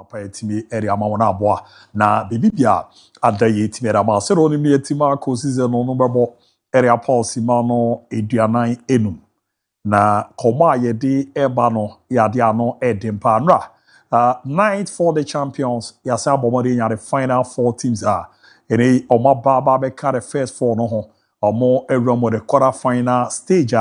apa etimi area ma wona aboa na bibibia adaye etimi area ma se ro ni etima ko season no bebo area policy ma no eduanan enum na koma yedi eba no yade ano edimpa nra night for the champions yasa bomode nya the final 4 teams are ene omaba be ka the first 4 no ho omo ewromo the quarter final stage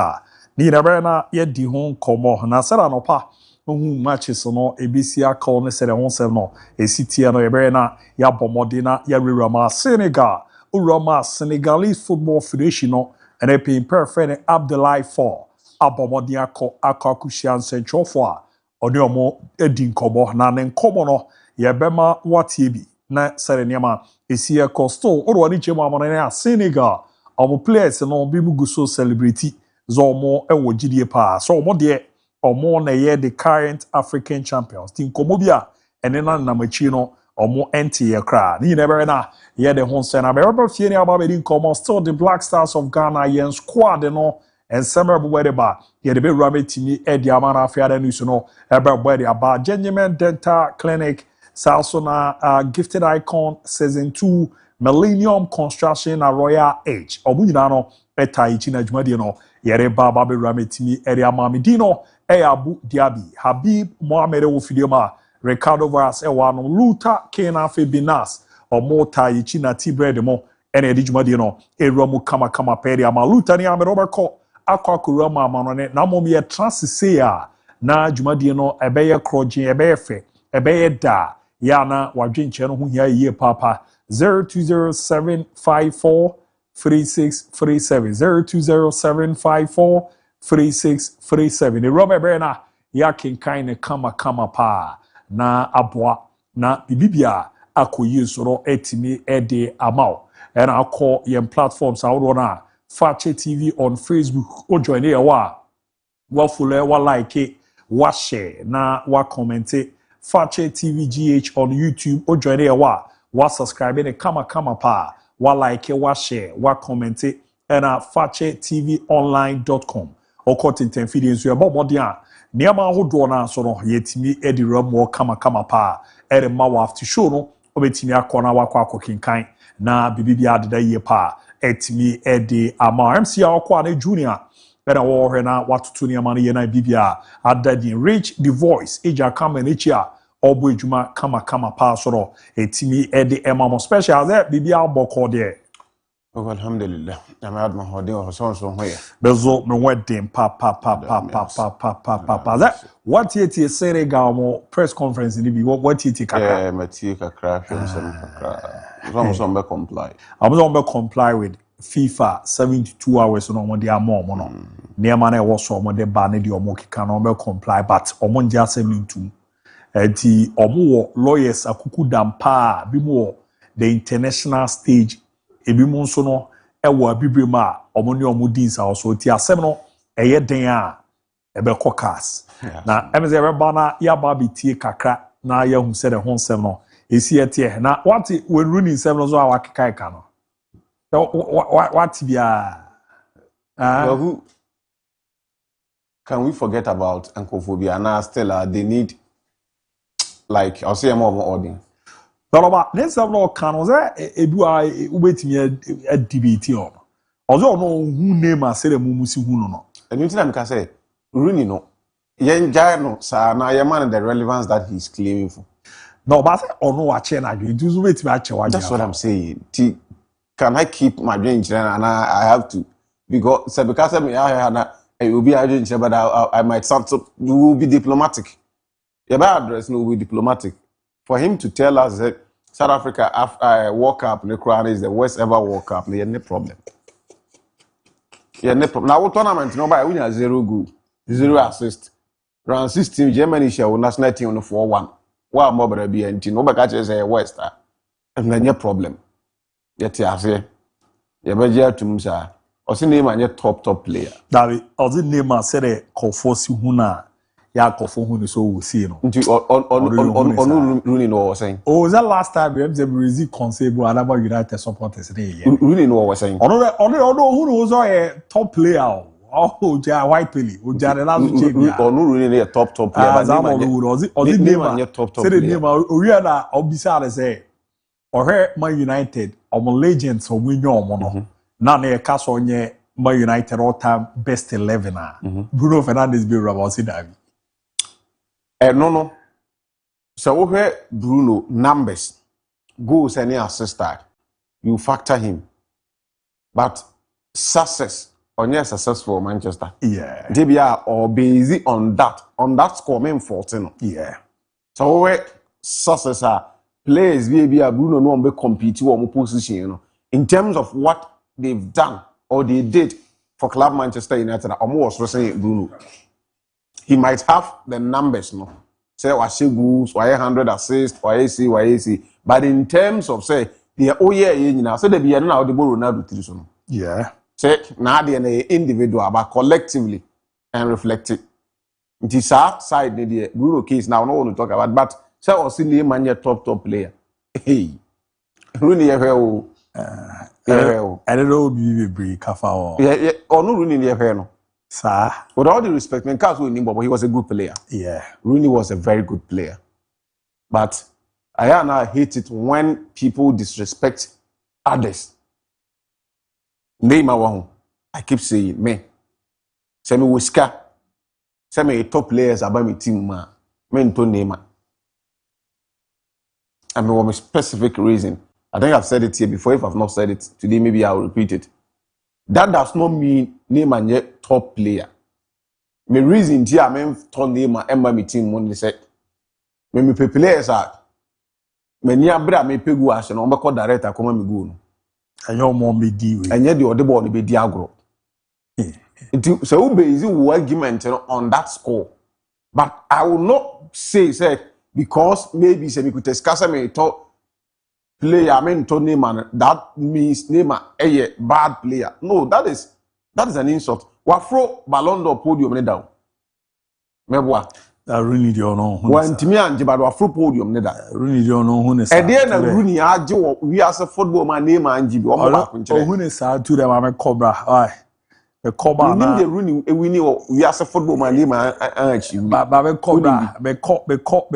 ni na na yedi ho komo na sera no pa matches no ebisia call ne sere hon sel no esitia no yebe na ya bomode na ya rerama Senegal urama Senegalese Football Federation no ene pin perfect Abdoulaye 4 abomode akakushia nsentwofo a oni omo edi nkobo na ne nkobo no yebema watie bi na sere niam esia costo oro ni chema amone na Senegal omo players no bi muguso celebrity zo omo ewo gidie pa so omo de omo na ye the current African champions tin komo bia ene na machi no omo enti ye kra ni never na ye the hon sen na be fie ni aba be din komo still the Black Stars of Ghana yen squad no and summer bwede ba ye de be rame timi e di amana afia da news no ebe bwede aba Genuine Dental Clinic also na Gifted Icon season 2 Millennium Construction na Royal Age obu nyina no etai chi na dwumade no yere ba be rame timi e di amami di no ABOU DIABY Habib Mohamed Wofidioma Ricardo Vaz Ewano Luta Kena Febinas Omota Yichina T-Bread mo ene edijumadi no eromu kama peri ama Luta ni amerobako akwakurama amanone na momi ye transisea na jumadi no ebeye krojin ebeye fe ebeye da ya na wadwenche no hu hia yie papa 0207543637 0207543637 Robert na ya kinkaine kama pa na aboa na bibibia akoyi soro etimi ede amao and akọ yem platforms awro na Fakye TV on Facebook o join e wa follow wa like wa share na wa comment Fakye TV GH on YouTube o join e wa subscribe ne kama pa wa like wa share wa comment and fakyetvonline.com o content feedings you about modia niama ahodo na so no yetimi edi ramo kama pa ere ma wa after show no obetimi akọ na wakọ kinkan na bibibi adeda ye pa etimi edi ama MC akọ na junior ere wo hwe na watoto niama na ye na bibia adadi reach the voice eja kama na chi a obo ejuma kama pa soro etimi edi emamo special that bibia aboko de alhamdulillah amad mahodi o so hoye bezo me wedding pa that what yet Senegal mo press conference ni bi what yet kakra mati kakra hwem sem kakra some be comply I'm be comply with FIFA 72 hours no mo dey amom no niam na e wo so mo dey ba ne dey omo kika no be comply but omo nja semintu enti omo wo lawyers akuku dampa bi mo the international stage ebi mu nso no ewo abibrem a omo ne omo din sa so ti asem no eye den a ebe kokas na emeze ebe ba na ya ba bi tie kakra na ya hu se de ho nsem no esi etie na what we running nsem no so a wakeka ka no what bia who can we forget about ancophobia now still they need like I'll say more audience. But let's have no can say edu a ubetimi a debate on. Ozo no who name a say the mumusi hu no. And you think I say Rooney no. Yen jai no sa na ye man the relevance that he's claiming for. No, but ono wa che na dwe ntu ubetimi a che wa. That's what I'm saying. Can I keep my dream and I have to because me it will be a dream but I might start to you will be diplomatic. Your bad address no will be diplomatic. For him to tell us that South Africa after World Cup, the crown is the worst ever World Cup, there no problem. No problem. Now, what tournament? Nobody win 0 goal, 0 assist. Round 16, Germany share national team on the 4-1. Wow, more better be anything. Nobody catches a West. And then no problem. Yet, I say, you better to Musa. Or see name and your top player. David, or the name I said a Kofosi Huna. Ya kofo hu ni so we see no on Rooney no was saying was that last time we the Brazil consable Alaba United supporters dey here Rooney no was saying ono who knows a top player Oja white pelly. Oja the last chain. Or no really a top player. But Neymar top say the Neymar. Oriana obisa say. Or Man United. Legends or win your mono. None a castle on Man United all time best 11. Bruno Fernandes be about Sidavi. No. So where Bruno numbers, goals and assists, you factor him. But success, on your successful Manchester. Yeah. JBR or based on that score, main 14. Yeah. So where success are players, Bruno no one be compete with position, you know, in terms of what they've done or they did for Club Manchester United. I'm also saying Bruno. He might have the numbers, no. Say why she goals, why 100 assists, why AC. But in terms of say the you know, say the be now the Ronaldo Trisono. Yeah. Say now the individual, but collectively and reflective. It is our side the Bruno case now. No one to talk about, but say or see the man top player. Hey, Rooney yeah. I don't know be break kafa. Yeah. Or no Rooney no. Sir. With all the respect, man, Carlos but he was a good player. Yeah. Rooney was a very good player. But I hate it when people disrespect others. Neymar, I keep saying, me. Say me whisker. Say me top players about my team, man. Me into Neymar. I mean, one specific reason. I think I've said it here before. If I've not said it today, maybe I'll repeat it. That does not mean Neymar yet top player. My reason here, I mean, turn Neymar and my team when they said, me players are, me niya bra me pegu ashe na ombeko director come me go no. Enyo mo me di we. Enye the other ball be di agro. So we base argument on that score. But I will not say because maybe say me could discuss me to player, I mean to Neymar, that means Neymar a bad player. No, that is an insult. Wafro Ballon d'Or podium ne down. Meboa. Rooney di ono. One timi anje ba wafro podium ne da. Rooney di ono hu ne sa. E dey na Rooney age wo we as a football man Neymar anje bi o mo ba kunche. Hu ne sa to dem am cobra. Ai. The cobra na. Ni Rooney e wini wo we as a football man Neymar achi. Ba be cobra, be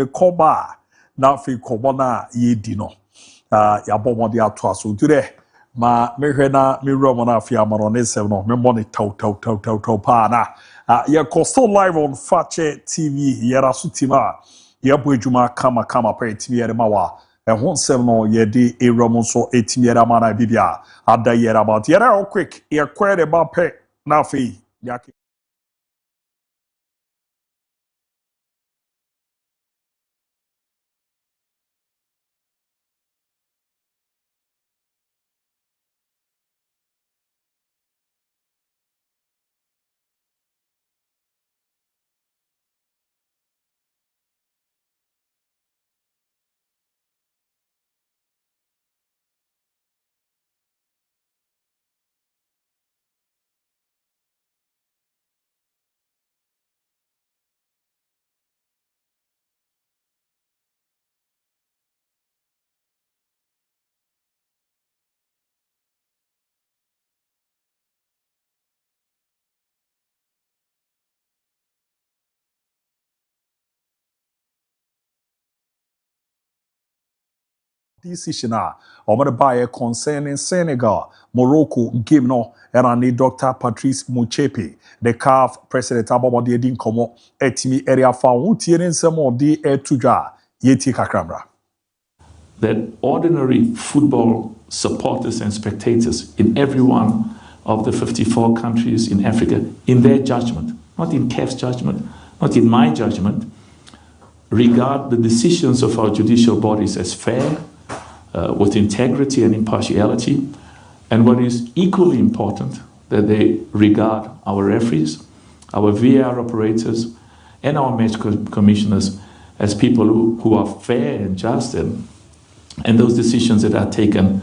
cobra. Na fi cobra na ye di no. Ya bomo di ato aso today. Ma me hwe na me romo na afia amaro ne sem no me money tau pa na ye still live on Fakye TV yera so tima ye bo adwuma kama pa TV yera ma wa ho sem no ye di romo so etimi yera ma na bibia ada yera about yera quick ye kwere ba pe na fi yake decision over the buyer concerning Senegal, Morocco game no and need Dr. Patrice Motsepe, the CAF president about the din komo etimi area found tiering some of the tuja yeti kakramra. That ordinary football supporters and spectators in every one of the 54 countries in Africa, in their judgment, not in CAF's judgment, not in my judgment, regard the decisions of our judicial bodies as fair, with integrity and impartiality, and what is equally important, that they regard our referees, our VAR operators, and our match commissioners as people who are fair and just, and those decisions that are taken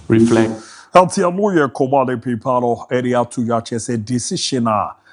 reflect. Altia lawyer Komade Pipalo area to yache se decision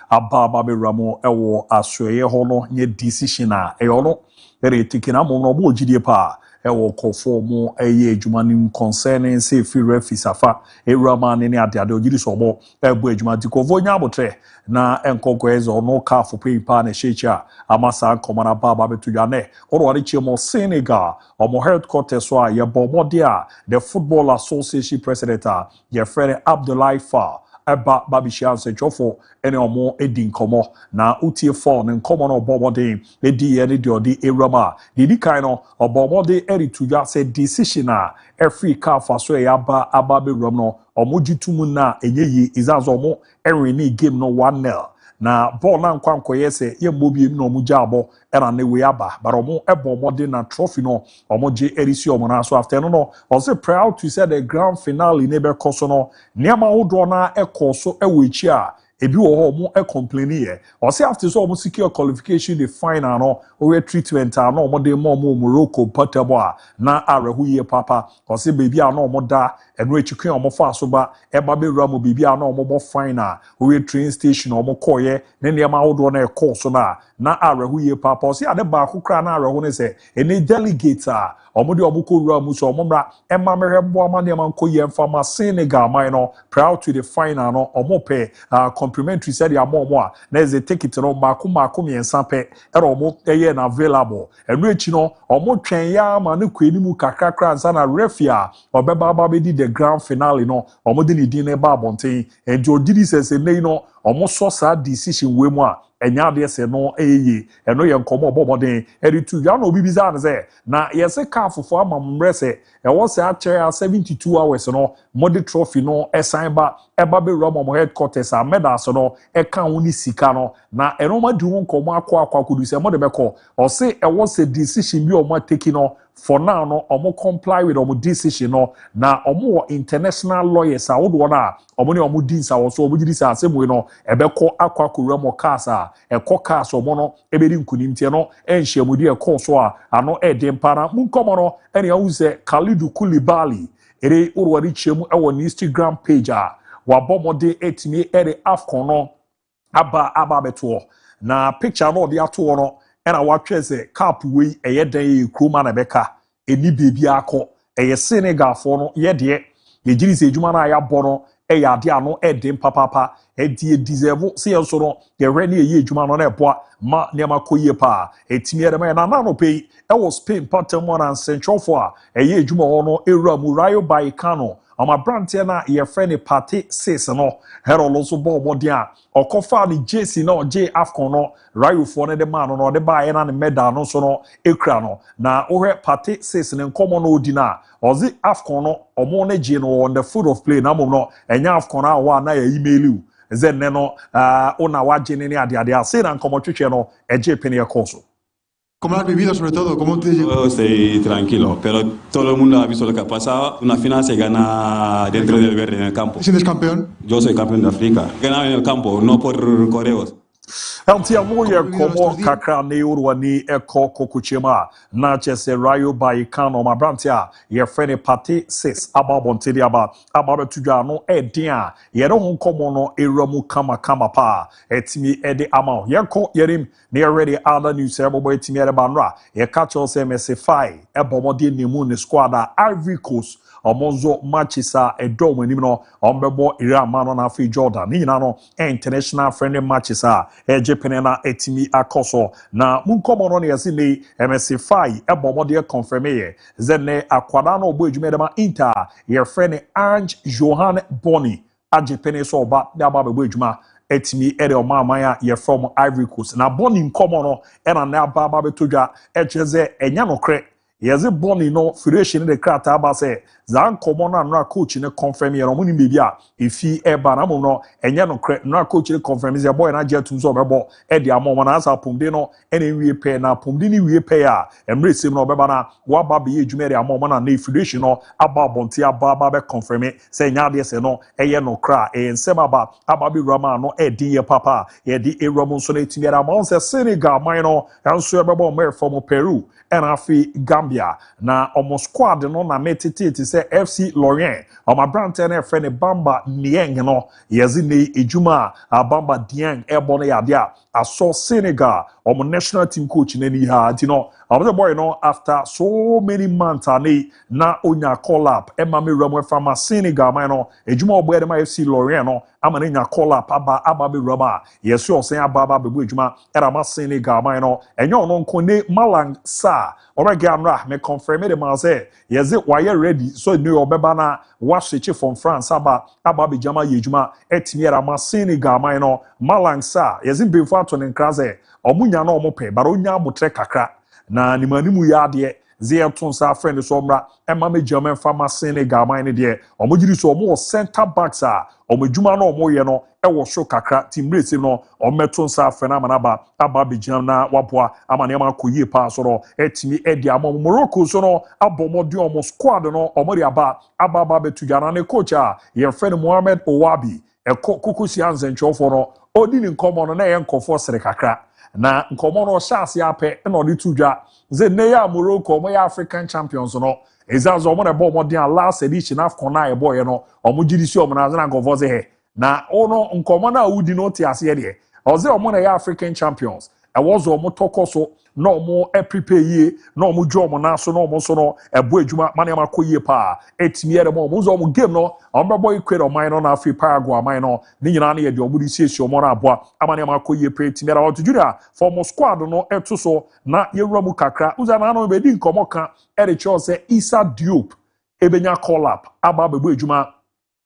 ababa be ramo ewo asweye hono nye decision eyono ere tikina mo no bo jidie pa wo kofo mo eye adwuma nim concerning say free refugees afa ewrama ne ade ogiri so mo ebo adwuma ti kofo nya abotre na enkoko ezo no ka for paper na shecha amasa nkomana baba betudwa ne oro chemo Senegal omo headquarters so ye bomo dia the Football Association president ye friend Abdoulaye Fall eba babishia se jofo ene omo edi nkomo na utie for ne nkomo no obomode edi ye de odi ewrama didi kan no obomode eri tudwa se decision every car for so ya aba be rom no omo gitumu na enyeyi izazo omo eri game no 1-0 na ball na nkwanko yese ye mbobi no omo jabo era ne we aba but omo ebomode na trophy no omo je erisi omo na so after no also proud to say the grand finale ne be koso no niama wodo na ekoso ewechi a ebi wo ho mo e complain ye o say after so mo secure qualification the final no we treatment no mo de mo Morocco portable na arehu ye papa o say baby a no mo da eno echikun o mo fa so ba e ba be wura mo baby a no mo bo final we train station o mo koye ne niam awodo na e course na arehu ye papa o say ade ba akokra na arehu ne say eni delegate a omo de omo ko wura mu so omo mra e ma mehebo ama ne man koye mfama Senegal man no proud to the final no omo pe complimentary said ya momo a na eze take it no mako miensa pe era omo eye na available enu echi no omo twen ya ma ne kwani mu kakrakra nsa na refia obeba ba be di the grand finale no omo de ni din na ba abonten and jodidi sese nei no omo so sa decision we mu a enya de se no eyeye eno ye nkomo obomoden eritu ya no obibiza na se na yese ka afofo amamre se e wo se a chair 72 hours no mode trophy no esan ba eba be romo mo headquarters a medals no e kan woni sika no na eno ma di won komo akwa kudu se mode beko o se e wo se decision bi o ma take no for now no omo comply with omo decision no na omo international lawyers a wodo na omo ne omo din sa wo so omo gidi sa asemu no ebeko akwa kudu mo kasa ekọ so mo no ebedi nkunimtie no enhyiamudi ekọ so a ano eden para munkomo no ene awuze Khalidou Koulibaly ere urwari chiemu ewo ni Instagram page a wabomode etimi ere AFCON no aba beto na picture no de ato no ena watweze cap we eyeden kroma na beka eni bebi akọ eye Senegal fo no ye de ye giri se ejuma na ya bono eya ade ano eden papapa edi deserve se yenso no ye reni ye ejuma no na eboa ma niama koye pa etimi ere ma na no pay e was Spain pattern and central for eye ejuma no ewura mu Rayo Vallecano ama brante na ye friend party 6 no hero loso ball modia okofa ni JC no J AFCON no Rayo for ne de man no de ba ye na ne medal no so no ekra no na ohwe party 6 ne nkomo no odina ozi AFCON no omo ne J no on the foot of play na mom no enya AFCON na wa na ya email zen no ona waje ne ade ase na nkomo twetwe no eje pene ye koso. ¿Cómo lo has vivido sobre todo? ¿Cómo te Yo estoy tranquilo, pero todo el mundo ha visto lo que ha pasado. Una final se gana dentro del verde, en el campo. ¿Te sientes campeón? Yo soy campeón de África. Ganado en el campo, no por correos. Elti amoye komo kakra ne urwani eko kokuchema na chese Rayo Vallecano ma brantia ye frene party 6 ababonte aba betudwa no edin ye no honkomo no eramu kama pa etimi ede ama yeko yerim ne already other news ebobo etimi ede banra ye catch us MSFI ebomode nemu ne squad Ivory Coast omonzo matchesa edom anim no ombebo Iran no na afi Jordan ni na no international friendly matches Japan etimi akoso na munkomo no ne yasi ne MSFI ebomode confirm ye zenne akwada no obo edwuma dema Inter ye friend Ange Johan Boni Japan so oba da ba bebo edwuma etimi ere o mamaya ye from Ivory Coast na Boni nkomo no era na aba betodwa echeze enya no kre yeze Boni no federation de krata aba se zan komo na no coach ne confirm ye no muni bebi a efi eba na mo no enye no kre no coach ne confirm ze boy na jetum so obebo e di amom na asa pomde no ene wie pe na pomde ni wie pe a emre sim no obeba na wa ba be edwuma de amom na na federation no aba bonti aba be confirm se nya de se no eye no kra ensem aba be rama no e di ye papa ye di eromo so na etimi amom se Senegal man no enso ebebo mer from Peru and afi Gambia na omo squad no na metete se FC Lorient oma brante na friend Bamba Niang no yezi ne ejuma Bamba Dieng ebo no yade a aso Senegal national team coach nani ha ntino the boy no after so many months na onya call up Emma me Ramo from Senegal man no ejuma obo de ma FC Lorient no ama na nya call up aba be Rama yes you say aba be ejuma era ma Senegal man no enyo no nkone Malang Sa orega amra me confirm the man say yes why ready so new obeba na washeche from France aba be jama yejuma etimi era ma Senegal man no Malang Sa yes be for to nkraze omunya na omope baronya abotre kakra na nimanimu ya de ze tonsa friend so mra ema me German farmer Senegal man de omogiri so omo center backs a omedwuma na omo ye no ewo so kakra team race no ometonsa friend amanaba aba be na waboa amane ma koyie pa so no etimi edi amom Morocco so no abomodi omo squad no omori aba betugana ne coach a ye friend Mohamed Owabi kokosi anzenchofo no odi ni nkomo no na ye nkofo sere kakra na nkomo no chance ya pe na odi tudwa ze ne ya Morocco mo ya African champions no ezazo omo na bo modern last edition AFCON na e boy no omo jirisi omo na zana nkofo ze he na ono nkomo na udi no ti ase de oze omo na ya African champions e wozo omo tokoso na omo prepare ye na omo dwo omo na so na omo so no ebo adwuma mane ma koyie pa etimi ere mo zo omo game no omo boy kwere oman no na afi Paraguay oman no ni nyina na ye de omo di siesie omo na aboa amane ma koyie pa etimi ere oto junior for mo squad no eto so na ye wura mu kakra uza na no be di nkomo kan ere cho se Issa Diop ebenya call up aba bebo adwuma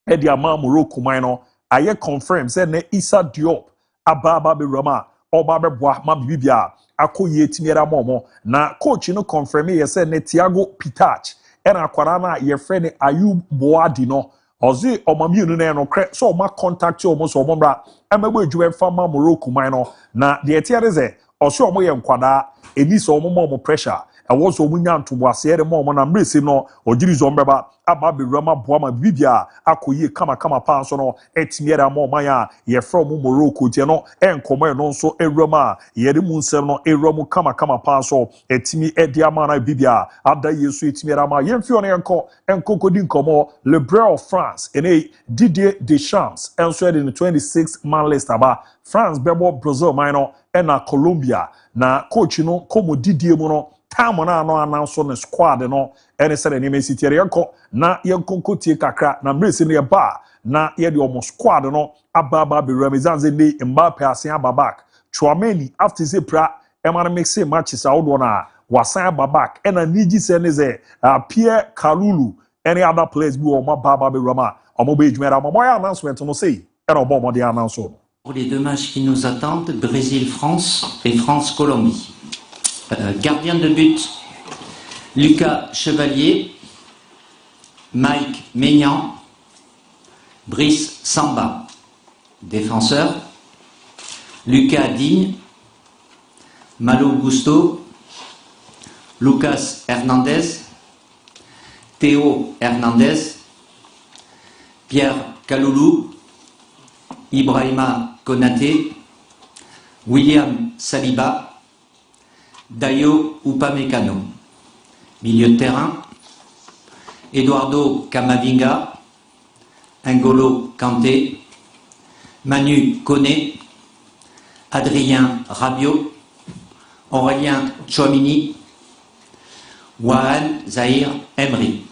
e di ama Morocco man no aye confirm say na Issa Diop aba be rama oba be boa ma bibia akoye timiera momo na coach no confirm ye say ne Thiago Pitach ena akwara na ye friend Ayub Boadi no ozi omamienu na no kre so ma contact o mo so mo bra emegbo adwuma fama Morocco man no na de etiere ze oso omo ye nkwada eni so omo pressure ewo so omunya ntobo ase mo na mresi no ogiri zo mbeba aba be rama boa ma bibia akoye kama pa so no etimiera mo man ya ye from Morocco tie no enkomo no so erama ye de mu nsem no eramu kama pa so etimi ediama na bibia ada yesu etimiera ma ye mfio no enko di nkomo le Brel of France ene Didier Deschamps enso in the 26 man list aba France bebo Brazil man no ena Colombia na coach no komo Didier mu no time na no announce on the squad no any said any city yanko na yanko tie kakra na mresi no ba na ye de omo squad no ababa be Ramazan dey Mbappe asan ababak Chouameni after say pra emana make say matches awdo na wasan ababak ena niji se ne ze Pierre Kalulu any other players bi o ma baba be Rama omo be jumera mo ya announcement no say ena obo mo dey announce. Pour les deux matchs qui nous attendent, Brésil-France et France-Colombie. Gardien de but, Lucas Chevalier, Mike Maignan, Brice Samba. Défenseur, Lucas Digne, Malo Gusto, Lucas Hernandez, Théo Hernandez, Pierre Kaloulou, Ibrahima Konaté, William Saliba, Dayo Upamecano. Milieu de terrain, Eduardo Camavinga, N'Golo Kanté, Manu Koné, Adrien Rabiot, Aurélien Tchouamini, Warren Zahir Emery.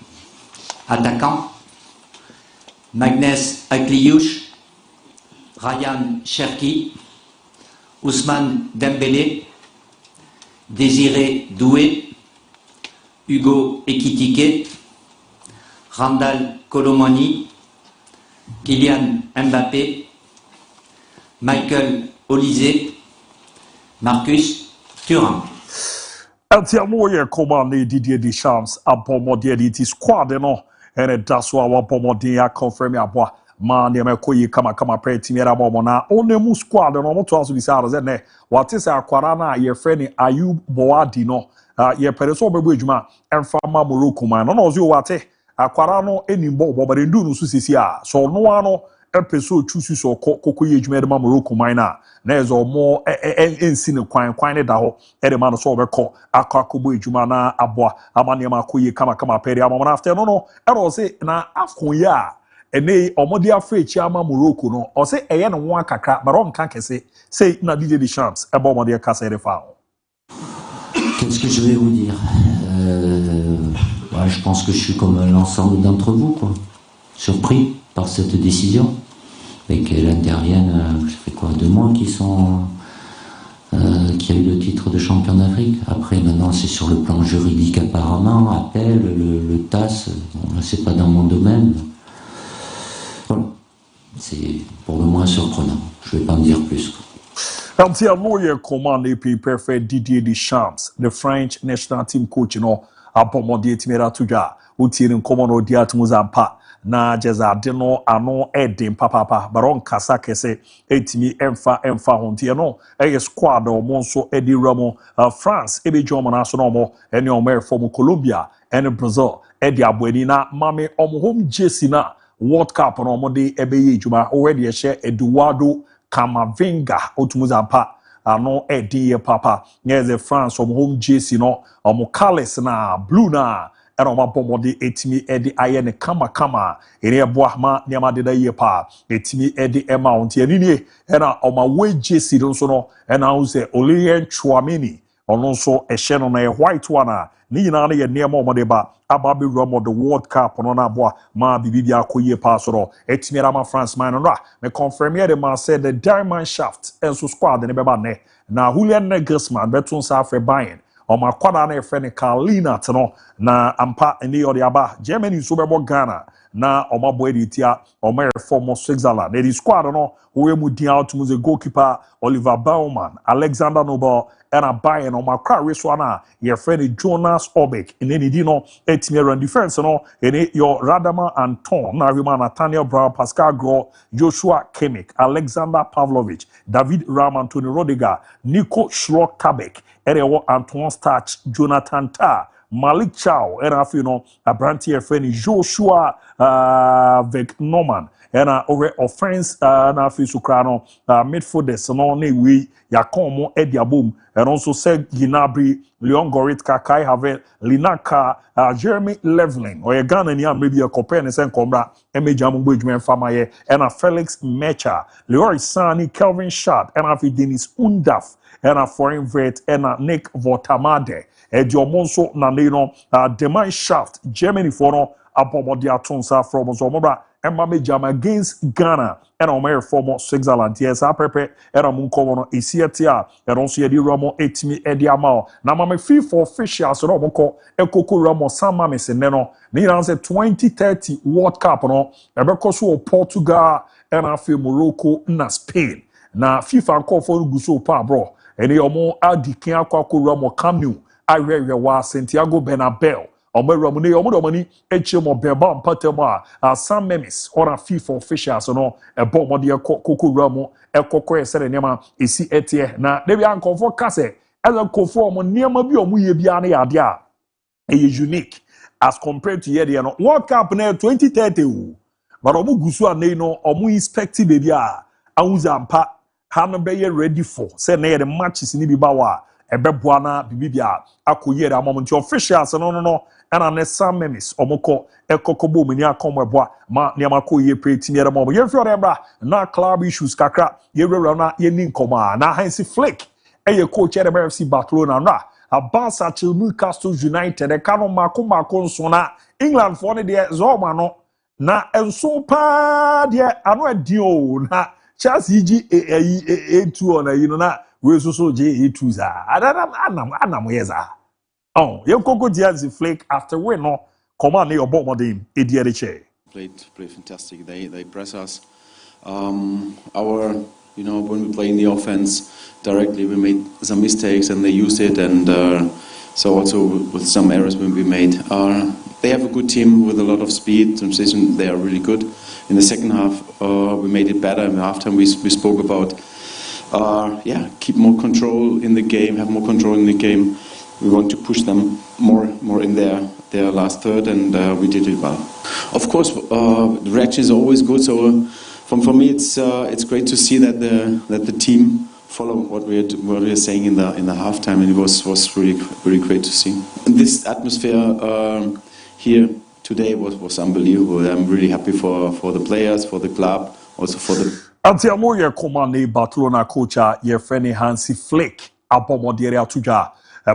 Attaquant, Magnès Akliouche, Ryan Cherki, Ousmane Dembélé, Désiré Doué, Hugo Ekitike, Randal Colomani, Kylian Mbappé, Michael Olise, Marcus Thuram. Atiamo ye commande Didier Deschamps abomode di squad no ene daso a abomode ya confirm abwa ma ne me koyi kama pre timiera mo na onemu squad no moto aso bisa aroze ne wate se akwara na ye friend Ayub Boadi no ye pere so bebu adwuma emfa ma Morocco man no ozo wate akwara no enimbo bobare ndu no so sisi a so no ano epeso chusu so kokoye adwuma de ma Morocco man na ezo mo ensi ne kwan ne da ho ede ma no so obekọ akwakobo adwuma na aboa amane ma koyi kama pere amama after no ero se na afkon ya ene omodi afre chiama Morocco no o se eye no ho akakra but on kan kese say na DJ Deschamps e bo omodi ka se refa. Qu'est-ce que je vais vous dire je pense que je suis comme l'ensemble d'entre vous, quoi. Surpris par cette décision et qu'elle intervienne, ça fait quoi, 2 mois qu'il y a eu le titre de champion d'Afrique. Après, maintenant, c'est sur le plan juridique apparemment, appel, le TAS, bon, là, c'est pas dans mon domaine. Voilà. C'est pour le moins surprenant. Je vais pas me dire plus, quoi. The lawyer command AP perfect Didier Deschamps, the French national team coach, apomodi timera tuja, utirin common odiat muzampa, na jeza deno ano edin papa, baron kasa kese, etimi emfa hontiano, squad or monso edi ramo, France, ebe German national, any omer from Colombia, and Brazil, edi abuenina, mame home jesina, World Cup on omode ebe juma, already a share Eduardo Camavinga otumuzampa ano edi papa nyeze France home JC no omo colors na blue na era omo bomode etimi edi aye ne kama ene eboa ma niama de da ye pa etimi edi amount ye ni era omo we JC nso no ena hu se Olivier Chouameni ono nso ehye no na white one ni nyina na ye niama omo de ba ababe ramo the World Cup no na boa ma bibi akoye pa soro etimi rama France man no me confirm here the man said the diamond shaft enso squad ne beba ne na Julian Nagelsmann beton sa afre Bayern o ma kwada na efe ne Carolina no na ampa ene yodi aba Germany so bebo Ghana na o ma boy ditia o ma reform Switzerland the squad no we mu dia out mu the goalkeeper Oliver Baumann, Alexander Nobel and a Bayern on my car race one your friend Jonas Obeck in any dino etimiran defense no any your Radama Anton Narima Nathaniel Brown Pascal Gro Joshua Kimmich Alexander Pavlovich David Ram Anthony Rodiger Nico Schlotterbeck Erewo Antoine Starch Jonathan Tah Malik Chow and a brandy friend Joshua Vic Norman and over offense na fisu krano midfielders no na we yakomo ABOU and also said Gnabry Leon Goretzka Kai Havertz Linaka Jeremy Levlin or Ghana ni maybe a compare and send kombra emejamu gbejumen famaye and Felix Mecha Leroy Sani Kelvin Schad and Dennis Undaf and foreign vet and Nick Votamade Ediomonso na no Demand Shaft Germany for no abomodi atonsa from Zomobra Emma Jam against Ghana and Omer former Switzerland. Yes, I prepare and I'm going to Isiatia and also Eddie Ramo etimi Eddie Amal. Now, my fee for officials so Romoko Ekoko Ramo Sama Messeneno. Nina say 2030 World Cup no. Ebekoso Portugal and I feel Morocco na Spain. Na FIFA call for Guso pa bro. And they omo adi kia kwa Ramo Camu. I read wa Santiago Bernabeu. Omeramune omoni echemo beba mpatema Sam Memis ora FIFA officials no ebomode koko ramo ekoko esere nema esi etie na debi ankofo kase eza kofo omo nema bi omo ye bia na yade a unique as compared to yede no World Cup na 2030 o but omo gusu anei no omo inspect baby a awuza mpa ha no be ye ready for say na yede matches ni bi bawa ebeboa na bibibia akoyere amom officials no and Sam Memis omoko ekokobo mini akomweboa ma niamako ye pretimiere mom ye fiore bra na club issues kakra ye rewra na ye nin koma na Hansi Flick eye coach at FC Barcelona na Abasa to Newcastle United e kanu mako nso na England for ne de zoma no na enso pa de ano adio na Chelsea gi e2 on you know na we so je e2 za anam yeza. Oh, you go Hansi Flick after win no command your bomb in Edieriche. Played fantastic. They press us. When we play in the offense directly, we made some mistakes and they used it, and so also with some errors when we made. They have a good team with a lot of speed. Transition, they are really good. In the second half, we made it better. In the halftime, we spoke about keep more control in the game, have more control in the game. We want to push them more in their last third, and we did it well. Of course, the reaction is always good. So, for me, it's great to see that the team follow what we're saying in the halftime, and it was really great to see. And this atmosphere here today was unbelievable. I'm really happy for the players, for the club, also for the. Antiamo ye command Barcelona coach ye friend Hansi Flick abomodere atuja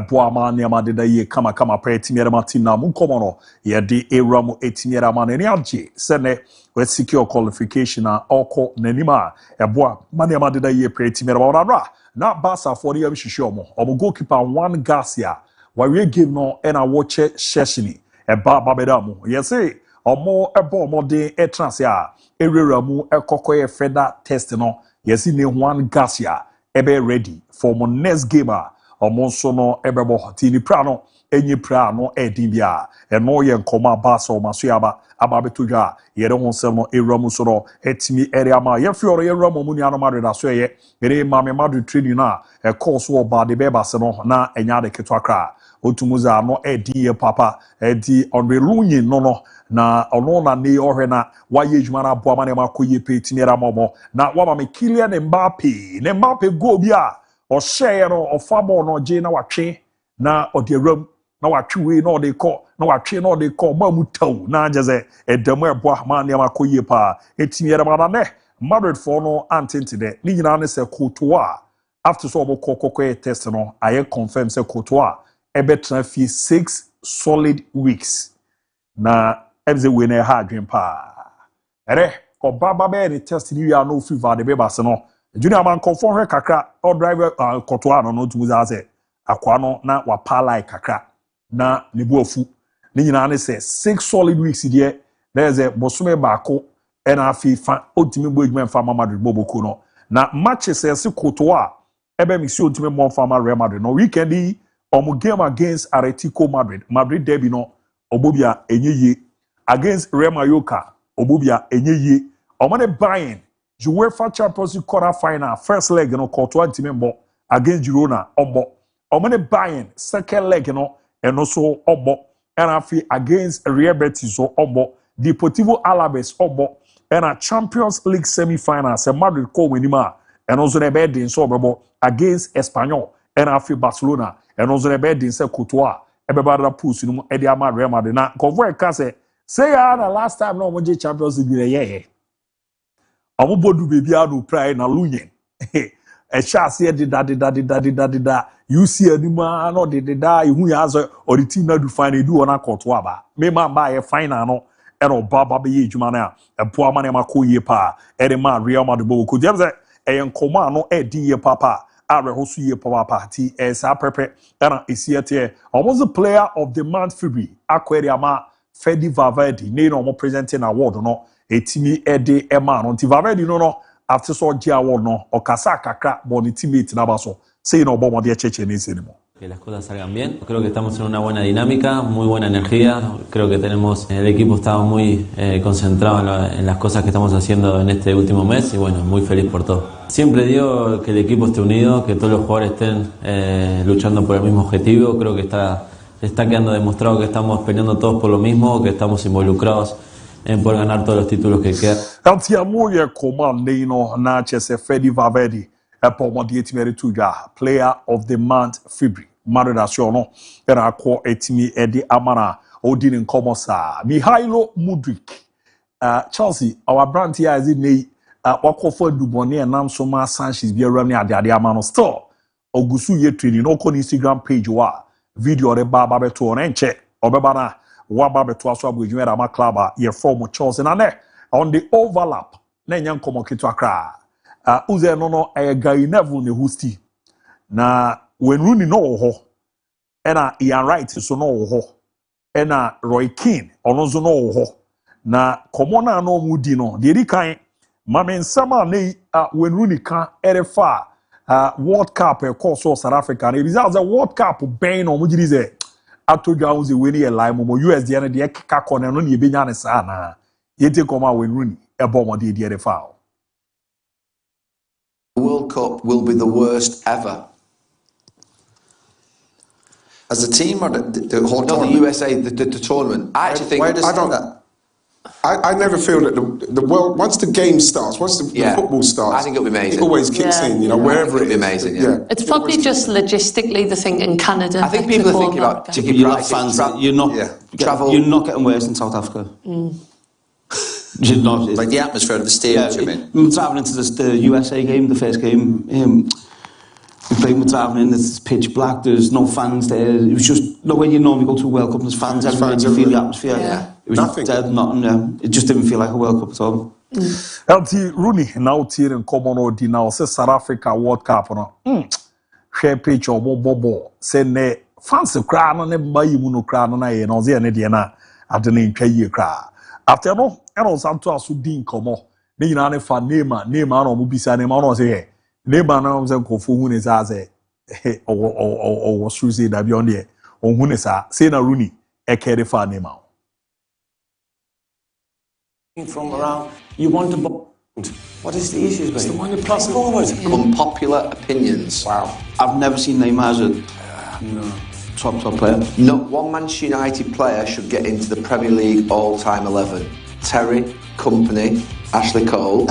boama niama de ye kama pa etimiere team na mu komono ye de eram etimiere ma ne age sene we secure qualification a oko nanima boa niama de ye pa etimiere ma na Barca for the hwehwe omo goalkeeper Juan Garcia we game no na watch Sheshini ba mu ye say omo ebo omo de trans ya Ereramu ekokoye further test no yesi ne Juan Garcia ebe ready for my next game omonso no ebebo tini pra no enyi pra no edibia eno ye nkoma Barca o maso aba ababetodwa yere honsem no Ereramu so no etimi area ma ye fiore Ereramu mu ni anoma da so ye ere ma me madu training na e course wo ba de beba se no na enya de keto akra otumuza no edi ye papa edi onrelunyi no na ono na ne ohwe na waye adwuma na boa ma ne makoye pe tiniera momo na wama me Kylian Mbappe go bi a o share no ofa ball no je na watwe na odiaram na watwe we na odeko na watwe na odeko ma mutaw na jeze edamu eboa ma ne makoye pa etiniera ma na ne Madrid for no antente de ni nyina ne se Courtois after so obokokoko test no aye confirm se Courtois ebetra fi 6 solid weeks na ebze we na ha adwen pa ere ko baba be ni test ni ya no fever de be base no junior man confirm he kakra or driver Courtois no tumu za se akwa no na wa pala kakra na ne bu afu ni nyina ne se 6 solid weeks there there's a bosome baako ena afi fa otimi bo edwuma fa Madrid boboko no na matches se Courtois ebe mi si otimi mo fa Real Madrid no weekend omo game against Atletico Madrid derby no obobia enyeyi against Real Mallorca obobia enyeyi omane Bayern UEFA Champions League quarter final first leg no Courtois timembo against Girona omane Bayern second leg no eno so obo and against Real Betis so obo Deportivo Alaves obo and Champions League semi-final se Madrid ko wenima eno so ne be din so obo against Espanyol and Barcelona eno so ne be din se Courtois ebebara push no e dia ma Real Madrid na convoy ka say ya na last time no mo je Champions League ye omo bodu bebi adu pray na lunyen e chance e dida you see anima no dida ihu ya azo ori team na du final du ona Courtois ba me ma ba ye final no e no baba be ye adwuma na e po ama na makoye pa e de ma Real Madrid bo ko dem say e nkoma no e di ye papa hosu ye papa ti sa pepe na esiete almost the player of the month February Aquariama Fedi Valverde ne no presenting award no etimi ede ema no ti Valverde no after so dia award no okasa kakra boni teammate na baso say no bomo de cheche ne senimo. Que las cosas salgan bien. Creo que estamos en una buena dinámica, muy buena energía. Creo que el equipo está muy concentrado en las cosas que estamos haciendo en este último mes y bueno, muy feliz por todo. Siempre digo que el equipo esté unido, que todos los jugadores estén luchando por el mismo objetivo. Creo que está quedando demostrado que estamos peleando todos por lo mismo, que estamos involucrados en poder ganar todos los títulos que quedan. Player of the month February. Madrid no era ko etimi edi amana odin in komosa Mihailo Mudryk Chelsea our brand here is in wakofo dubone enam so ma Sanchez bi awura ne ade amano still ogusu ye training no ko Instagram page wa video re ba beto no enche obeba na wa ba beto aso abodwuma ra ma club ye form Chelsea na ne on the overlap na nya nkomo keto akra uze no Gary Neville ne hosti na when Rooney no ho ena Ian Wright so no ho ena Roy Keane ono so no ho na komona no mudi no de ri kan mamen sama ne when Rooney kan erefa World Cup e course of South Africa ne results the World Cup ben no mugiri ze atodwa unze we ni line mo USD na de keka kone no ne benya ne sa na yete koma when Rooney e bo mo de erefa. The World Cup will be the worst ever. As a team or the whole tournament? The USA, the tournament. I actually think... Where does that... I never feel that the world, once the game starts, once the football starts, I think it'll be amazing. It always kicks in, you know, wherever it is. Amazing, It's probably just logistically the thing in Canada. I think people are thinking about ticket prices. Fans, you're not getting worse in South Africa. You're not. Like the atmosphere of the stadium, you mean? We were travelling to the USA game, the first game. We travelling in, it's pitch black, there's no fans there. It was just, when you normally go to a World Cup, there's fans everywhere, you feel the atmosphere. It was nothing. Dead, nothing, it just didn't feel like a World Cup at all. LT Rooney, now tear in common or now, say South Africa World Cup. Share pitch or bobo, say ne, fancy crown on a bayimuno crown on a no, the Diana, at the name Kay cry. After no, and also to us who didn't come on. Then you know, if I name on Mubisa name on say, name on them for who is as a or was Susie that beyond there, or who is a say na Rooney, a carry for name out. From around, you want to bond. What is the issue? It's the one you pass forward. Unpopular opinions. Wow. I've never seen Neymar as a top player. No one Manchester United player should get into the Premier League all-time 11. Terry, Company, Ashley Cole.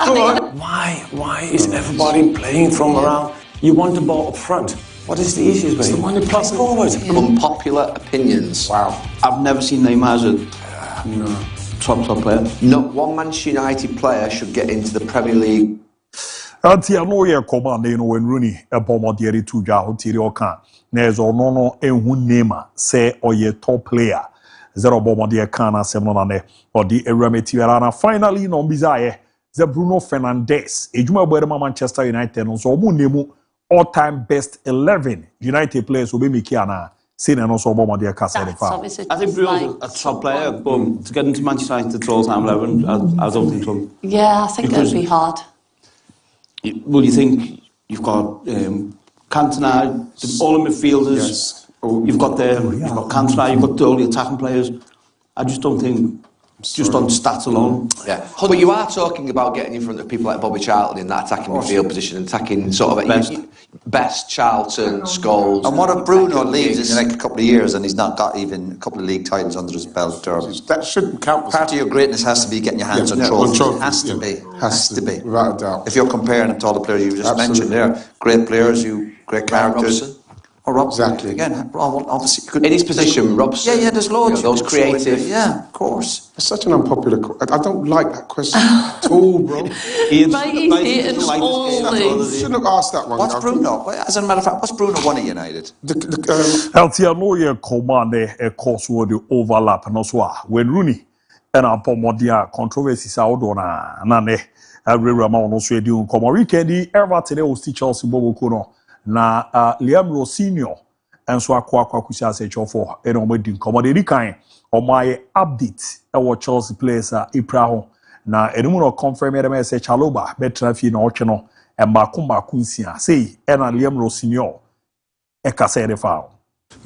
Come on. Why is everybody playing from around? You want the ball up front. What is the issue? It's the one you pass forward. Unpopular opinions. Wow. I've never seen Neymar as a top player. No one Manchester United player should get into the Premier League. Auntie, I know you're commanding when Rooney a bomb of the area to Jahotiri Okan. There's no Neymar say or ye top player. Zero bomb of the Kana Semonane or the Erametiana. Finally, no Bizaye, the Bruno Fernandes, a Juma Berma Manchester United, and so Munemu all-time best 11 United players will be Mikiana. Seen and also bomb of the Casa. I think Bruno's a top player, but to get into Manchester United all-time 11, I don't think so. Yeah, I think that'd be hard. Well, you think you've got Cantona, all the midfielders. Yes. You've got Cantona, you've got all the attacking players. I just don't think, just on stats alone. Yeah, but you are talking about getting in front of people like Bobby Charlton in that attacking midfield position, attacking sort of best Charlton, Scholes. And what if Bruno leaves in the next couple of years and he's not got even a couple of league titles under his belt? Or that shouldn't count. Part of your greatness has to be getting your hands on trophies. It has to be. Has to be. Without a doubt. If you're comparing it to all the players you just mentioned there, great players, great characters. Or Robson. Exactly. Again, obviously, you could. In his position, Robson. Yeah, there's loads. Those creative. Yeah, of course. It's such an unpopular. I don't like that question at all, bro. Shouldn't have asked that one. What's Bruno? As a matter of fact, what's Bruno won at United? Healthy lawyer command a course where the overlap and also when Rooney and upon modia controversies out on Nane. Every Ramon also doing come weekend. Everton will see Chelsea Bobo Kuno. Na Liam Rosinio and so akwa kusia se chofo e no medi nkomo de dikan o my update e wo Chelsea players Ipra ho na enimu no confirm e say Chaloba betra fi na otwe no e ma kunsia say e na Liam Rosinio e ka say the foul.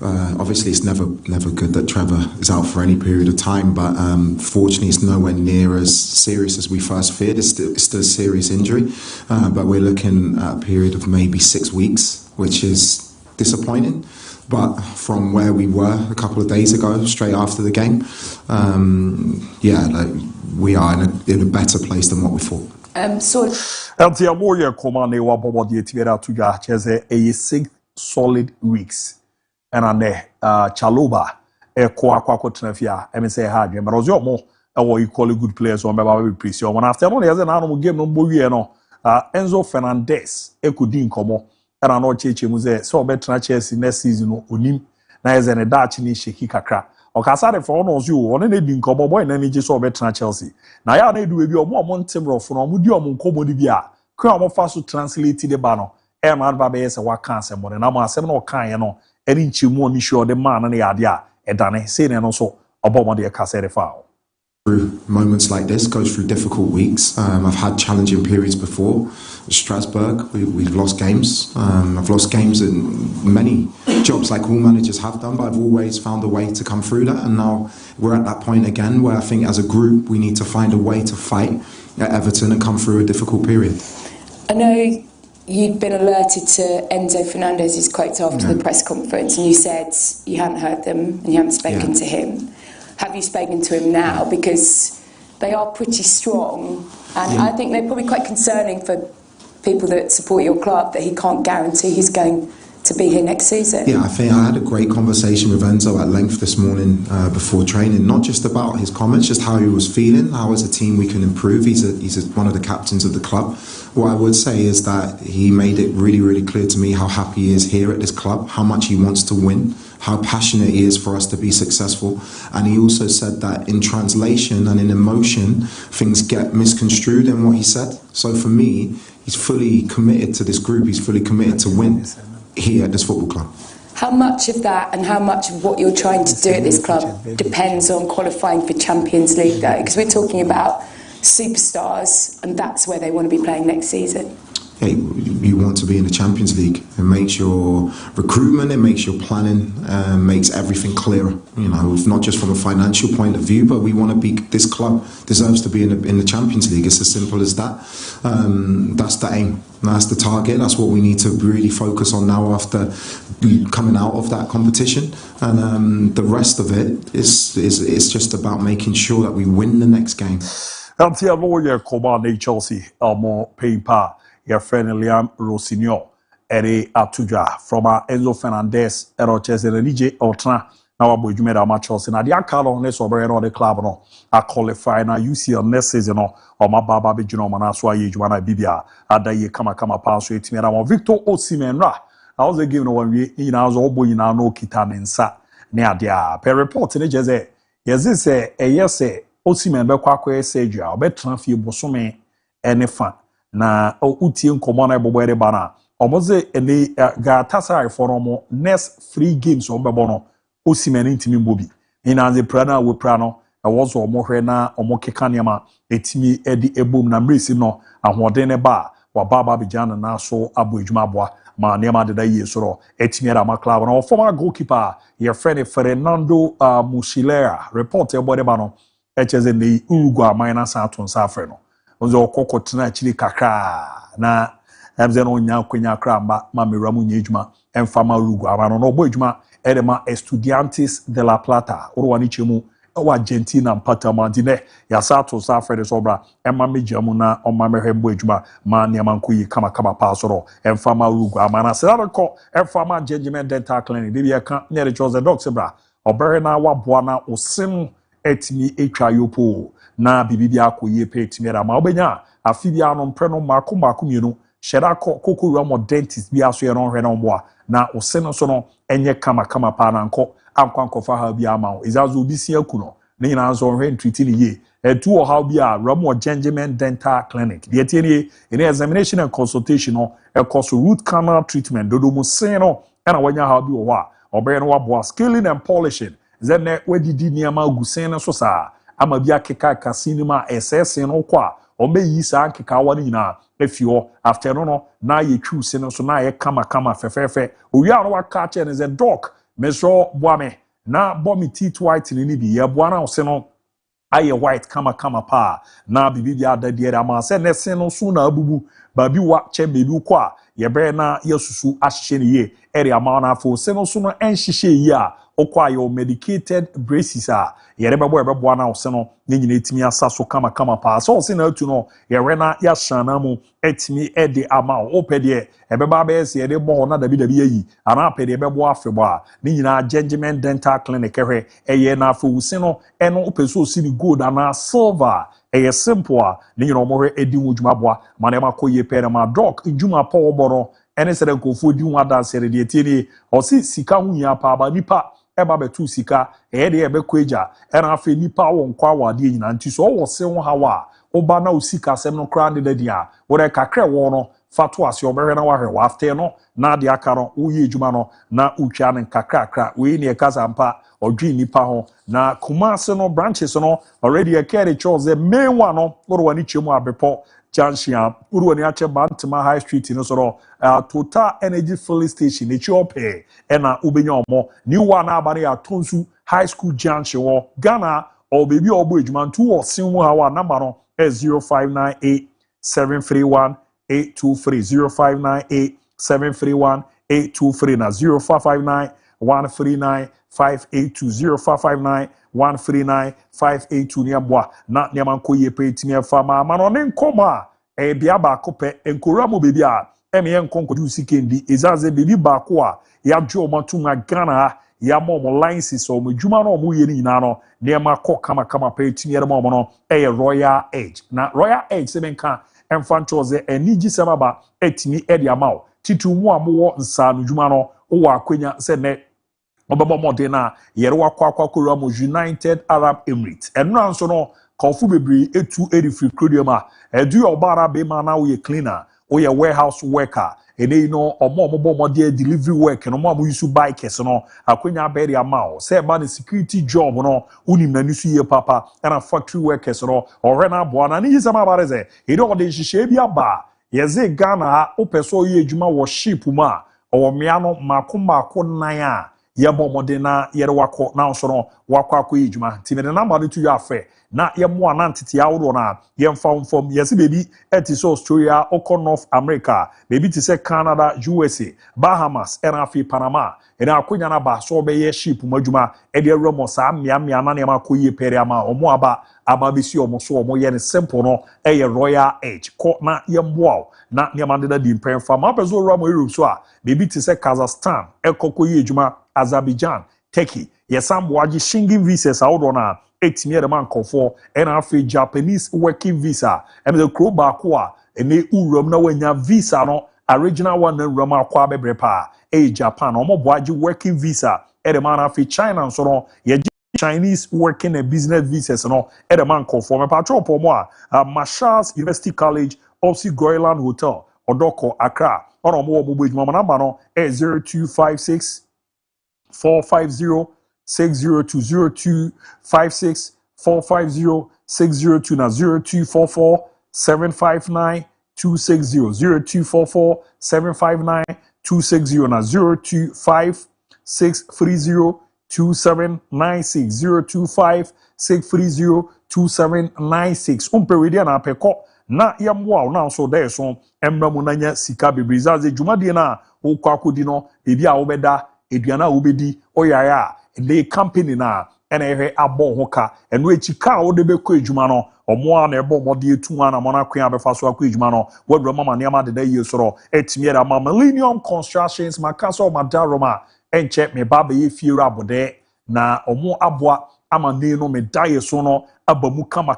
Obviously, it's never good that Trevor is out for any period of time, but fortunately, it's nowhere near as serious as we first feared. It's still a serious injury, but we're looking at a period of maybe 6 weeks, which is disappointing. But from where we were a couple of days ago, straight after the game, we are in a better place than what we thought. LT Amoya command wa bobo de tiera to ja cheze a 6 solid weeks. And Chaloba, Kwako Trafia, say hard, but also more equally good players on Baba Precision. One after one, as an animal game, no Bugiano, Enzo Fernandez, Ekudin Como, and I know Cheche Muse, so better Chelsea next season, Unim, Nias and a Dutch in Sheki Kakra, or Casade for honors you, on any Dinko boy, and any just so better Chelsea. Now, I do your more Montemro from Mudium Comodibia, Cramo Fasu translated the banner, Erman Babes, a Wakanse, and I'm a 7 or Kayano. Any chimu ni sure the man and the idea edane saying and also about the cassette foul. Through moments like this, goes through difficult weeks. I've had challenging periods before. Strasbourg, we've lost games. I've lost games in many jobs like all managers have done, but I've always found a way to come through that. And now we're at that point again where I think as a group we need to find a way to fight at Everton and come through a difficult period. I know you'd been alerted to Enzo Fernandez's quotes after the press conference, and you said you hadn't heard them and you hadn't spoken to him. have you spoken to him now? Because they are pretty strong, and I think they're probably quite concerning for people that support your club that he can't guarantee he's going to be here next season. Yeah, I think I had a great conversation with Enzo at length this morning before training, not just about his comments, just how he was feeling, how as a team we can improve. He's one of the captains of the club. What I would say is that he made it really, really clear to me how happy he is here at this club, how much he wants to win, how passionate he is for us to be successful. And he also said that in translation and in emotion, things get misconstrued in what he said. So for me, he's fully committed to this group. He's fully committed to win here at this football club. How much of that and how much of what you're trying to do at this club depends on qualifying for Champions League, though? Because we're talking about superstars, and that's where they want to be playing next season. Hey, you want to be in the Champions League. It makes your recruitment, it makes your planning, makes everything clearer. You know, not just from a financial point of view, but we want to be. This club deserves to be in the Champions League. It's as simple as that. That's the aim. That's the target. That's what we need to really focus on now after coming out of that competition. And the rest of it is just about making sure that we win the next game. That's the lawyer Command Chelsea, more paper. Your friend Liam Rosinio, Ere Atuja, from Enzo Fernandez, Chelsea, and DJ Otra. Now, I'm going to make Chelsea. Now, the Akalo, let's over the club. No, I qualify now. UCL next season. Or my Baba Bijino Manaswa, Juana Bibia, Adaye Kama pass with me. I'm Victor Osimhen. I was giving one week, you know, I was all boy in our no Kitan and Sat near the per report in the Jeze. Yes, this a yes, Osimhen Bequaque Saja, or better for you, Bosome, and fan. Na utie nkomo na ebobere bana omoze ene ga tasai for next free games ombebo no Osimhen ntimi mbobi ina ze prana we prano e wozo omohwe na omokeka niama etimi edi ebom na mresi no ahoden ne ba wa baba bijana na so abo edwuma aboa ma niama deda yi soro etimi era ma club no former goalkeeper your friend Fernando Muslera report ebode ba no echeze ne Uruguay minus aton safre no onzo okoko tena chiri kakra na emze no nya kwenya kra ma meramu nyejuma emfama Uruguay ama no bo ejuma edema Estudiantes de La Plata orwani chemu wa Argentina mpata mandine ya sato safre sobra emma mejamu na omma mehembo ejuma ma niama nkoyi kama pasoro emfama Uruguay ama na serako emfama Judgment Dental Clinic de bia kan ne Jose Doc bra obere na waboa na osim etimi etwa yopo na bibibi akoye pe timera ma obenya afibia no mpre no mako mienu shera koko ramo dentist bi aso ye no hwe na omboa na oseno so no enye kama pa na nko ankwanko fa ha bi ama o izazo bi si akuno ne nyina nso hwe ntreat ni ye etu o ha bi a ramo Judgment Dental Clinic de tie ni examination and consultation no e cost root canal treatment dodo mu sen no na wanya ha bi o wa obere no waboa scaling and polishing zenne wedidi niama gusen no so sa ama bia keka kasinima SS no kwa omeyi sa nkeka wani nyina efio after no na ye twu se no so na ye kama fefefe owia no waka che ne ze doc meso boame na bomi teeth white ni bi ye boa na se no aye white kama pa na bibi ada de ama se ne se no so na abubu babi wa che bebi kwa ye bre na yesusu ahye ne ye ere ama na afo se no so no enhihye yi a okwa your medicated braces a yerebebo ebebo na ose no nyina etimi asa so kama pa so se na atu no yere na ya shana mu etimi ede ama opede ebeba be se ede bo na dabi yi ana apede ebebo afebo a nyina Judgment Dental Clinic ehwe eye na afo usi no eno opeso osi ni gold ana silver eye simple a nyina omohwe edi wudwuma boa ma ma koye pere ma doc njuma pa oboro ene sere nkofo di hu adansere de tieni osi sika hu ya pa ba nipa eba betu sika de ebe kweja era afa nipa wo nkwa wade nyina nti so wo se ho hawa oba na usika sem no kra de dia wo re kakre wo no fatu ase obere na wahwe wa after no na de aka no wo ye ejuma no na utwa ne kakra we ne kaza mpa odwi nipa ho na Kumase no branches no already a carry chose main one no wo wani chemu abepo Janshia, Uruani Ache Bantama High Street in Soro, Total Energy Filling Station, Ethiopia, and Ubenyomo, New One Abari Atonsu High School Junction, Ghana, or baby or Bridgeman, 2 or Sinwa number 0598 731 823 0598 731 823 na 0559 139 582 0559 139 582 niamboa na niamanko ye pe timi fa ma no ne nkoma bia ba ko pe enkora mo bebi a eme nkonko du sikendi ezaze bebi ba ko a ya dwo mo tuma Ghana ya mo license o mo dwuma no mo ye ni nyina no niama ko kama pe timi ya mo no Royal Edge na Royal Edge se benka emfanchoze eniji semaba etimi edi amao titu mu amowo nsa no dwuma no wo akwenya se ne obaba modena yere wakwa mu United Arab Emirates enno anso no kofu bebri etu free krodium edu obara be ma na wo ye cleaner wo ye warehouse worker ene no omo delivery work no mo use bikes no akwenya be dia ma se ba the security job no unim na nisu ye papa na factory workers no ore na bo na ni yisama bareze ede o de hihye bi aba yeze Ghana ha opeso ye adwuma wo ship ma o mea no mako nan a yebo modena yere wako na nso no wakwa yidwuma ti me na number no to you afa na yemo anantete awodo na yemfa mfom yesi baby eti Australia oko North America baby ti se Canada USA Bahamas Afi Panama ena akonya na ba so be ye ship madwuma e de awramo sa mia na ne makoyi pere ama omo aba besi omo so omo ye ne simple no e Royal Edge ko na yemboa na ne mandeda di mpenfa ma pezo awramo Europe so a baby ti se Kazakhstan ekokoyi adwuma Azerbaijan, Turkey, Yesamboaji shinging visas out na etimi de man confo and afi Japanese working visa and the crow bakwa and they urum na wenya visa no original one and rama kwa bebrepa Japan omoboaji working visa and the man afi China so no ye Chinese working and business visas no and the man confo me patrol pomo Mashas University College Opsi Goyland Hotel Odoko Accra on omo omo number no 0256 450-602 256-450-602 na 0244-759-260 0244-759-260 na 025-630-2796 025-630-2796 umpewedi na apeko na yamwa na so there so emramu nanya sika bebrizaze dwumade na okwakoddi no ebi a wobeda eduana obedi oyaya the company na ene abo hoka eno echika wo de beko edwuma no omo a na ebo mode etu na mo na kwen abefa so akọ edwuma no wadro mama ne ama de ye soro etimi era mama Millennium Constructions makaso madaroma enche me baba ye fiero abode na omo aboa ama ne no me daye so no abamu kama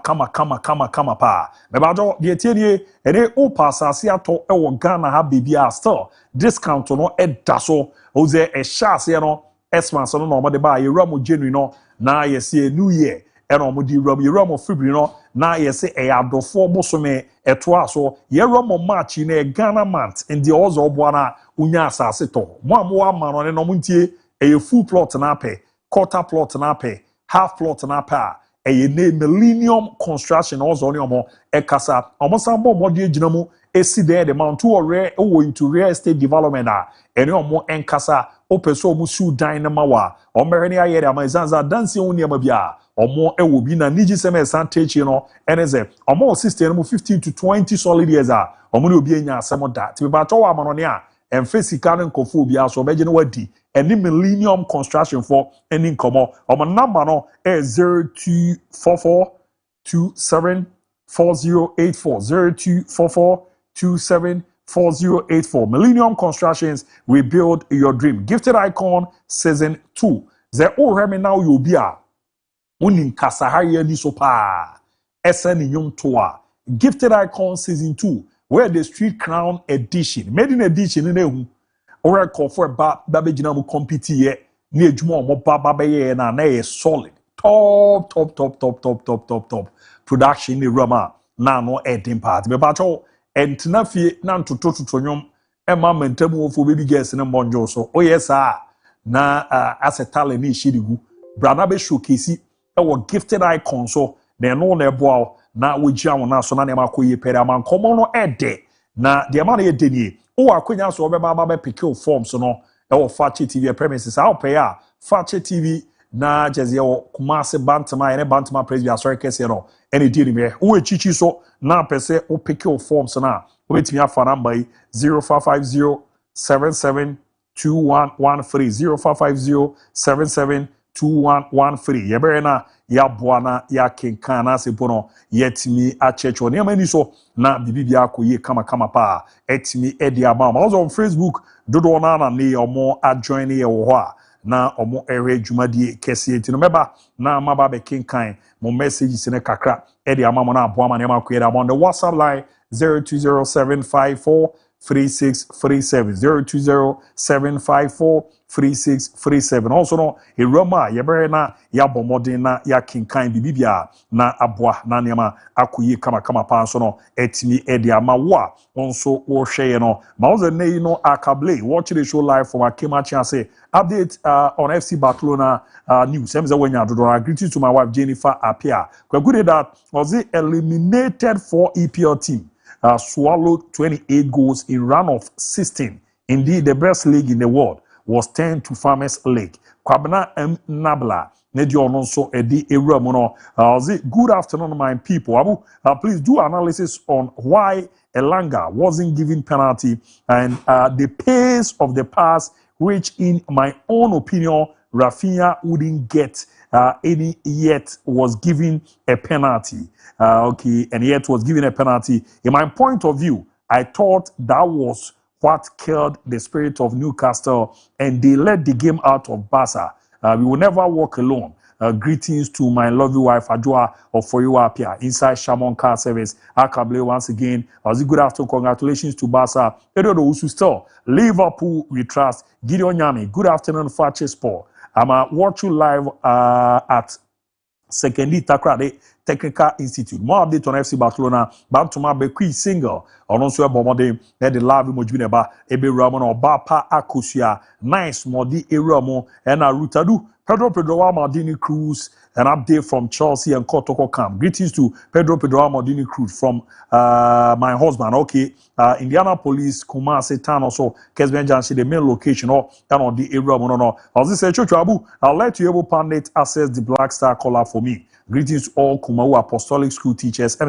pa me bado de tienie ene o pasase ato ewo Ghana ha bibia still discount no edaso oze eshase no Esmas no no de ba yeramu January no na yesi new year eno mo di yeramu February no na yesi adofo bosome eto aso yeramu March na Ghana month ndi ozo obo na unya asase to mo amwo ama no mo ntie full plot na pe quarter plot na pe half plot na pa ne Millennium Construction ozo ni omo ekasa omo sambo mo de ginamu esi there the mount to rare into real estate development ene omo enkasa opeso omo su dynama wa omere ne ayere amazanza dance oni amabia omo ewo bi na niji seme santechi no eneze omo system mo 15 to 20 solid years omo ne obi enya asemo da ti ba to wa manone a emfesika ne nkofo obi aso beje ne wadi eni Millennium Construction for eni nkomo omo number no 0244 27 4084 0244-274084. Millennium Constructions, we build your dream. Gifted Icon Season 2. Ze ohemi now you be a unin kasahaya ni sopa. Esen yum toa. Gifted Icon Season 2. Where the Street Crown Edition. Made in edition in ehu. Ora call for ba babejina mu compete ye. Ni ejuma mo baba ye na solid. Top. Production ni rama. Na no edin part. Me bacho entina fie na ntoto nyom ema mentamu ofo baby girls ne monjo so oyesa na asetale ni shirigu brana be showcase ewo Gifted Icon so na no na eboa na wogia wona so na ne makoye pere amankomo no ede na de ma na yedenie o akonya so obeba ba pick forms no ewo Fakye TV premises a opay a Fakye TV na jeze wo Kumase Bantama ene Bantama president asori kese no ene di ni me wo echichi so na pese o pick your forms na wetimi afa number 0550 77 0550-77-2113. Yeberena ya buana ya kinkana sepono yetimi achecho. Niamani so na bibibia koye kama pa etimi edi abama. Also on Facebook, dodo na ne omo adjoin ye wo ho na omo ewe dwumadi kese enti no meba na maba be kinkan mo messages ne kakra edi amamo na aboama ne makoye da on the WhatsApp line 0207543637 0207543637. Also no eroma yebere na ya bomodin na ya kinkan bibibia na aboa na nema akoye kama pa so no etimi edi amawa onso wo hwe no ma oze nei no akable watch the show live from Akema Chance update on FC Barcelona news. Emze wenya dodo. Greetings to my wife Jennifer Apia. Good that was it eliminated for EPL team. Swallowed 28 goals in round of 16. Indeed, the best league in the world was 10 to Farmers League. Kwabena M. Nabla. Good afternoon, my people. Abu, please do analysis on why Elanga wasn't given penalty and the pace of the pass, which in my own opinion, Rafinha wouldn't get any yet was given a penalty. And yet was given a penalty. In my point of view, I thought that was what killed the spirit of Newcastle and they let the game out of Barca. We will never walk alone. Greetings to my lovely wife, Adjoa of Foyiwa Apia, inside Shamon Car Service. Akable once again. Good afternoon. Congratulations to Barca. Edodo Usu Liverpool, we trust. Gideon Yami. Good afternoon, Fakye Sport. I'm watch you live at Sekendi Takrade Technical Institute. More update on FC Barcelona. Bantuma Bekui single. Ononso Bomode. The live Mojibineba. Ebe Ramon or Bapa Akusia. Nice Modi Eramo. And Rutadu. Pedro Maldini Cruz. An update from Chelsea and Kotoko Camp. Greetings to Pedro Maldini Cruz from my husband. Okay. Indiana Police, Kumasi Town also. Kesben Janshi, the main location. Or on the area. No. As this said, Abu, I'll let you able pandit access the Black Star collar for me. Greetings to all Kumawu Apostolic School teachers. No.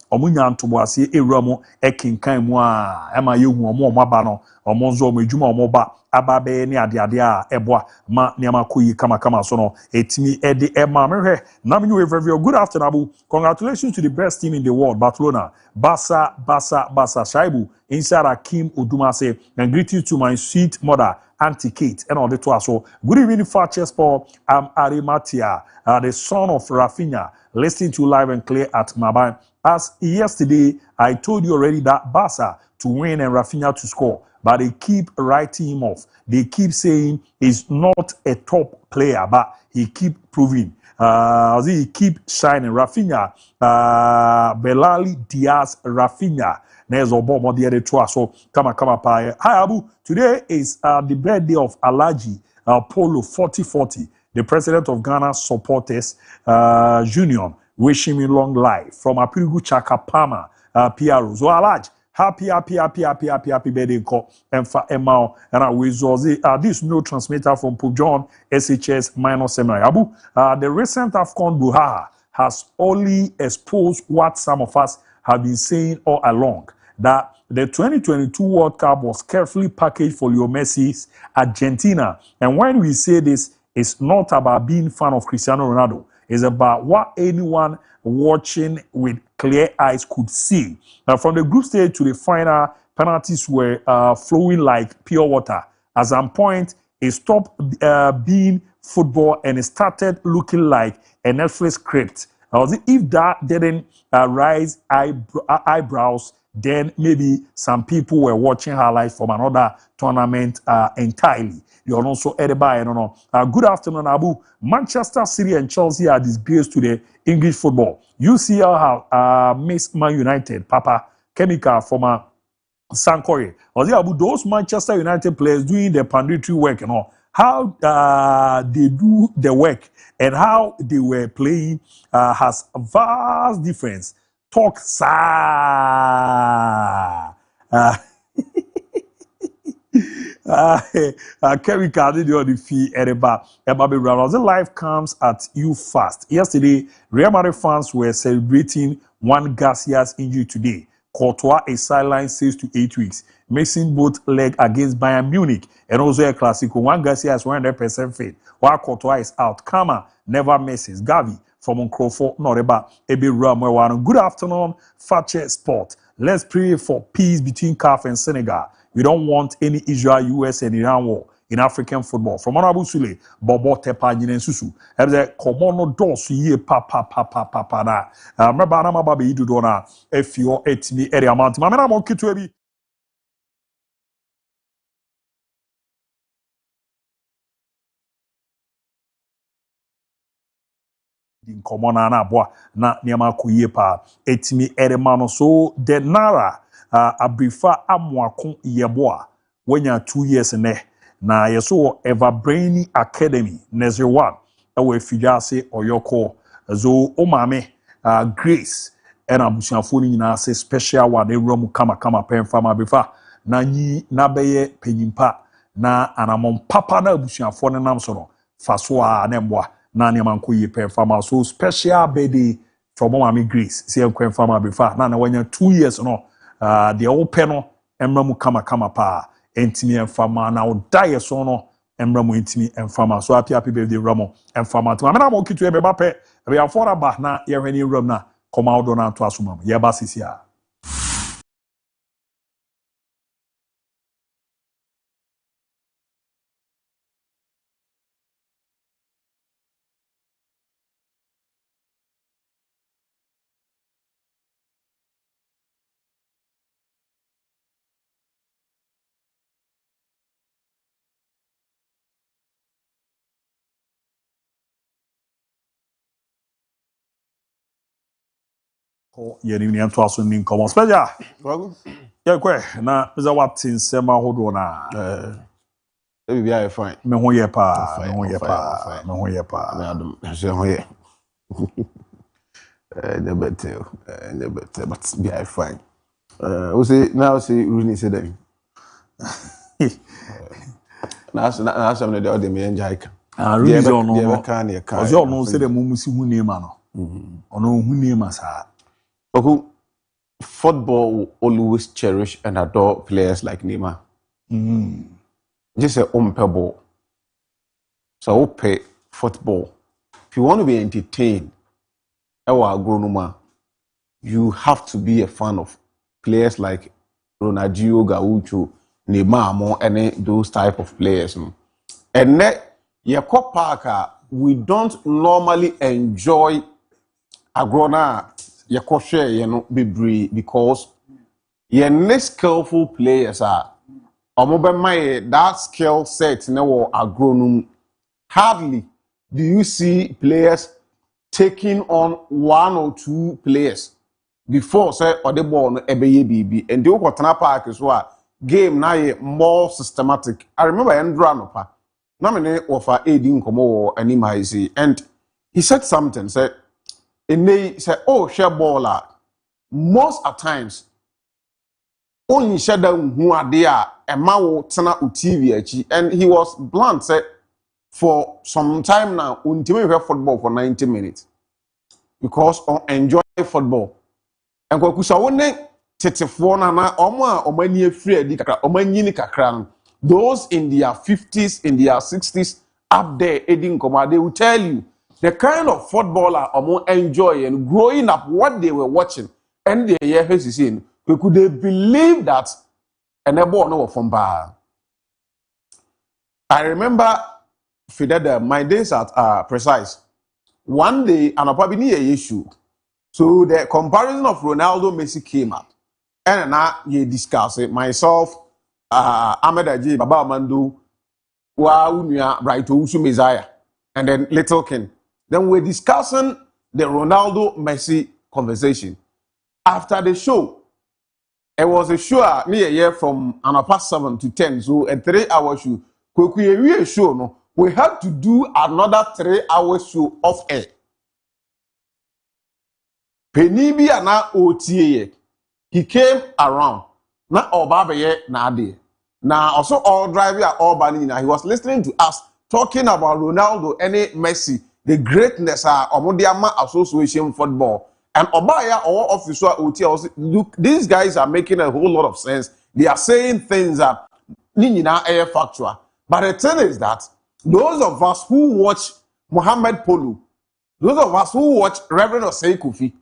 Omunya ntoboase ewramo ekinkan mu a ema yehu omo maba no omo nzo omo edwuma omo ba ababe ne ade a eboa ma niama koyi kama so no etimi ede ema mehwe na menyu every good afternoon Abu. Congratulations to the best team in the world, Barcelona. Barca Shaibu inside Akim Odumase, and greetings to my sweet mother Auntie Kate and all the two. So good evening, Fakye Sport. I'm Arimatia, the son of Rafinha, listening to live and clear at Maban. As yesterday, I told you already that Barca to win and Rafinha to score, but they keep writing him off. They keep saying he's not a top player, but he keep proving. He keep shining. Rafinha, Belali Diaz, Rafinha. There's Obama the other two. So come pa. Hi Abu. Today is the birthday of Alhaji Polo 4040, the president of Ghana Supporters Union. Wishing me long life from Apirigu Chakapama, PRO. So Alhaji, happy birthday, and for Emma and I will this no transmitter from Pope John SHS minor seminary. Abu, the recent AFCON Buhaha has only exposed what some of us have been saying all along, that the 2022 World Cup was carefully packaged for Leo Messi's Argentina. And when we say this, it's not about being fan of Cristiano Ronaldo. It's about what anyone watching with clear eyes could see. Now, from the group stage to the final, penalties were flowing like pure water. At some point, it stopped being football and it started looking like a Netflix script. If that didn't raise eyebrows, then maybe some people were watching highlights from another tournament entirely. You're also Ediba, no. Good afternoon, Abu. Manchester City and Chelsea are disgraced to the English football. UCL have missed Man United, Papa Chemical from Sankore. Abu, those Manchester United players doing the panditry work and all, how they do the work and how they were playing has a vast difference. Talk, sir. Kerry Cardi on the fee Ereba Ebabe Brown. The life comes at you fast. Yesterday, Real Madrid fans were celebrating Juan Garcia's injury today. Courtois is sidelined 6 to 8 weeks. missing both leg against Bayern Munich and also a Clasico. One Garcia is 100% fit, while Courtois is out. Kama never misses. Gavi from Uncrofo, Noreba, Ebi Ramwewan. Good afternoon, Fakye Sport. Let's pray for peace between CAF and Senegal. We don't want any Israel, US, and Iran war in African football. From Honorable Sule, Bobo Tepa Jinen Susu. Have the Komono Dos ye papa na. Mabana Mababi Dudona, if you're at me, area amount. Mamma Monkituebi. In common na boa na niama kuye pa etimi eremano so de nara abrifa amwako yeboa wenya 2 years ne na yeso Everbrainy Academy Nezir 1 ewe fijase oyoko zo omame Grace and abusiafo ni nyina se special one ewramu kama penfa ma abrifa na nyi na beye penyimpa na anamon papa na abusiafo ne nam so no faso a na mboa na niamanko yi performa so special birthday from Mama Grace see en farmer before na wanya 2 years no the open no emramu kama pa entimi enfama na odie so no emramu entimi enfama so happy birthday ramo enfama to amena mo kitu e be bape be afora ba na ye hwani ram na koma odo na to asomam ye ba sisia ye ni nto aso ni nkomo special ye kwe na peza watin sema hodo na e bi ai fine me ho ye pa me ho ye pa me adum se ho ye never tell but be ai fine we say now say Rooney say that na some no dey me enjoy ka Rooney no can ye can ozo no say the mumusi hu nema no ono hu nema sa. Football will always cherish and adore players like Neymar. Just a ball. So pay football. If you want to be entertained, you have to be a fan of players like Ronaldinho, Gaucho, Neymar, and those type of players. And Yako Parker, we don't normally enjoy agrona. Yako share be because ye skillful players are that skill set now agronum. Hardly do you see players taking on 1 or 2 players before say or the ball no ebeye bibi and the Okotana Park is what game na more systematic. I remember Andrew Anopa na me offer aiding komo anima say and he said something said and they say, oh, share baller. Most at times, only share them who are there, and Mao Tana TV, and he was blunt, said, for some time now, until football for 90 minutes. Because I enjoy football. And Kwakusa one Tetifona na Omani free Omani Kakran. Those in their 50s, in their 60s, up there, Edin Koma, they will tell you. The kind of footballer are more enjoying growing up what they were watching and they hear seeing. Could they believe that and they born over from bar? I remember Fideda, my days at Precise. One day, and probably need a issue. So the comparison of Ronaldo Messi came up. And now you discuss it. Myself, Ahmed Aji, Baba Mandu, Wa Bright Usu Messiah, and then Little King. Then we're discussing the Ronaldo Messi conversation. After the show, it was a show near a year from 7 to 10, so a 3-hour show. We had to do another 3-hour show off air. Penibi ana OTA. He came around. Na Obabe na ade. Now also all driving all banana. He was listening to us talking about Ronaldo and Messi. The greatness of Omodiama Association football. And Obaya or officer OT also look, these guys are making a whole lot of sense. they are saying things that Nina air factual. But the thing is that those of us who watch Muhammad Polu, those of us who watch Reverend Osei Kofi,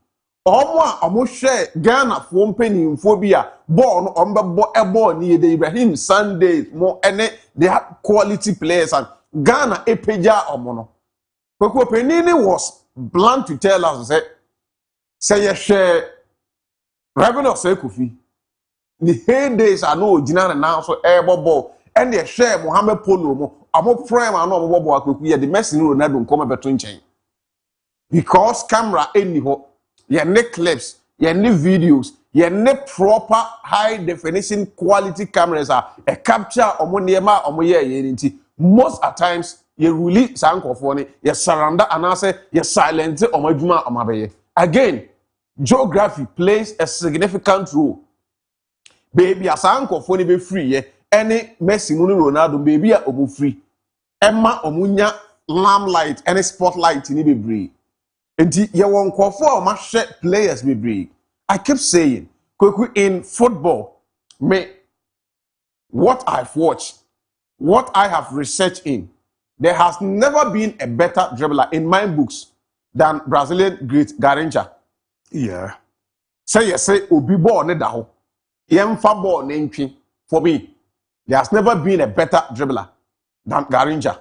Omo share Ghana for penny phobia, born on born near the Ibrahim Sundays, more and they have quality players and Ghana epeja omono. Kwekwe Penini was blunt to tell us say share Reverend Osei Kofi. The heydays are no ordinary now so ball and they share Muhammad Polo mo amo prime and no bobo akweku the Messi Ronaldo come between chain because camera any ho ye ne clips ye ne videos ye ne proper high definition quality cameras are a capture omo niema omo ye nti most at times ye really sankofo ni ye surrender and say ye silent omo adwuma omo abeye again geography plays a significant role. Baby asanko foni be free ye any Messi no Ronaldo baby a omu free emma omunya lamplight any spotlight ni bebree enti ye won kwofo o ma hwe players bebree. I keep saying Kweku in football me what I've watched, what I have researched in, there has never been a better dribbler in my books than Brazilian great Garrincha. Yeah. Say obi ball ne da ho Yemfa ball nentwi. For me, there has never been a better dribbler than Garrincha.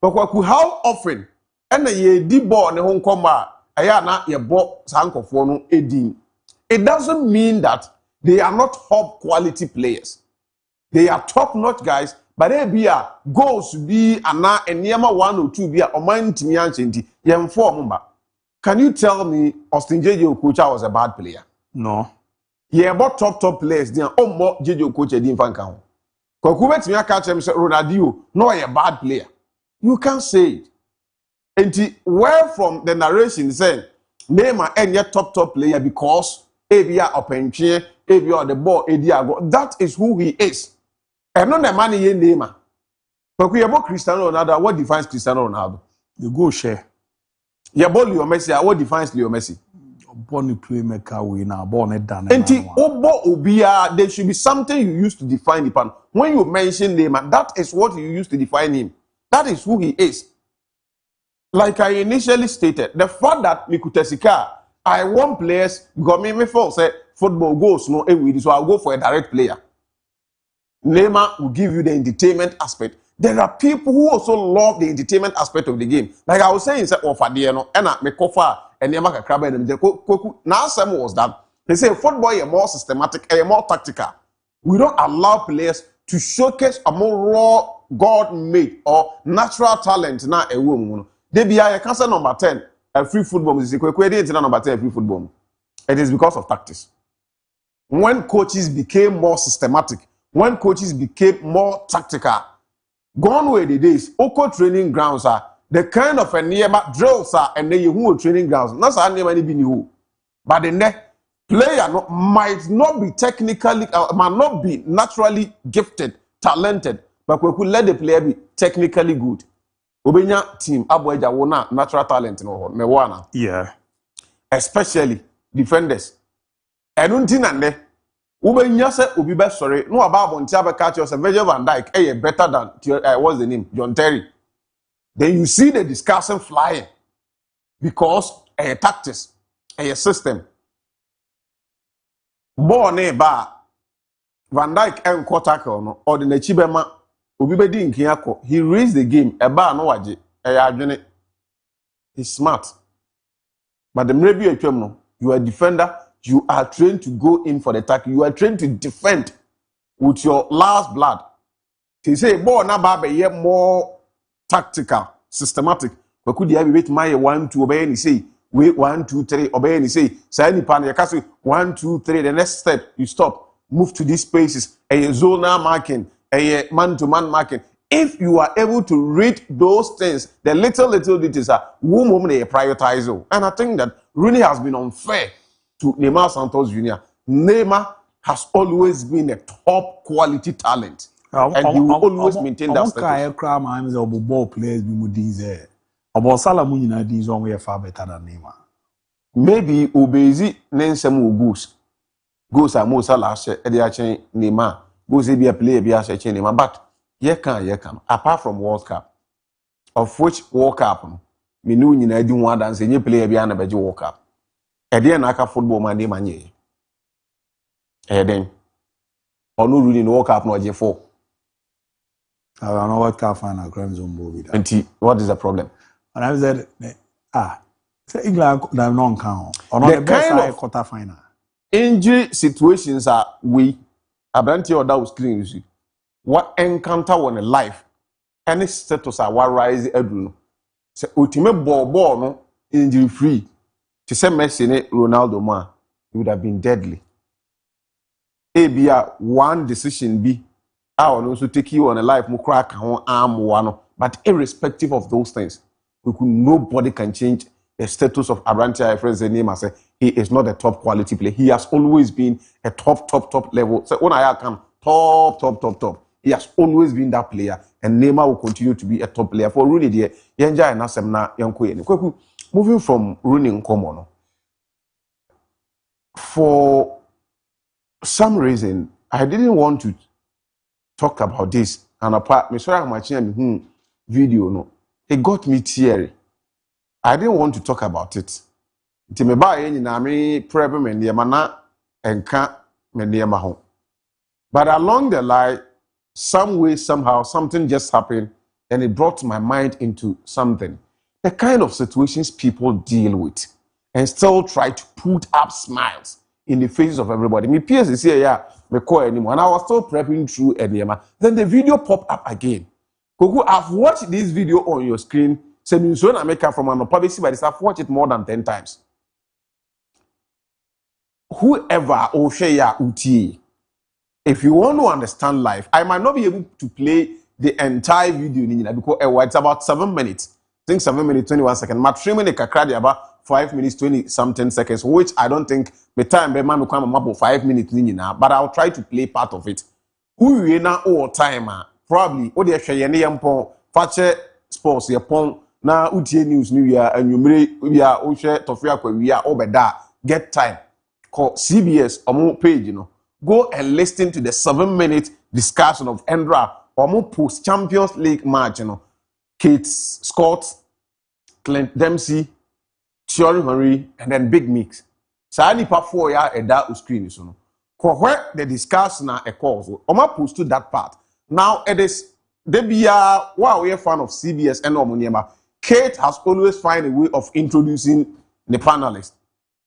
But how often and ye di ball ne hon komba aya na ye ball sankofo no edi. It doesn't mean that they are not top quality players. They are top notch guys, but they be a goals be ana eniema 1 or 2 be a oman timi anchenti yemfo omba. Can you tell me Austin JJ Okocha was a bad player? No. Yeah, but top players, they are more JJ Okocha didn't find count. Kokubet me catch him say Ronaldinho, no a bad player. You can't say it. And where from the narration saying name any top player because Abia open chair, Abia the ball, Adiago. That is who he is. And not the money ye name. But we about Cristiano Ronaldo. What defines Cristiano Ronaldo? You go share. Yeah, about Leo Messi. What defines Leo Messi? Born playmaker winner, born it done. There should be something you use to define the pan. When you mention Neymar, that is what you use to define him. That is who he is. Like I initially stated, the fact that Mikutesika, I want players, got me first say football goes no away, so I'll go for a direct player. Neymar will give you the entertainment aspect. There are people who also love the entertainment aspect of the game. Like I was saying, say, oh, Fadieno, and I make and Yamaka Crab and now some was that they say football is more systematic and more tactical. We don't allow players to showcase a more raw, God-made or natural talent. Now a woman. They be a cancer number 10 a free football is number 10 free football. It is because of tactics. When coaches became more systematic, when coaches became more tactical, gone were the days, Oko training grounds are the kind of a nearby drills are and they who training grounds. Not so never be new. But the next player might not be technically, might not be naturally gifted, talented, but we could let the player be technically good. Obenya team Abuja wona natural talent no me wana. Yeah. Especially defenders. Enunti nande Ubenya se obi be sorry no about Bontia catch us Virgil van Dijk better than what's the name John Terry. Then you see the discussion flying because a tactics, a system. Born ba Van Dijk and tackle no or the Nechibema obi be di nkiako. He reads the game eba no waje adwene. He's smart. But the maybe no, you are a defender. You are trained to go in for the tackle. You are trained to defend with your last blood. He say, "Boy, na ba be more tactical, systematic. But could you wait my 1, 2 obey any say wait 1, 2, 3 obey any say say any pan you can say 1, 2, 3. The next step you stop, move to these spaces. A zonal marking, a man-to-man marking. If you are able to read those things, the little details are whom they prioritize. And I think that really has been unfair to Neymar Santos Jr. Neymar has always been a top quality talent. And he will always maintain that status. Ball players be about Salamu United one way far better than Neymar. Maybe Obezi Nensem will boost. goals are most last year chain Neymar goals be a player be a chain Neymar but ye can apart from World Cup of which World Cup me know nyina di one dance any player be an beji World Cup e dey na aka football man dey manye e den onu really no World Cup no je 4 I don't know what Cup final Grand Zombo with that. What is the problem? And I said England have not count on the best kind of quarter final. Injury situations are we abranti or that screen you see what encounter on a life any status are what rise edun say ultimate ball no injury free to say Messi ne Ronaldo man it would have been deadly. ABOU one decision be I also take you on a life mo crack on arm one but irrespective of those things nobody can change the status of Abrantia friends name and say he is not a top quality player. He has always been a top level. So when I come top. He has always been that player, and Neymar will continue to be a top player for Rooney. There, Yenja and Asemna Yanko. Moving from Rooney in common, for some reason I didn't want to talk about this. And apart, me sorry, I'm watching video. No, it got me teary. I didn't want to talk about it. Nti me ba yen na me prep me ndema na enka me ndema ho. But along the line, some way, somehow, something just happened and it brought my mind into something. The kind of situations people deal with and still try to put up smiles in the faces of everybody. Me peers is here, yeah, me call anymore. And I was still prepping through ndema. Then the video popped up again. Koku, I've watched this video on your screen. Say me so na make from an publicity, but I've watched it more than 10 times. Whoever or share uti, if you want to understand life, I might not be able to play the entire video because it's about 7 minutes. I think 7 minutes 21 seconds. My 3 minutes kakradi about 5 minutes 20 something seconds, which I don't think the time be man come about 5 minutes but I'll try to play part of it. Who we na all time probably o de hwe ne yempon fache sports yepon na utie news new year anwumre bia o hwe tofia kwawia obeda get time call CBS omo page go and listen to the 7-minute discussion of Endra omo post Champions League match Kate Scott, Clint Dempsey, Thierry Henry and then Big Mix sa nipa 4 ya eda o screen so where the discussion na e call so omo post to that part. Now it is wow, we are fan of CBS and Omoniema. Kate has always find a way of introducing the panelists.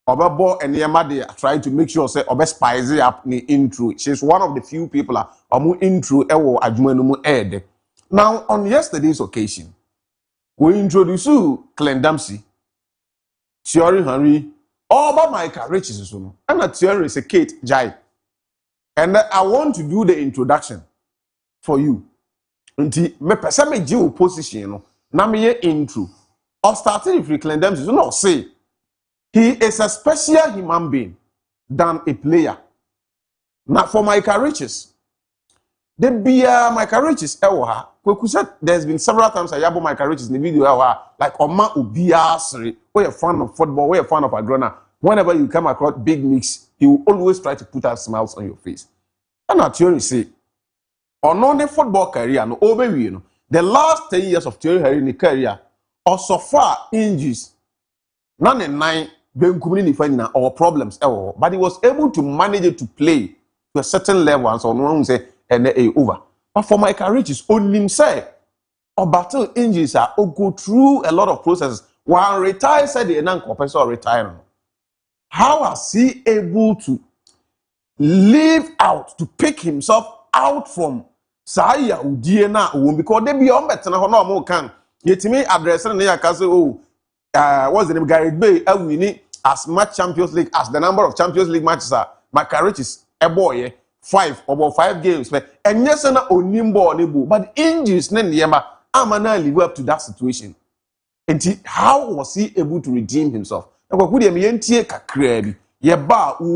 Obabo and Yema they are trying to make sure say obe spicy up the intro. She's one of the few people omu intro ewo adjumenumu ed. Now on yesterday's occasion, we introduce Clint Dempsey, Thierry Henry, Oba Michael Riches and Thierry is a Kate Jai. And I want to do the introduction for you. Nti me pese me ji position na me ye intro. Or starting with Clint Dempsey, no say he is a special human being than a player. Now for Michael Riches, the beer Michael Riches ewa kweku said there's been several times I yabo Michael Riches in the video ewa like Oma Ubia Sri, we a fan of football, we a fan of Agrona. Whenever you come across Big Mix, he will always try to put out smiles on your face. And I Thierry say, on the football career, no over the last 10 years of Thierry Henry career, or so far injuries, none in 9 or problems, but he was able to manage it to play to a certain level, and so on say and over. But for Michael Riches, only himself, or battle injuries are or go through a lot of processes. While retire said the non-compensation or retiring. How is he able to live out, to pick himself out from Saya Udiena because they be on better na no more can. Yetimi address na ya ka say what's the name Gareth Bale winning as much Champions League as the number of Champions League matches are. Michael Riches a boy 5 about 5 games and yes na onimbo nebu but injuries na niema amana live up to that situation. And how was he able to redeem himself? Now we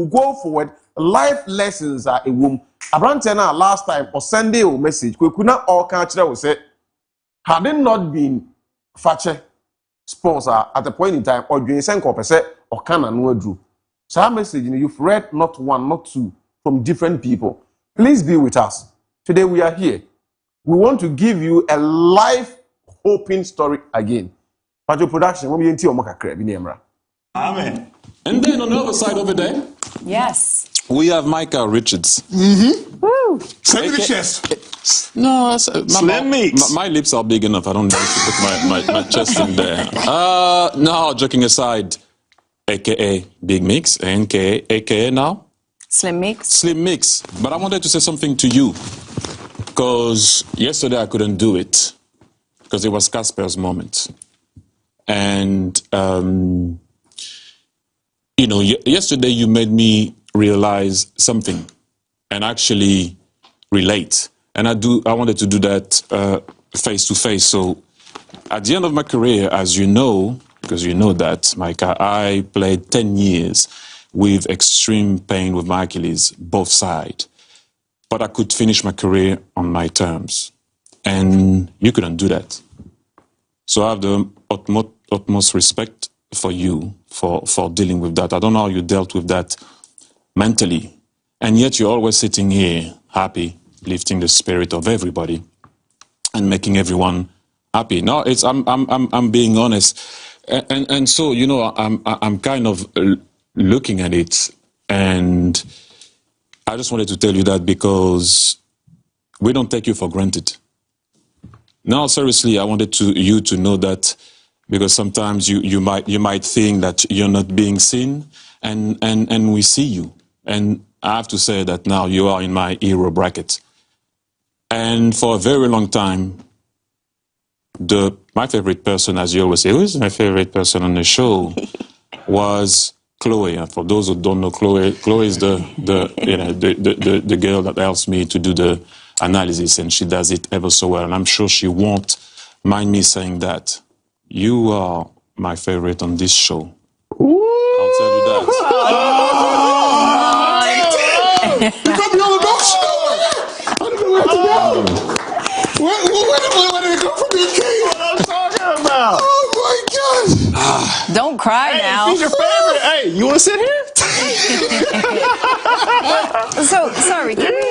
go forward. Life lessons are a womb. Abrantena last time or Sunday or message. We could not all catch that. We say, had it not been Fakye sponsor at a point in time, or Jason Kopese or Kana no drew. Some message, you've read not one, not two, from different people. Please be with us. Today we are here. We want to give you a life hoping story again. Pajo production, when we enter Amen. And then on the other side over there, yes, we have Micah Richards. Woo! Send me the chest. No, Slim Meeks. My lips are big enough. I don't need to put my chest in there. No, joking aside, aka Big Mix, aka now Slim Meeks. Slim Mix. But I wanted to say something to you because yesterday I couldn't do it because it was Casper's moment, and yesterday you made me realize something and actually relate. And I wanted to do that face to face. So at the end of my career, as you know, because you know that, Micah, I played 10 years with extreme pain with my Achilles, both sides. But I could finish my career on my terms. And you couldn't do that. So I have the utmost respect for you for dealing with that. I don't know how you dealt with that mentally. And yet you're always sitting here happy, lifting the spirit of everybody and making everyone happy. No, I'm being honest. And so, I'm kind of looking at it, and I just wanted to tell you that because we don't take you for granted. No, seriously, I wanted you to know that, because sometimes you might think that you're not being seen, and we see you. And I have to say that now you are in my hero bracket. And for a very long time, my favorite person, as you always say, who is my favorite person on the show, was Chloe. And for those who don't know Chloe is the girl that helps me to do the analysis, and she does it ever so well. And I'm sure she won't mind me saying that. You are my favorite on this show. I'll tell you that. You got me on the dog show. I don't know where to go. Where did it go from BK? What I'm talking about? Oh my gosh! Don't cry now. She's your favorite. Hey, you want to sit here? So sorry. Can we?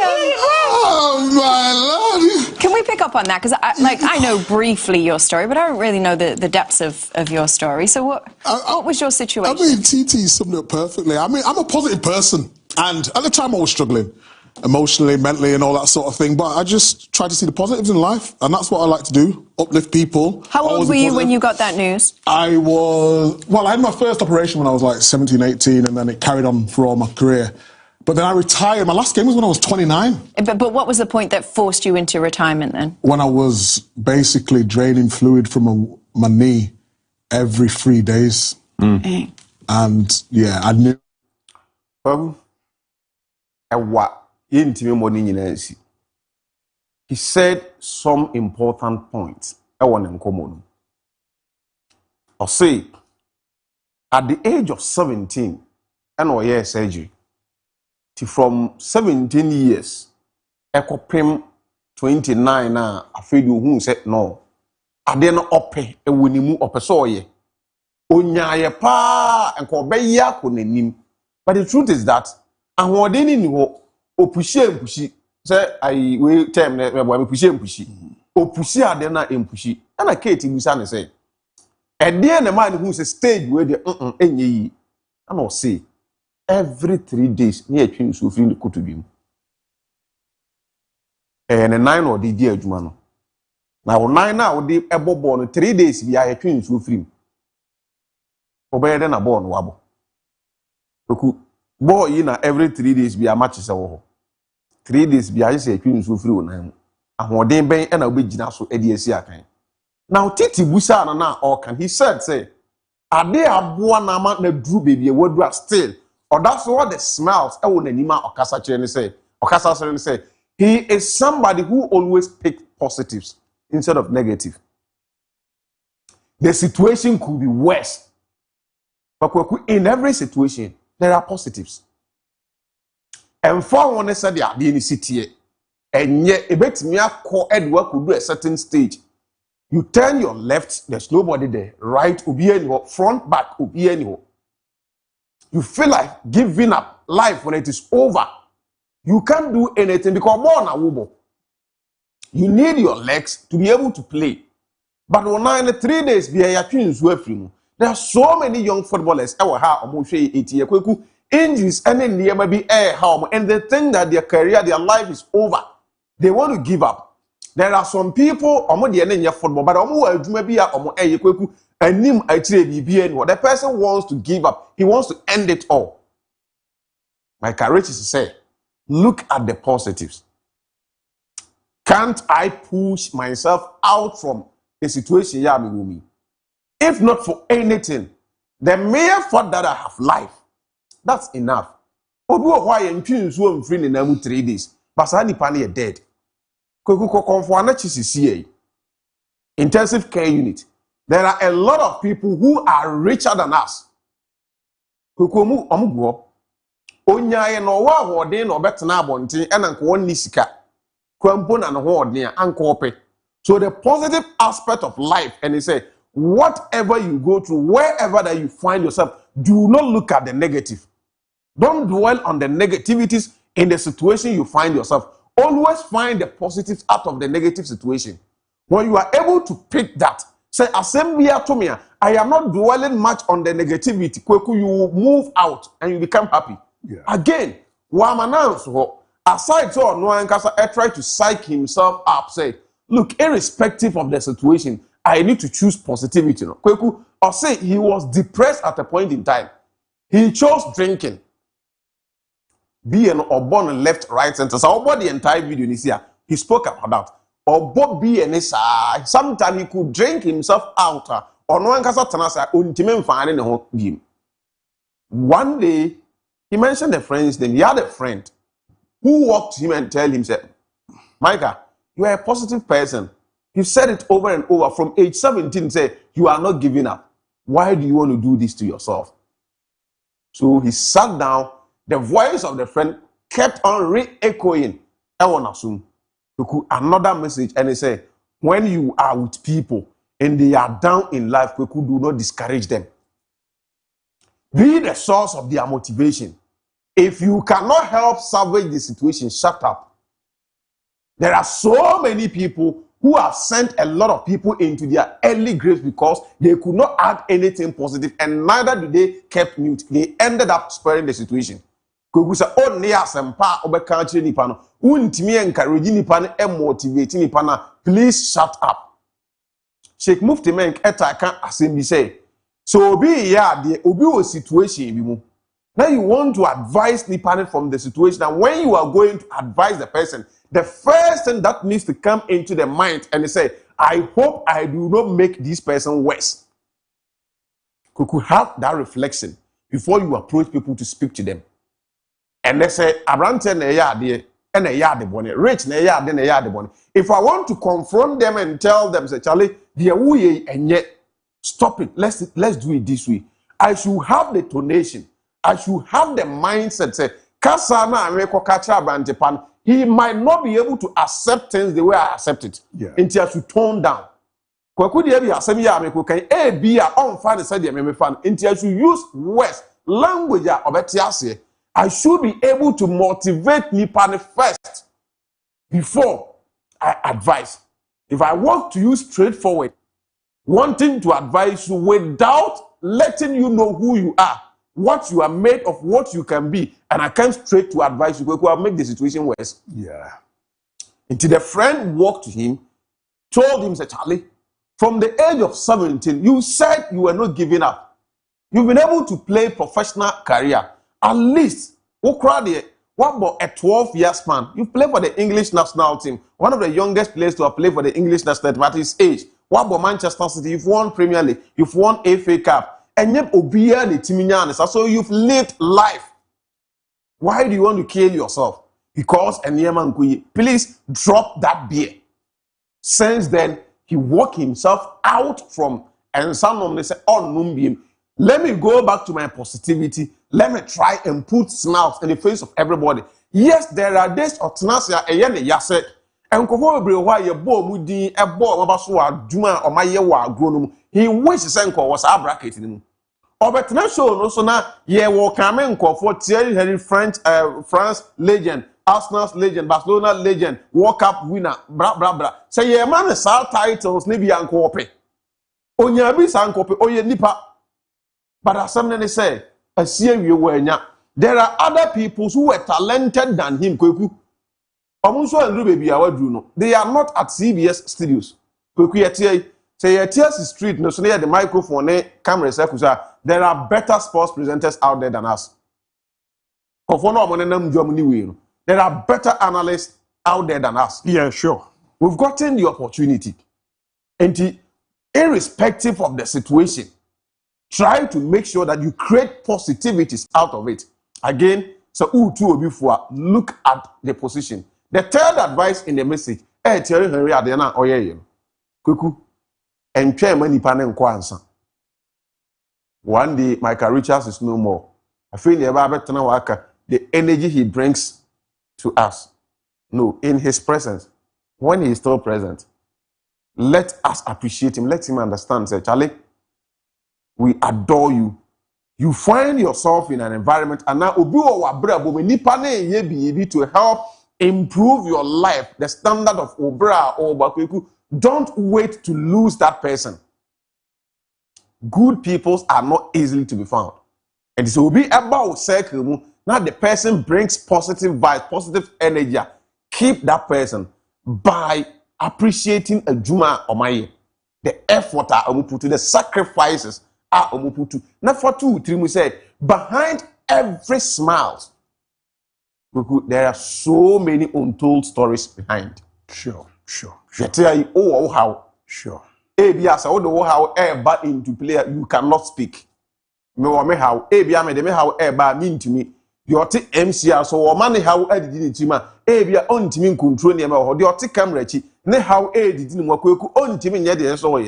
Oh my Lord! Can we pick up on that? Because I know briefly your story, but I don't really know the depths of your story. So what was your situation? I mean, TT summed it up perfectly. I mean, I'm a positive person, and at the time I was struggling emotionally, mentally, and all that sort of thing. But I just try to see the positives in life, and that's what I like to do: uplift people. How old were you when you got that news? I had my first operation when I was like 17, 18, and then it carried on for all my career. But then I retired. My last game was when I was 29. But what was the point that forced you into retirement then? When I was basically draining fluid from my knee every 3 days. And yeah, I knew. He said some important points. I'll say, at the age of 17, and or year surgery, from 17 years, ekopem 29 na afedi ohun said no. Ade no ope ewonimu ope so ye. Onyaye pa enko obeya ko nanim. But the truth is that ahode ni ho opushi say I we term na me pushi opushi ade na empushi. Na Kate busa ne say ede na man who say stage we de enye yi. And I say every 3 days, near twin so free the kutubim. And a 9 or the dear Jumano. Now 9 now the ebo born 3 days be a twin so free. Obey then a born wabo. Boy in every 3 days be a match is a 3 days be a twin so free on him. And what they bang and a big so EDSA kind. Now Titi Busa na or can he said say, are they a one amount na drew baby a word still? Or that's what the smells. I want Nima Okasa say. Okasa say he is somebody who always picks positives instead of negative. The situation could be worse, but in every situation there are positives. And for one said the idea city, and yet a bit me call Edward could do a certain stage. You turn your left, there's nobody there. Right, ubi anywhere. Front, back, ubi anywhere. You feel like giving up life when it is over. You can't do anything because born a wobo. You need your legs to be able to play. But when 3 days, there are so many young footballers injuries and they think that their career, their life is over. They want to give up. There are some people football, but the person wants to give up. He wants to end it all. My courage is to say, look at the positives. Can't I push myself out from the situation you have with me? If not for anything, the mere fact that I have life, that's enough. Why in 3 days? But I need dead. Intensive care unit. There are a lot of people who are richer than us. Onyaye no wa hoden no betena abonten enanko wonni sika kwampo na no hoden anko ope. So the positive aspect of life, and he said, whatever you go through, wherever that you find yourself, do not look at the negative. Don't dwell on the negativities in the situation you find yourself. Always find the positives out of the negative situation. When you are able to pick that, say, assembly to me, I am not dwelling much on the negativity. You will move out and you become happy. Yeah. Again, aside so no one can try to psych himself up, say, look, irrespective of the situation, I need to choose positivity. Kweku, or say he was depressed at a point in time. He chose drinking. Being or born left, right, center. So about the entire video in here, he spoke about that. Or Bob being sometimes he could drink himself out. Or no one can say, one day, he mentioned a friend's name. He had a friend who walked to him and told him, Micah, you are a positive person. You said it over and over from age 17, say, you are not giving up. Why do you want to do this to yourself? So he sat down. The voice of the friend kept on re-echoing. Another message, and he said, when you are with people and they are down in life, do not discourage them. Be the source of their motivation. If you cannot help salvage the situation, shut up. There are so many people who have sent a lot of people into their early graves because they could not add anything positive, and neither did they kept mute. They ended up sparing the situation. Please shut up. Sheikh Mufti Menk etaka assembly say, so be ya the obi situation. Now you want to advise Nipanet from the situation, and when you are going to advise the person, the first thing that needs to come into the mind and they say, I hope I do not make this person worse. You could have that reflection before you approach people to speak to them. And they say, Abrante na yard and a yard bonnet, rich na yard and a yard bonnet. If I want to confront them and tell them, say, Charlie, dear we and yet stop it. Let's do it this way. I should have the tonation. I should have the mindset. Say, Kasana and Reko Kacha Brantepan. He might not be able to accept things the way I accept it. Yeah. Until I should tone down. Until I should use words, language, I should be able to motivate Nipan first before I advise. If I want to use straightforward, wanting to advise you without letting you know who you are, what you are made of, what you can be, and I came straight to advise you, will make the situation worse. Yeah. Until the friend walked to him, told him, say, Charlie, from the age of 17, you said you were not giving up. You've been able to play professional career. At least, what about a 12-year span? You play for the English national team. One of the youngest players to have played for the English national team at his age. What about Manchester City? You've won Premier League. You've won FA Cup. And yet, so you've lived life. Why do you want to kill yourself? Because please drop that beer. Since then, he walked himself out from, and someone said, oh, Numbium, let me go back to my positivity. Let me try and put smiles in the face of everybody. Yes, there are days of tenacia, and yase. And he wishes Senko was our bracket in him. Obetna show no so na ye wo kame nkofo Thierry Henry France legend, Arsenal's legend, Barcelona legend, World Cup winner, bra. Say ye man sa titles ni bi ankope. Onya bi sa ankope oye nipa. But as somebody say, there are other people who were talented than him. They are not at CBS studios. Say street no so near the microphone, camera circles. There are better sports presenters out there than us. There are better analysts out there than us. Yeah, sure. We've gotten the opportunity. And irrespective of the situation, try to make sure that you create positivities out of it. Again, so before look at the position. The third advice in the message, Thierry Henry Adena Oye Kuku and Chairman Nipanen Kwansa. One day Michael Richards is no more. I feel the energy he brings to us. No, in his presence, when he is still present, let us appreciate him. Let him understand. Say, Charlie, we adore you. You find yourself in an environment and now to help improve your life, the standard of obra or bakweku. Don't wait to lose that person. Good peoples are not easily to be found. And so be about circle. Now the person brings positive vibes, positive energy. Keep that person by appreciating a juma or my the effort I put to the sacrifices. Now for 2, 3 we said behind every smile there are so many untold stories behind. Sure. They tell you how sure. ABS how ever into player you cannot speak. Me how ABS me how ever mean to me. You are MCR so man how edit team ABS on team control near or the camera chi ne how edit in mwaku on team near the so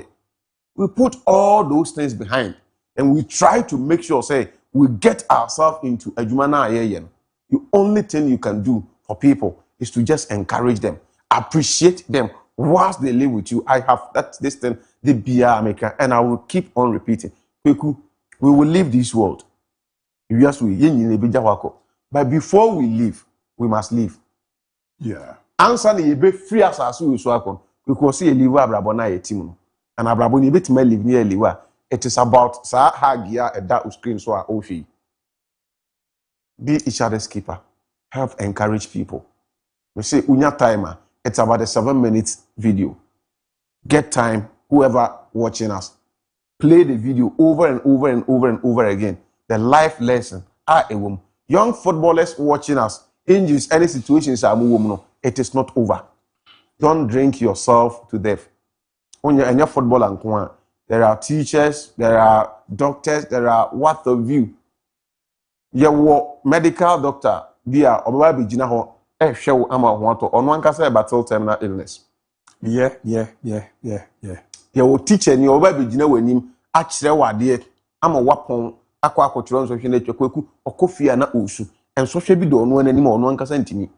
we put all those things behind and we try to make sure say we get ourselves into a jumana ayen. The only thing you can do for people is to just encourage them, appreciate them whilst they live with you. I have this thing, the BR maker, and I will keep on repeating. We will leave this world. But before we leave, we must leave. Yeah. Answer the be free as we so because see a liver abrabona a team. And abraboni bit may live near liver. It is about sa hagia a dark screen so ofi. Be each other's keeper. Help encourage people. We say unya timer. It's about a 7 minutes video. Get time, whoever watching us. Play the video over and over and over and over again. The life lesson. Young footballers watching us. In any situations, it is not over. Don't drink yourself to death. When you're in your football and there are teachers, there are doctors, there are what of you. Your medical doctor, dear, or baby, Jinaho, show ama want to on one can say about terminal illness. Yeah. Your teacher, your baby, Jina, when him actually what dear, I'm a weapon, aqua cultural social nature, or coffee and usu, and social be don't know anymore, no one can send to me.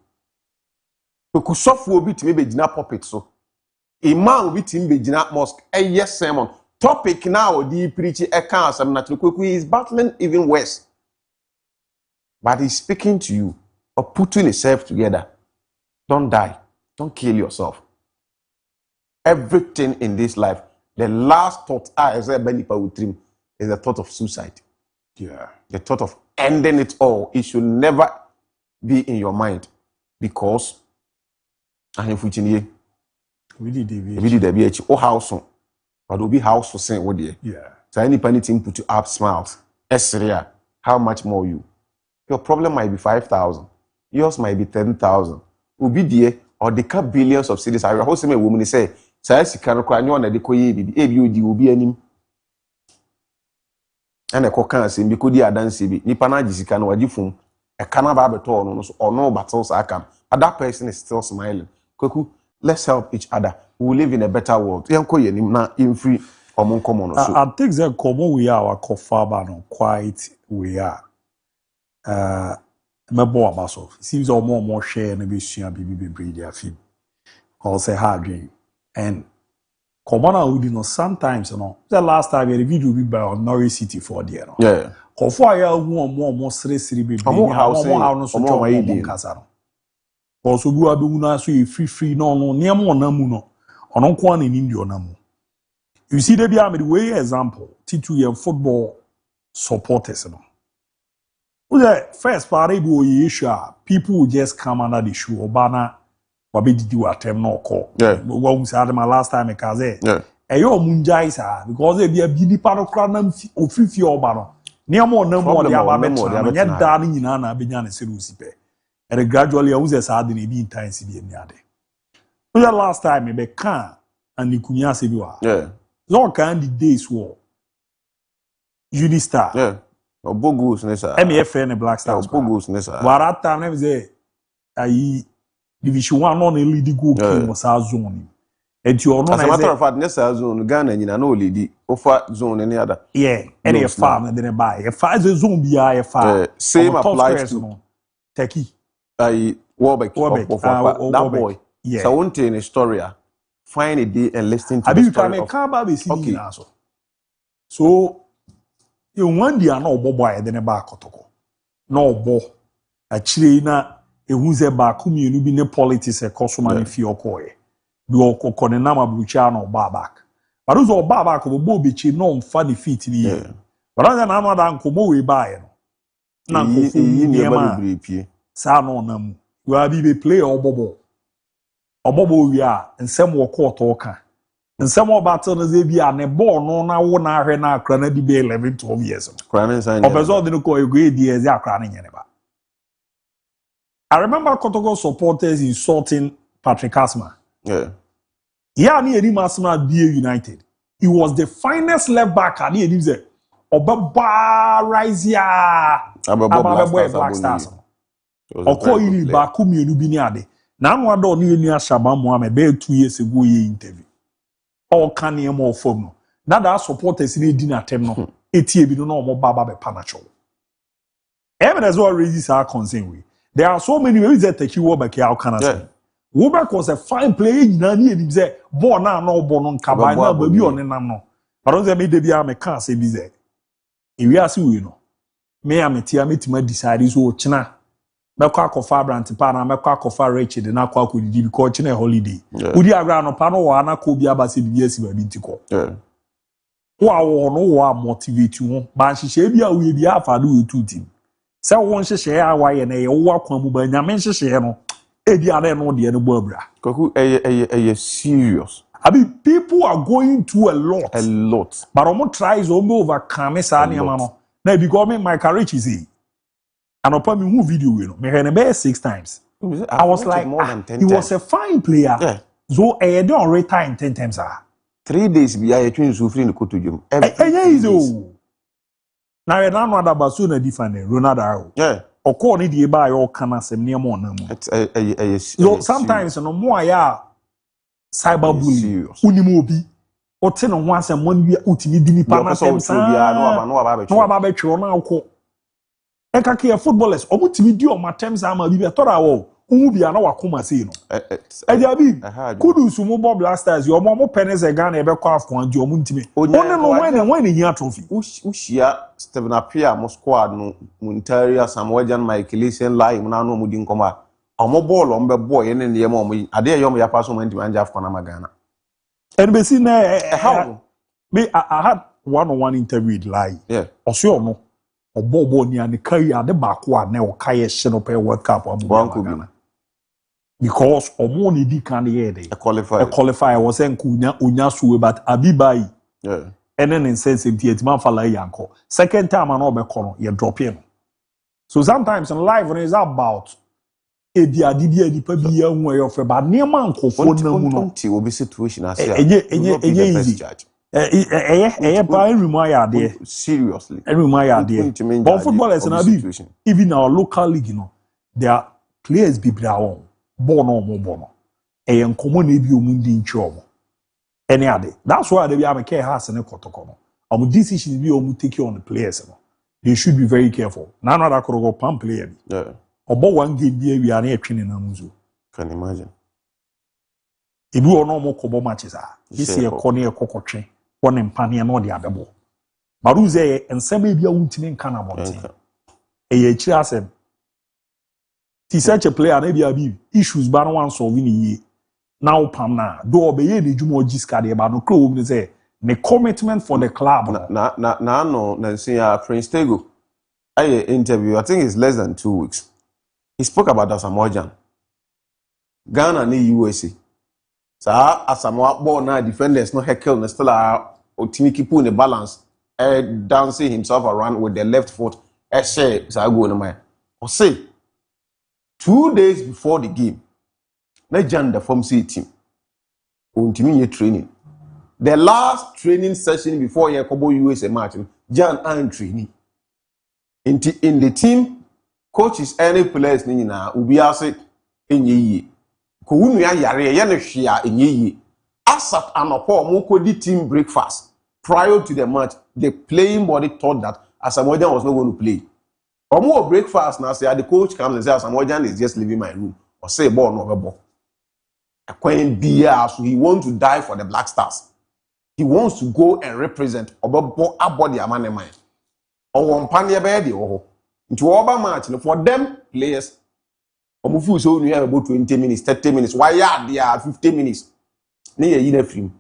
Because soft will be to me, Jina puppet so. A man will be to me, Jina mosque, a yes sermon. Topic now, the preacher accounts, I'm not he is battling even worse. But he's speaking to you or putting himself together. Don't die. Don't kill yourself. Everything in this life, the last thought is the thought of suicide. Yeah. The thought of ending it all. It should never be in your mind. Because we did the house on. But will be house for saying what dear. Yeah. So any anything put you up smiles. Esria, how much more you? Your problem might be 5,000. Yours might be 10,000. Ubi dear or the cap billions of cities. I will say a woman say, "Say can cry on the ABOU will be any." And a cocan sim because the dance be Nipana Jisican or Jifum, a canabaton or no battles I can. And that person is still smiling. Koku, let's help each other. We live in a better world. In free or common. I think that common we are our quite we are. Mebo abaso seems all more share and be sure be their film. Call say hard dream and Common out, you know, sometimes, you know, the last time a video be by on Norwich City for the, you know. Yeah. Kofo ya more stress baby. More house no so more kasa no. Also bu abu na so e free no near mo na mu no. Ono kwa na ni ndio na mu. You see, there be a way example. T2 football supporters. The first part of the issue, people will just come under the shoe. Obana, wabi did you attempt no call? Yeah. What we said my last time, because yeah. Ayo munjai sa because they be a bidi pano kranam ofifi obano. Near more no more the ababetra. Yet darling in Anna Binyana Serusipe. And gradually I was a sad in be in time to be in the The last time, maybe can and Nikunya Sebiwa. Yeah. No kind of days war. Judy Star. Yeah. Bogus nessa. MFN Black Stars. Bogus nessa. What time never say I Division 1 on a lead go was our zone. And you are not as a matter of fact, nessa zone, Ghana and no lady, offer zone any other. Yeah, any farm and then buy a fire zone be a fire. Same applies to Techie. I Warbeck. That boy. Yeah. So I won't tell you a story. Find a day and listen to the story. Okay. So you want the no boy then a back otoko. No bo. Actually na who's a back whom you be ne politics a cosman if you coy. Do conenama bruchano back. But those all back of Bobby chi no funny feet in the year. But other than another uncle we buy. Nanko sa no nam. You are be play or bobo. Obobo we are and some more court oka. And some more battle as they be a born no na one hour na crana di be 11-12 years. Craning sign. Obezo didn't call a great years they are craning anyway. I remember Kotoko supporters insulting Patrick Asma. Yeah. Yeah, ni Eddie Masma BA United. He was the finest left back and he said, Obaba Rizia Ababa Black Stars. Okoyi Bakumi Nubini Ade. Now, one don't need near Shabba Mohammed, 2 years ago, interview. All can hear more from now that supporters in a dinner terminal, 8 years, we don't know more Baba Panacho. Even as well, raises our concern with. There are so many ways that take you over Kiao Canada. Wobek was a fine player, Nani, and he said, born now, no born on Cabana, but you on no. But on the media, I can't say this. If we are so, you know, may I meet my decide is what China. Mekwa kofa brant pa na mekwa kofa Richard na kwa ko di because chine holiday udi agra no pa no wa na ko bia ba se bia si ba bi ntiko wo no wa motivate wo ba nhihye bia wo bia afa do two team se wo nhihye awa ye na ye wo akwa mu ba nya men nhihye no e bia na no de no bo abra koku eye serious. I mean, people are going through a lot but omo tries omo overcome sa na no na because me my courage is and upon me video, you know, me heard about 6 times. I was like, more than 10 he was a fine player. Yeah. So I don't retire 10 times. 3 days be I train suffering the to you. Now I don't know that Basuna different Ronaldo. Yeah. Or call need the buy all kind of near more. So sometimes no more cyberbullying. Unimobi. Or 10 on once and 1 year ultimate dini partner. No about Eka ke footballers omutimi di o matem ama bi be tora wo umu bia na wakoma sei no Diaby kudu su mo Bob Blasters yo mo pennies e Ghana e be kwa afon di omutimi one no when hia trophy ushia Steven Apia mo squad no Muntaria Samuel Michael Essien live na no mudi nkoma omo ball on be boy ene ne yema omo ade yom ya pass mo ntimi anja afon na magana NBC na how me I had one-on-one interview with Lai oso no Obobo ni ani carry ade baako a na o kai hye no pe World Cup amu because omo ni di kan ye dey qualify was enkunya onya suwe but abibai enen insensitive ti man fala yanko second time an obekọ no ye drop him so sometimes in life is about ebi adibia nipa bi ya hu e ofe ba ne man kofo na mu no ti obi situation ase enye easy seriously. But footballers even our local league, you know, there are players be brown, born or more born. And common ebi omundi inchomo. Any other. That's why they be a care house and a kotokono. Our decisions be omu take on the players. They should be very careful. None of that could go pump player. Yeah. About one game we are near training. Can imagine. Ebi ono mo kobo matches a. Yesi e kɔ ne e kokotwe. Won mpane na odi abebo. Maruze enseme bia wuntimi nka na bonte. Eye kiri asem. Ti such a player na bia bi issues ba no wan solve ni ye. Now pam na do obeye ne dwuma ogiska de ba no kro wo say the commitment for the club. No Prince Tego. I interview, I think it's less than 2 weeks. He spoke about Asamoah Ghana ni USA. So Asamoah born now defenders no heckle no still Otimi keep in the balance. Dancing himself around with the left foot. Say so go no man. Or say 2 days before the game, na Jan the form C team. Ontimi training. The last training session before Yakobo USA match, Jan and training. In the team, coaches any players ni na ubiase enye ko wunu ya yare ya na hwea enye asat anopo mo ko di team breakfast prior to the match. The playing body thought that Asamoah was not going to play. Omo breakfast now say the coach comes and says Asamoah is just leaving my room or say ball no ball. Akwan bia so he wants to die for the Black Stars. He wants to go and represent Obo abodi amane man. Or one panye bedi oho. Into over match for them players. Omufu so you have about 20 minutes, 30 minutes. Why are there 50 minutes? Ni ye yine film.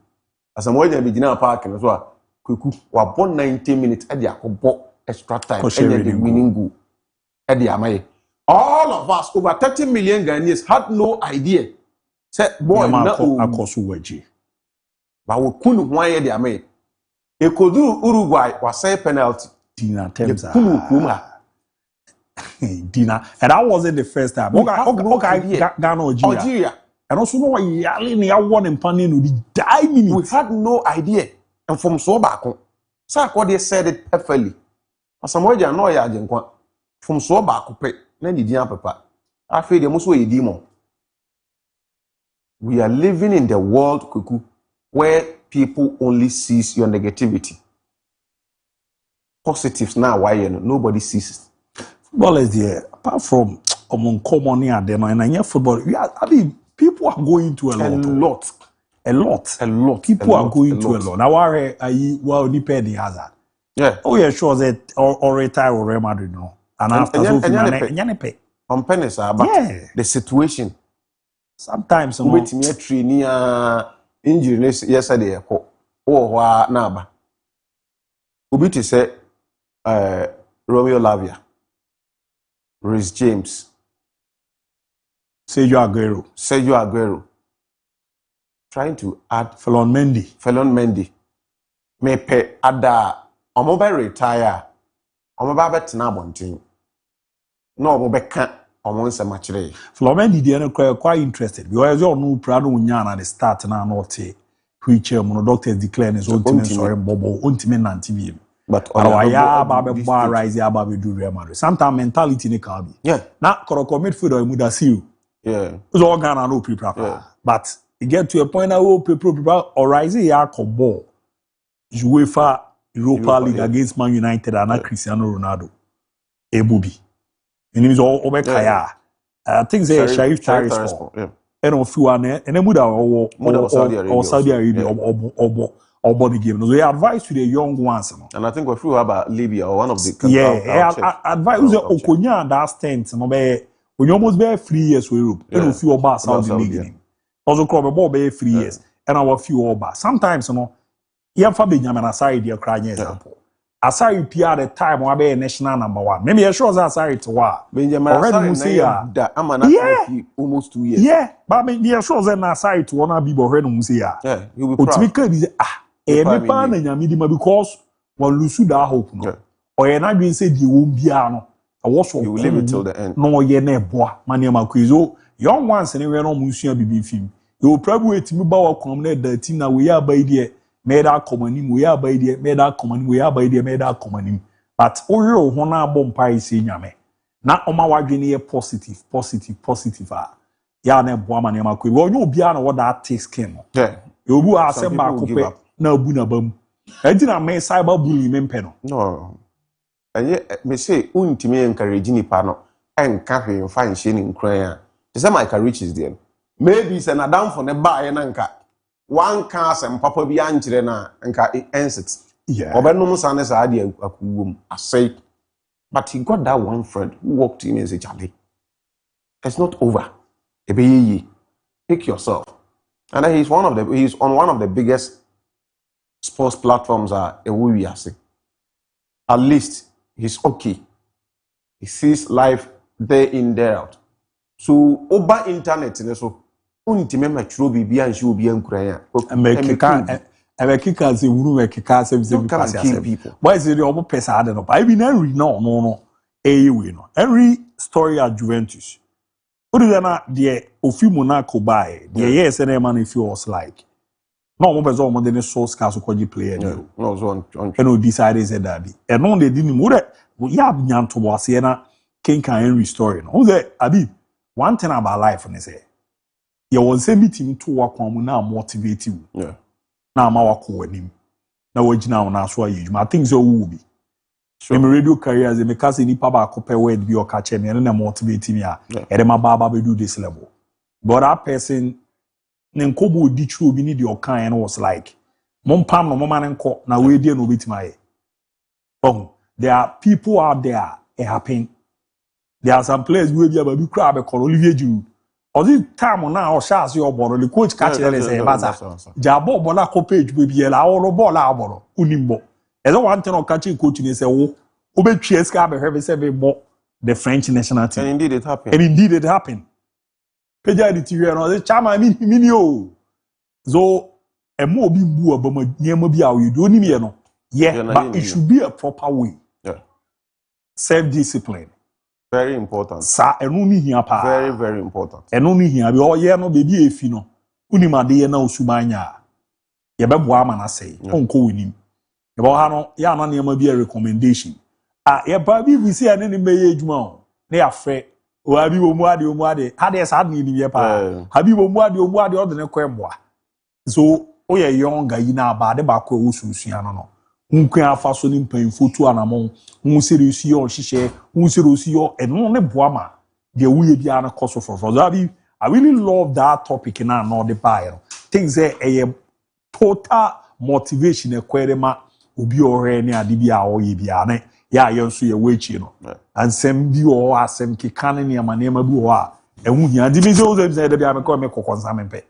Asamoah be gina park and so kuku wa bon 90 minutes e dia ko extra time and the winning goal. E dia mai. All of us over 30 million Ghanaians had no idea. Say boy na akoso waji. Ba wo kunu hwan ye dia mai. Ekodu Uruguay was say penalty. Dina Temza. Dina, and that wasn't the first time. Okay, Ghana Algeria. And also no yali ni won in panin with 9 minutes. We had no idea. And from so back on, Sarkodie said it perfectly. Asamoah no ya ajenkwa. From so back pe, na di dian papa. Afi de muso e di mo. We are living in the world, Kuku, where people only sees your negativity. Positives now, why nobody sees it. Football is there. Apart from among common and then and football, I mean, people are going to a lot. People are going to a lot. Now, why are you well depending hazard? Yeah. Oh yeah, sure that or retire or Real Madrid no. And after so Nyanepe. On pennies but the situation. Sometimes no. With me training injury yesterday ko wa na ba. Obi to say Romeo Lavia, Rhys James, Sergio Aguero, trying to add Felon Mendy. Me pe ada omo be retire, omo ba betena bonten. No omo be kan omo nsema kire. Felon Mendy dey no quite interested because you no prado nya na the start na not which doctors declare is ultimate sorry bobo ultimate nanti. But ya babe rise ya babe do Real Madrid. Sometimes mentality ne can be. Yeah. Na koroko midfield or mudasiu. Yeah. It's all Ghana no prepare. But you get to a point now prepare or rise ya combo. UEFA Europa League against Man United and Cristiano Ronaldo. Ebubi. And it is all Obekaya. I think they Sharif Charis. And of you and then Muda or Saudi Arabia or body game. So they advise to the young ones. And I think we flew about Libya or one of the advise Okonya that stint. When you almost be 3 years for Europe, and a few about Saudi League. Also, club ball be 3 years, and our few over. Sometimes, you know, you have Fabi Yaman dear crying example. Asari PR the time will be a national number one. Maybe I sure Asari to what. Already say that I'm an almost 2 years. Yeah, but maybe I sure that Asari to wanna be already say yeah, you will be every pan and Yamidima because one lose that hope. Or you're not being said you won't be ano. I was you will leave it till the end. No, ye ne bois, Maniama Quizo. Young ones and we're no Monsieur BB film. You will probably wait me about come the team now we are by the made our common we are by the made our common we are by the made our common. But Oro Hona Bompire Sinyame. Not on my wagini positive. Ya ne bois Maniama Quiz. Well, you be on what that takes came. Yeah. You will ask them back no bunabum. I didn't make cyberbullying mempeno. No. And yet, me say, untimi encouraging ni pano, and cafe and fine shane in crayon. The same I can reach is there. maybe it's an adam for the buy nanka. One cast and papa be anchor na nka it ends it. Yeah. Obenum sanes ade akuwum. I say, but he got that one friend who walked in and said, Charlie, it's not over. Pick yourself. And then he's on one of the biggest sports platforms at least he's okay. He sees life day in, day out. So over internet, so untimema chubi biya and she will be in Korea. And make say wuru make say people. Why is it the other person I don't know? I mean every no. Every story at Juventus. What is that? The Ofi Monaco buy. The yes, and man if you was like. No, more person more than a source cast who could play. No, so on. No, decided said that. And no, they didn't move it. We have nyan to was here. King Henry story. No, that Abi. One thing about life, and they say, you was a meeting to work on now motivate you. Yeah. Now I'm work with him. Now we're now so you. I think so will be. So my radio career as a mechanic ni papa copy word be or catch me and motivate me. And my baba be do this level. But that person, Nenkobo di true be need your kind was like, Mom Pam no mama nenko na we dey no bit my. Oh, there are people out there. It happen. There are some players who be able to crab a call Olivier Giroud. Or this time now, or Charles your ball, the coach catch it and say, Baza, Jabo Bola page will be a or bola unimbo. As a one turn catching coaching is a oh, Ube Chieska have seven more the French national team. And indeed it happened. And indeed it happened. Peja the TV and the chama minio. So a more be boo about near mobile you don't need no. Yeah, but it should be a proper way. Yeah. Self-discipline. Very important. Sa enuni hia pa. Very, very important. Enuni hia be o ye no baby efi no. Unimade ye na osumanya. Ye bebo ama na say. Onko winim. Ye bo ha no ya na ne ma bi a recommendation. Ye ba bi bi say ane ne meye adwuma o. Na ya frɛ o abi wo mu ade. Ha de sa ade ni ye pa. Abi wo mu ade o de ne kɔ emboa. So o ye younger yi na ba de ba kɔ wo sunsuan no. Nkwe afa so ni mpanfo tu anamon nserisi yo hihye nserisi yo eno ne boama de wuye bia na koso for I really love that topic na no the buy things a total motivation e kwerema obi ore ne ade bia o ye bia ne ya yenso ye wechi no ansem bi o asem keka ne ne ma bi o a ehu hia de bi so say de bia me ko me kokonsa mempe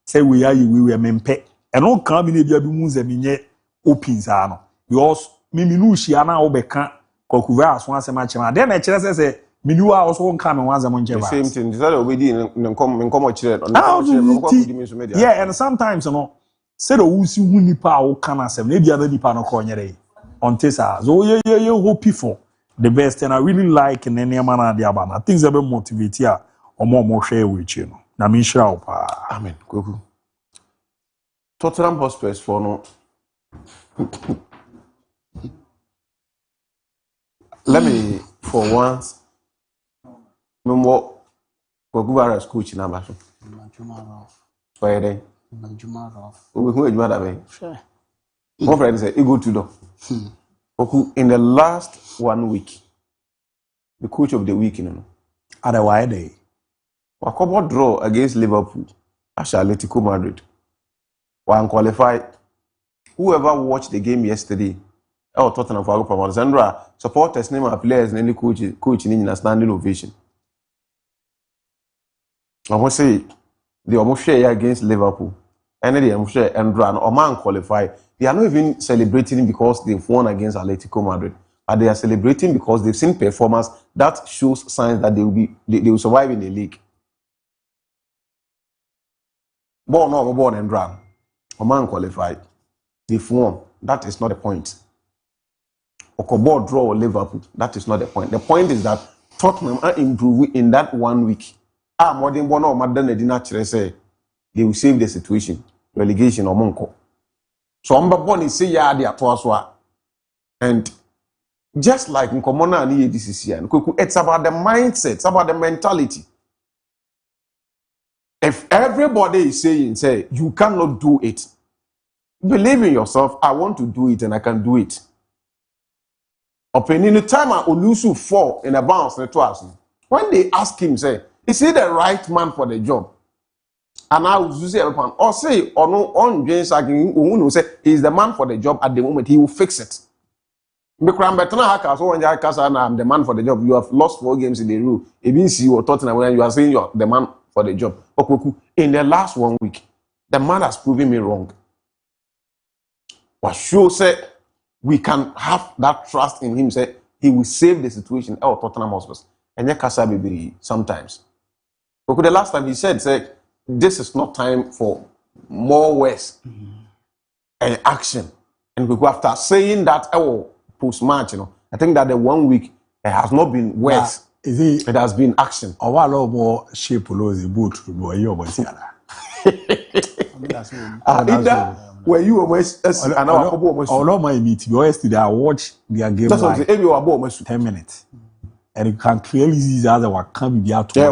say we are we mempe eno kan bi ne bia bi mu nzamenye opens ano because mimi nu hia na obeka kokuva aso asema chema de na kire say mini wa also nka me wanza mo nje ba the same thing this are obedi nkom chire yeah and sometimes say the wusi hu nipa wo kana asem na bia na nipa no ko nyere on tesa so ye hope for the best and I really like in any man na dia ba na things that be motivate ya omo hwe we chi no na me shira wo pa amen koku Tottenham Hotspur for no let me for once Koguba's coach number. Where they? Who that way? Sure. My friend said, "You go to do." In the last 1 week, the coach of the week, Otherwise, they. Wakobo draw against Liverpool, Atletico Madrid. One qualified. Whoever watched the game yesterday, or Tottenham for Agopama, Sandra supporters name our players and any coach in a standing ovation. I want to say they almost share against Liverpool, and they almost share and run or man qualify. They are not even celebrating because they've won against Atletico Madrid, but they are celebrating because they've seen performance that shows signs that they will survive in the league. Born and run, or man qualified. They've won. That is not the point. Okobo draw Liverpool. That is not the point. The point is that Tottenham are improving in that 1 week. More than one or more than they did not say they will save the situation, relegation or monko. So I'm born is say yeah they are to and just like in common and it's about the mindset, it's about the mentality. If everybody is saying say you cannot do it, believe in yourself. I want to do it and I can do it. Opening the time I Olusu fall in a bounce twice. When they ask him, say, is he the right man for the job? And I will say or say or no on James again who say he's the man for the job at the moment, he will fix it. I'm the man for the job. You have lost 4 games in a row. It means you are Tottenham when you are saying you're the man for the job. In the last 1 week, the man has proven me wrong. What sure said we can have that trust in him, say he will save the situation out Tottenham Hotspur. And yet Kasa Baby sometimes. Because the last time he said this is not time for more words and action. And after saying that post-match, I think that the 1 week it has not been words. It has been action. Or a lot more shape below the boot to go your boy. Where you almost and our all my meeting yesterday I watched their game like 10 minutes. And you can clearly see the other one can't be out. Yeah,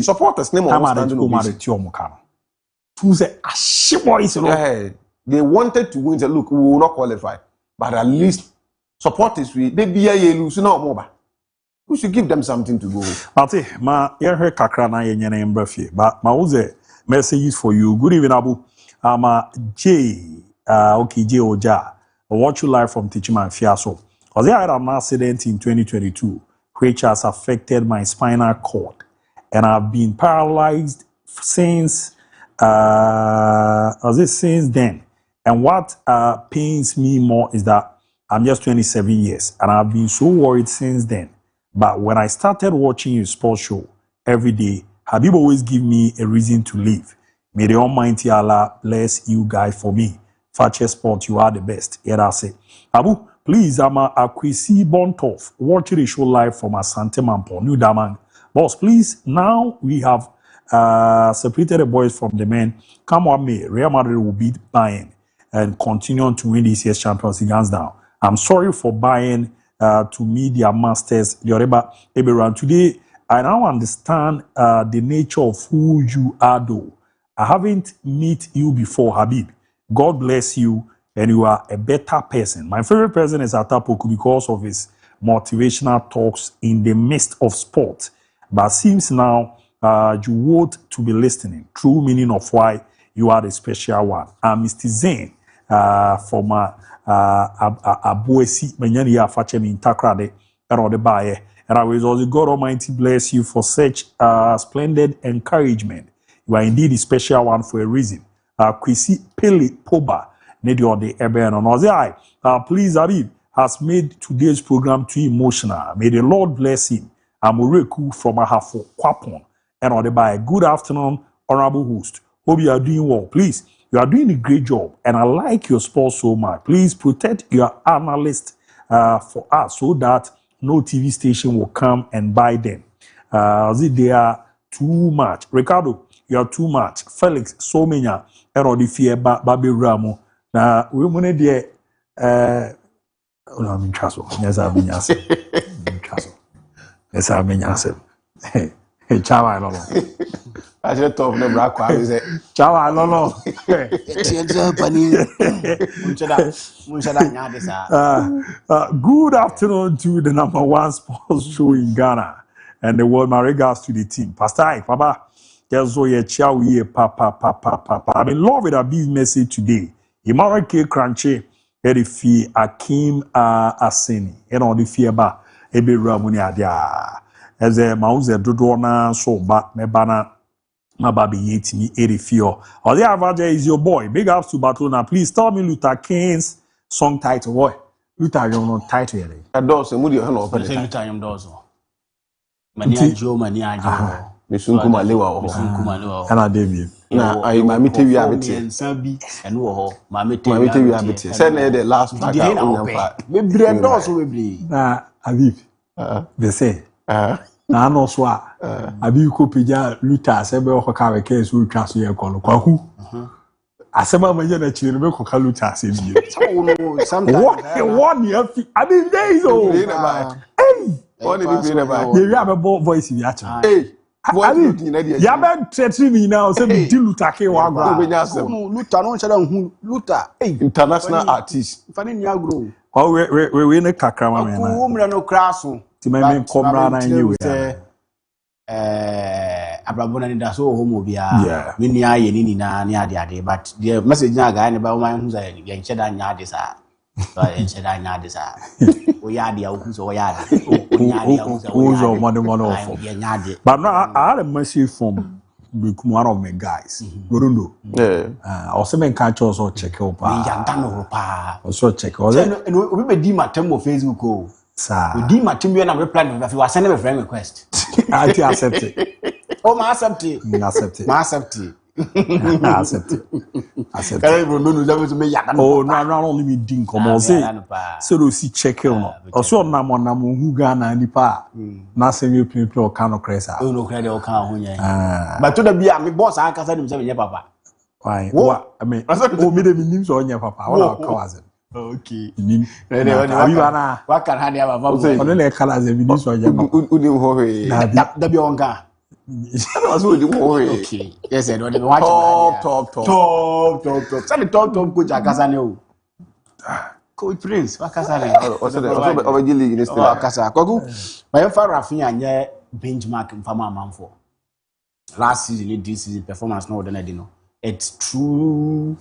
supporters name they wanted to win. Look, we will not qualify, but at least supporters they be a lose no more. We should give them something to go with. Ate ma yehe kakra na yenye na mbrafie but ma uze messages for you. Good evening Abu. J okay J Oja. I watch you live from Teachman Fiaso. Because I had an accident in 2022 which has affected my spinal cord and I've been paralyzed since since then. And what pains me more is that I'm just 27 years and I've been so worried since then. But when I started watching your sports show every day, Habib always give me a reason to live. May the Almighty Allah bless you guys for me. Fakye Sport, you are the best. Here I say. Abu, please, I'm a Akwesi Bontoff. Watch the show live from Asante Mampo, New Damang. Boss, please, now we have separated the boys from the men. Come on, me. Real Madrid will beat Bayern and continue to win this year's Champions League hands down. I'm sorry for Bayern to meet their masters. Today, I now understand the nature of who you are, though. I haven't met you before, Habib. God bless you, and you are a better person. My favorite person is Atapoku because of his motivational talks in the midst of sport. But seems now you want to be listening. True meaning of why you are the special one. I'm Mr. Zane from Abuesi, Menyani Fakye in Takrade, and the Baye. And I will also God Almighty bless you for such splendid encouragement. You are indeed a special one for a reason. Kwesi Pele Poba, Nedio de Eben on Ozai. Please, Habib has made today's program too emotional. May the Lord bless him. Amureku from Ahafo Kwapon. And on the by. Good afternoon, honorable host. Hope you are doing well. Please, you are doing a great job. And I like your sport so much. Please protect your analyst for us so that no TV station will come and buy them. They are too much. Ricardo, you are too much. Felix, so many are the fear Baby Ramo. Now, we money there. I'm in trouble. Yes, I'm in trouble. Yes, I'm in trouble. Hey, Chawa, no. I just talk no black. I say, Chawa, no. Good afternoon to the #1 sports show in Ghana and the world. My regards to the team. Pastor, Papa. I'm in love with Abby's message today. Imara K. Crunchy, Edifi Akim Aseni, and on the Fieba, Ebe Ramuni Adia. As a mouse, a Dodona, so back, Mebana, Mababi Yetimi, Edifio. Or the Avaja is your boy. Big ups to Batona. Please tell me Luther King's song title. Boy, Luther, you're not title. I don't say, Moody, hello, but Luther, I'm Dozo. Mania Joe, Mania Joe. Misunkuma lewa and I David. Na I mami te wi abete. Sabi eno wo ho mami te wi abete. Say na the last pack I unamfa. We bre ndoso we bre. Na Habib. They say. Na no so a. Habib ko peja Luther se be ko ka we case we twa so ye kolo kwahu. Asema manje na chire be ko ka Luther se bi. Sometimes. What you have Habib days oh. Hey. What did you mean about? You have a voice in your Hey. Yabe treat me now say me di Luther K wa gba. Luther no nchada hu Luther international artist. Fani ni agro. We ne kakra ma me na. Ku umra no kraso. Ti me komra na nyi we. abrabona ni da so homo bia me ni aye ni na ni ade but the message na guy ne ba man hu say ye nche da nya ade sa ye nche da nya ade sa o ya ade o hu so o ya ade o nya ade o so o ya ade ye nya ade but no I had a message from one of my guys you don't know also men catch us or check up me yanda no pa also check us obi be di matem on Facebook o sir we di matem we na reply me if you send me friend request I accept it. Oh, I accept it. Accept it. Accept it. Accept it. Accept it. Oh, no, only me ding come on say. So do see check it on. Also na mo hu Ghana nipa. Na se me play o kan no cresa. Oh no credit o kan ho yen. But to the bia me boss aka say nim say me papa. Fine. I mean, oh me dem nim so nya papa. Wala ka wazen. Okay. Nim. What can hand ya baba? Ono le kala ze nim so nya papa. Udim ho he. Da bi onga. That was udim ho he. Okay. Yes, I know them watch. Top. Say the top coach akasa ne o. Coach Prince akasa ne. O be league this time. Akasa. Kogu. My fa Rafinha anye benchmark mfama amanfo. Last season, this season performance no than I know. It's true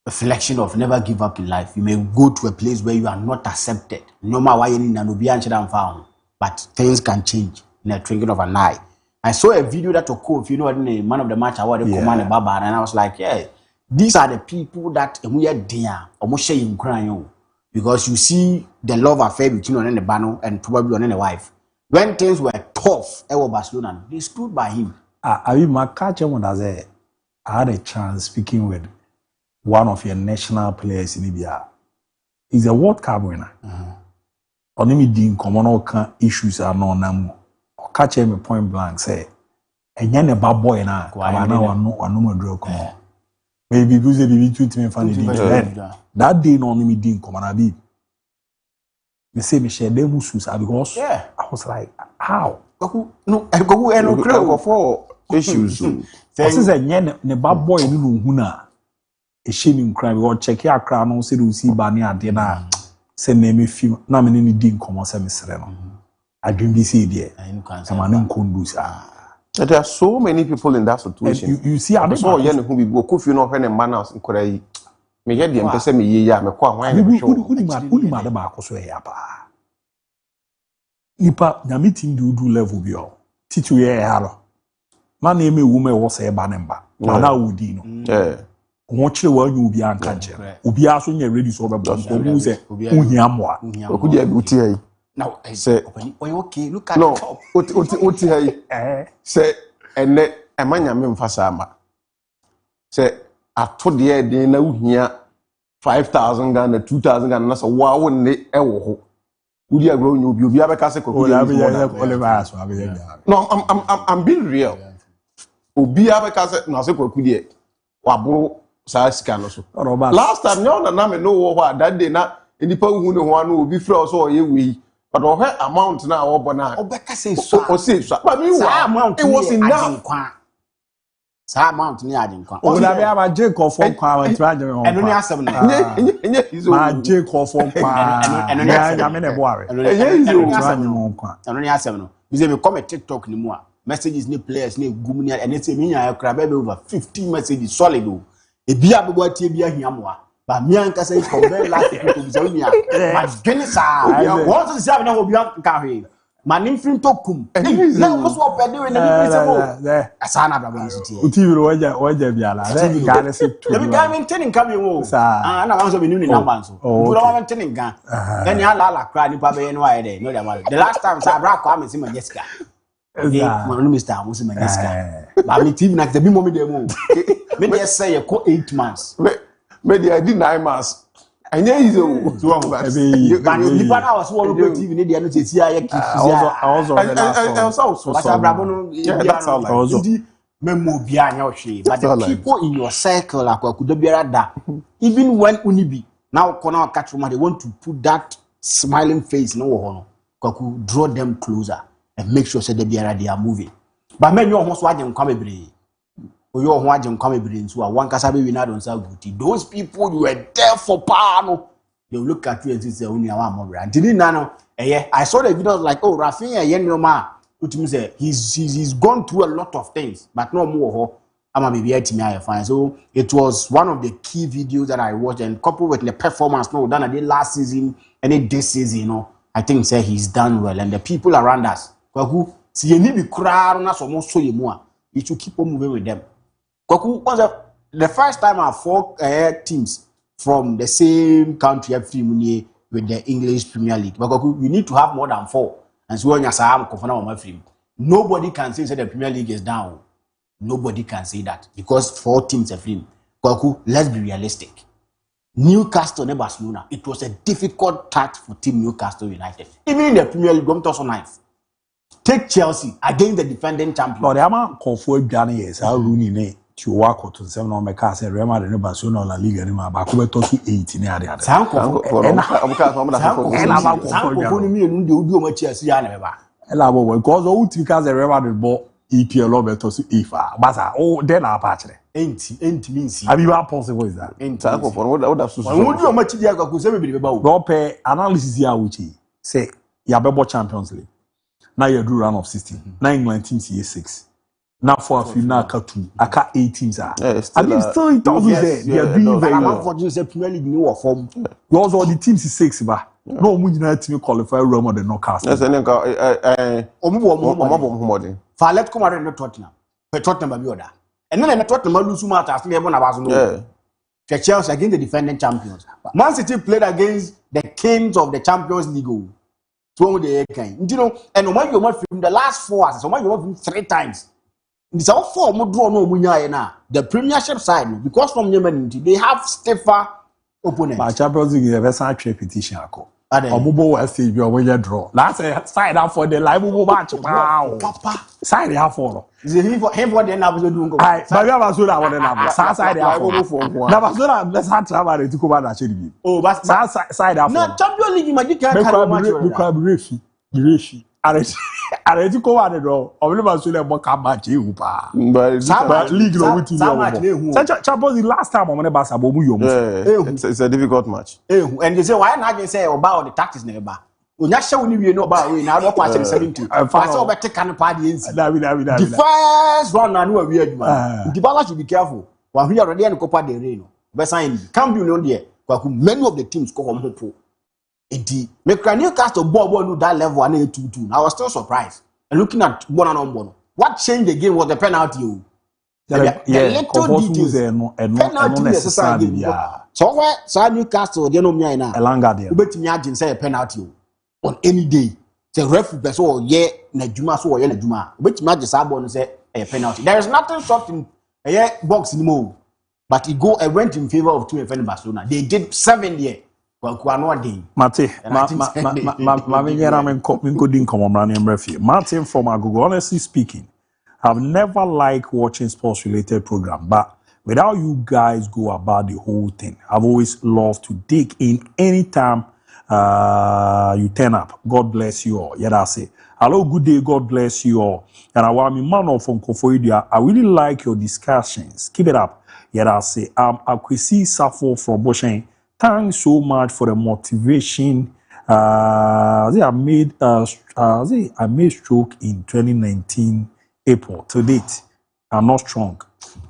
reflection of never give up in life. You may go to a place where you are not accepted. No matter why you need to found, but things can change in a twinkling of an eye. I saw a video that occurred, you know, the man of the match award, Command Baba, and I was like, yeah, these are the people that we are there, almost saying crying, because you see the love affair between on the Bano and probably on the wife. When things were tough, Barcelona, they stood by him. I mean, my catcher when I had a chance speaking with one of your national players in Libya. He's a World Cup winner. Only me doing common issues are no namu. Catch him point blank say, and yan a bad boy na. I know one no draw come. Maybe because they treat me funny. That day no only me doing common abi. Me say me share them issues because I was like, how? No, I go and no for issues. Since I yan ne bad boy ni huna. A shaming crime or check your crown on say you see Bani at dinner. Send me film. Na me ni din come say me sereno. I dream this idea. There are so many people in that situation. You see, I saw yen who be go coffee no when manners in Korea. Me get the person me ya me kwa why me show. Who ma ba ko so ya pa. Nipa na meeting do level bi o. Teach we ya lo. Na na eme woman wo say ba nemba. Na na wudi no. Wọ́n kyerɛ wọ́n anyi obi anka nkyɛn obi aso nyɛ ready so ɔbɛbɔ so ɔmu sɛ ohia mmoa okudi abi uti ha yi now sɛ ɔyɛ okay look at no uti ha yi sɛ ɛnɛ ɛma nyame mfa saa ma sɛ ato deɛ ɛden na ohia 5,000 Ghana 2,000 Ghana na sɛ waa wo ne ɛwɔ hɔ wodi agorɔ nyɛ obi abɛka sɛ kɔkɔ no I'm being real obi abɛka sɛ na sɛ kɔkɔ deɛ waboro last time you na me no what that day na enipa hu ne ho anu obi frɛ so oye we but o amount na wo bona obeka say so o say so but me it was enough sa amount ni adenkwa o da be aba je ko fon kwa wa tira je ho enu ni asem na enye izo ma je ko fon kwa enu ni asem na bo are enye izo enu ni asem no bi se me comment TikTok ni mu a messages ni players ni gum ni and say me nya kra be over 15 messages solid o ebi abegwa tie bi ahia moa ba mi anka say compare last people to so nia ma dwene sa what to say na obi anka hwe ma nim fin to kum na mo so pede we na bi se mo asa na baba nso tie uti bi waja bi ala ga na se to bi ga maintain nka bi wo na ma so bi ni number nso do na maintain nka then ya la kra ni pa be no aye dey no dey the last time sa bra kwa me si ma Jessica no Mr. Amusi Mangeska ba me TV na te bi mo me dey mo me dey say e ko 8 months me dey did 9 months anya izo so ba ni pa na was wo TV ni dey no te tia ya so brabo no ya memo bia anya ohwe but the people in your circle akwakudo biara da even when unibi now kona catch they want to put that smiling face no wo no kwaku draw them closer and make sure say they are moving but men your so agem kwa bebre o your ho agem kwa bebre nso a wan kasa be winner don sa guti those people you were there for power no they will look at you and say oni awa mo bra ntini na no I saw the video like oh Rafinha ye no ma He's gone through a lot of things, but no more. I'm a baby fine. So it was one of the key videos that I watched, and coupled with the performance no done I did last season and this season, you know, I think say he's done well, and the people around us, who see you need to cry on us almost so you more. You should keep on moving with them. The first time I four teams from the same country with the English Premier League, but you need to have more than 4. And so when you say nobody can say the Premier League is down. Nobody can say that because 4 teams are free. Let's be realistic. Newcastle and Barcelona, it was a difficult task for Team Newcastle United. Even in the Premier League, going to so nice. Take Chelsea against the defending champion. No, they are comfort Johnny is how Rooney to walk to 7 on my cast and Real Madrid and Barcelona La Liga and my back to 8 in the other. Because all because the Real Madrid bought EPL Roberto to IFA. But oh, then our patch. Ain't means. Have you possible is that? Ain't what that's so much go pay analysis here which say Yabebo Champions League. Now you do run of 16. Now England teams here 6. Now for a few now 2. I got 8 teams are. I mean still it always they are doing very well. For just Premier League new form. Because all the teams is 6 ba. No we United team qualify Roma the knockout. Yes, and then for let's come around Tottenham. But Tottenham be order. And then Tottenham lose match as they won about no. Chelsea against the defending champions. Man City played against the kings of the Champions League. So they can. You know, and when you went from the last 4 so when you went 3 times. It's all 4 more draw no munya na. The Premiership side because from Yemen they have stiffer opponents. But Champions League is a very repetition ako. Omubo will still be when you draw. Last side up for the live match. Wow. Papa. Side half for. Is him for the end episode doing go. But we have so that one na. Side half for. Na so that let's have travel to come and actually. Oh, but side half. Na Champions League magic can match. Refi. Areti ko wa de do. Obele ba so le mo ka match e hu pa. But league no with you. Champions League last time on Barca bo mu yom. It's a difficult match. And they say why not just say about the tactics na ba. Onya hye woni wie no ba we na do kwa 70. Pass over take can pa the NC. The first round na no we aduma. The ball should be careful. Wa hwe already and Copa del Rey no. Be sign Campeon no there. Many of the teams go home po. Make Newcastle ball to that level and 2-2. I was still surprised. And looking at 1-on-1, what changed the game was the penalty. The little details. Penalty necessary. So where Newcastle, they know me now. Elanga there. Bet me agent say a penalty on any day. The ref person yeah Najuma so yeah Najuma. Bet me agent say say a penalty. There is nothing short in a box anymore. But it went in favor of Team Barcelona. They did 7 years. Martin from Agogo, honestly speaking, I've never liked watching sports related program, but without you guys go about the whole thing, I've always loved to dig in anytime you turn up. God bless you all. Yeah, I say hello, good day, God bless you all. And I want me man of Unpopular. I really like your discussions. Keep it up. Yeah, I say Akwesi Safo from Boshen. Thanks so much for the motivation. I made stroke in 2019 April. To date, I'm not strong.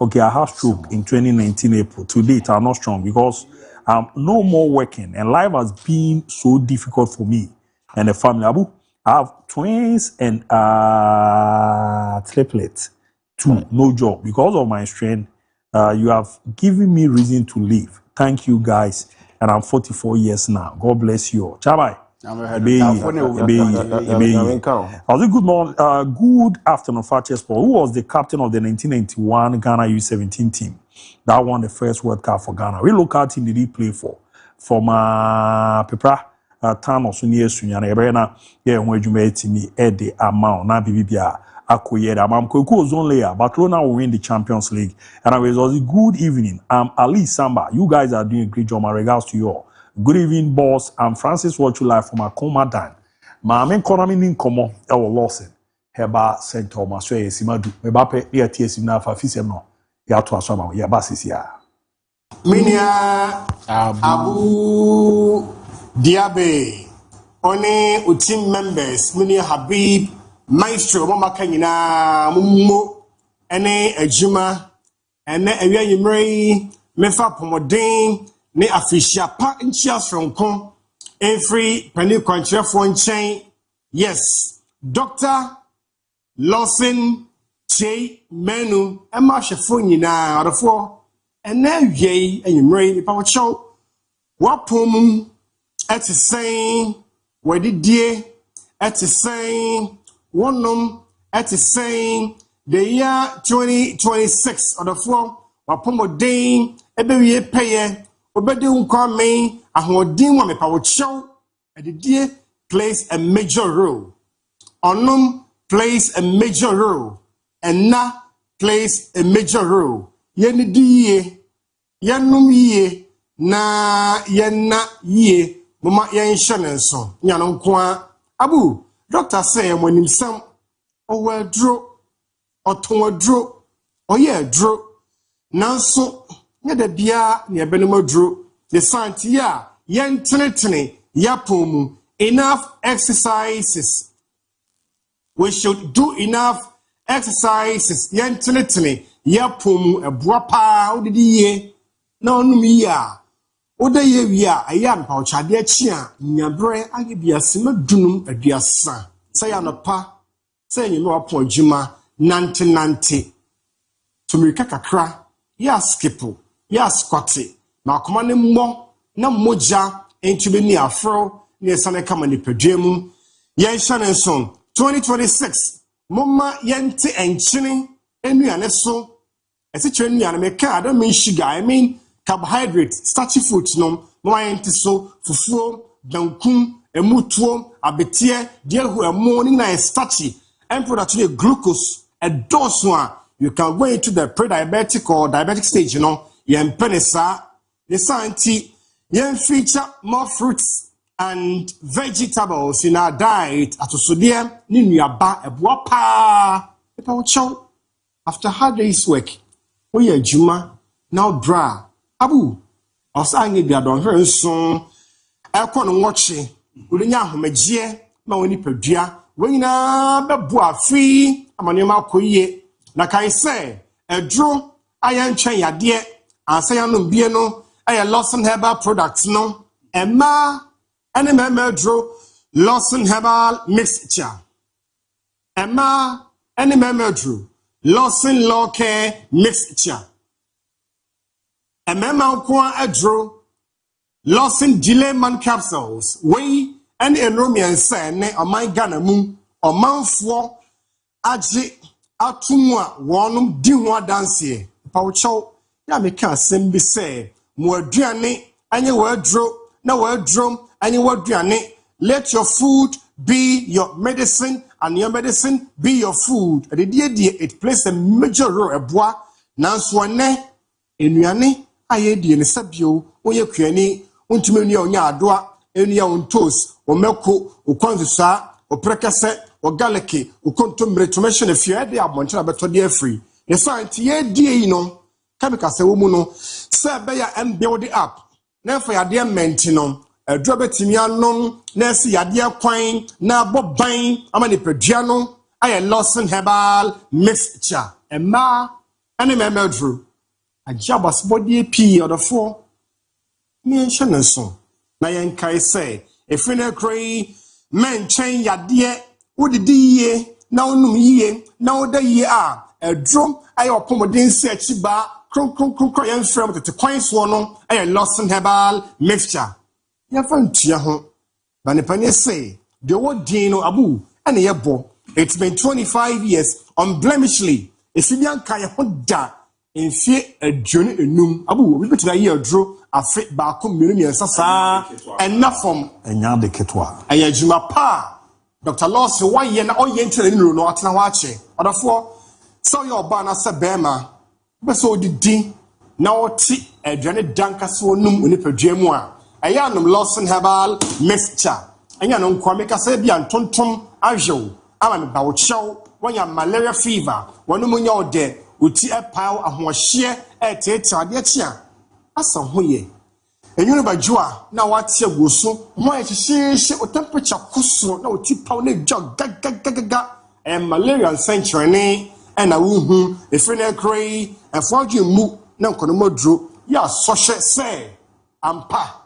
Okay, I have stroke in 2019 April. To date, I'm not strong because I'm no more working and life has been so difficult for me and the family. Abu, I have twins and triplets. 2, no job. Because of my strength, you have given me reason to live. Thank you guys. And I'm 44 years now. God bless you all. Chabai. Good morning. Good afternoon, Fakye Sport. Who was the captain of the 1991 Ghana U17 team that won the first World Cup for Ghana? We look at him did he play for? From Pepra Town of Sunia Sunyana. Ebrena, yeah, when you made to me, the amount, na Bibia. Was only Barcelona will win the Champions League. And it was a good evening. Ali Samba. You guys are doing a great job. My regards to you all. Good evening, boss. I'm Francis Watchu Live from Akoma Dan. My main economy in Komo, our Lawson. Heba St. Thomas, where is Simadu? Mebape, near TSM now for Fisemo. Yato Asama, Yabasis ya. Minia ABOU DIABY. Only team members, Minia Habib. maestro mo maka nyina mo ene adwuma ene awia yimrei mefa pomoden ne afishia pa nchia fronko every pani kwanchefo nchen. Yes, Dr. Lawson J Menu Emma Shefo nyina adofo ene awie yimrei nipa wo chow wapom ati sen wadidie ati sen wonom ati sen the year 2026 adofo wapom ebewie peye obede unkwame ahodin wa mepa wo chow adidie plays a major role. Onum plays a major role. And na plays a major role. Yeni diye, yanum ye, na yenna ye, mama yen shanenson, yanon kwa. Abu, doctor say when himself, or well draw, or ton draw, or yeah draw. Nanso, ya de bia, ni abenimo draw, the santia, yen tenetene, yapomu. Enough exercises. We should do enough exercises. Yentinitini, yapumu, a brapa, udie, no numia. Oda ye a yan poucha, dear chia, nyabre, I give you a sima dunum, a dear son. Say on a pa, say you know upon Juma, nanti. To me kakakra, ya skipu, ya squatty, now commanding more, no moja, ain't to be near fro. Yes, I come on the pedemu. Yen Shannon 2026. Mama yente and chinning, and we are so. As a train, I don't mean sugar, I mean carbohydrates, starchy foods, no, more yente so, fufu, dankum, a mutuo, a betia, dear who are morning night starchy, and put actually glucose, a dose one. You can go into the pre-diabetic or diabetic stage, you know, yen penisa, the science, yen feature more fruits and vegetables in our diet at Osodium, Ninuaba, a Buapa, a chow. After hard day's work, we are Juma, now bra, Abu, or sang it down very soon. I can't watch it, Ulinya Homejie, Mawini Pedia, Wina, Babua free, Amanima Koye. Like I say, a draw, I am chain ya dear, and say I'm no bieno, I lost some herbal products, no, and ma. Any member drew Lawson Herbal Mixture. Emma, any member drew Lawson Law Care Mixture. A member a drew Lawson Delay Man Capsules. We any Romian sen or my Ganamu or MON-FRI Aji Atumwa Wanum Diwa Dancy. Paucho, Yamika Simbi say, more Diane, any word drew, no word drum. And you what let your food be your medicine and your medicine be your food. The idea it plays a major role. A bois nanswane enuane ayedi ne sabio oye kuani untumi onya adoa enia untos omeko ukwanzusa oprekase ogaleke ukontomre tumeshe ne fie de abontra beto de free. The science ye die no kabika se wo mu no se be ya and build it up. Na for ya de mentino a drobetimianon, Nessie Yadia Quine, na Bob Bain, Amani Pediano, I Lawson Herbal Mixture, and ma, and a member drew. A jabas body P or the 4. Me and Shannon son. Nayan Kai say, if in a cray, men chain Yadia, would the ye, now no ye, now the ye are, a drum, I or Pomodin Search bar, crunk and firm to Quine Swannon, I Lawson Herbal Mixture. Yafantia home. Banipane say, the word Dino Abu, and a yabo. It's been 25 years, unblemishly. If you can't kaya honda, in fear a journey enum, Abu, we bet a year drew a fit bakum million sasa, and not from a yard de ketwa. A yajuma pa. Dr. Lawson, 1 year or yen to the new no atanawache. Or the 4, so your banner sabema, but so did D. Now tea a journey dankas for num uniper jemwa. Ayanum Lawson Herbal Mixture. Ayanum Kwamika Sabian Tontum Ajo. Aman Bauchow. When you malaria fever. One munya de. Uti a pow and one sheer at it. Asa huye. And you know by Joa. Now what's your gusso? Why she or temperature cusso. No tip pound jog. Gaga. malaria century and a woohoo, a friend cray, and fortune moo, no conomodro, ya social say, ampa.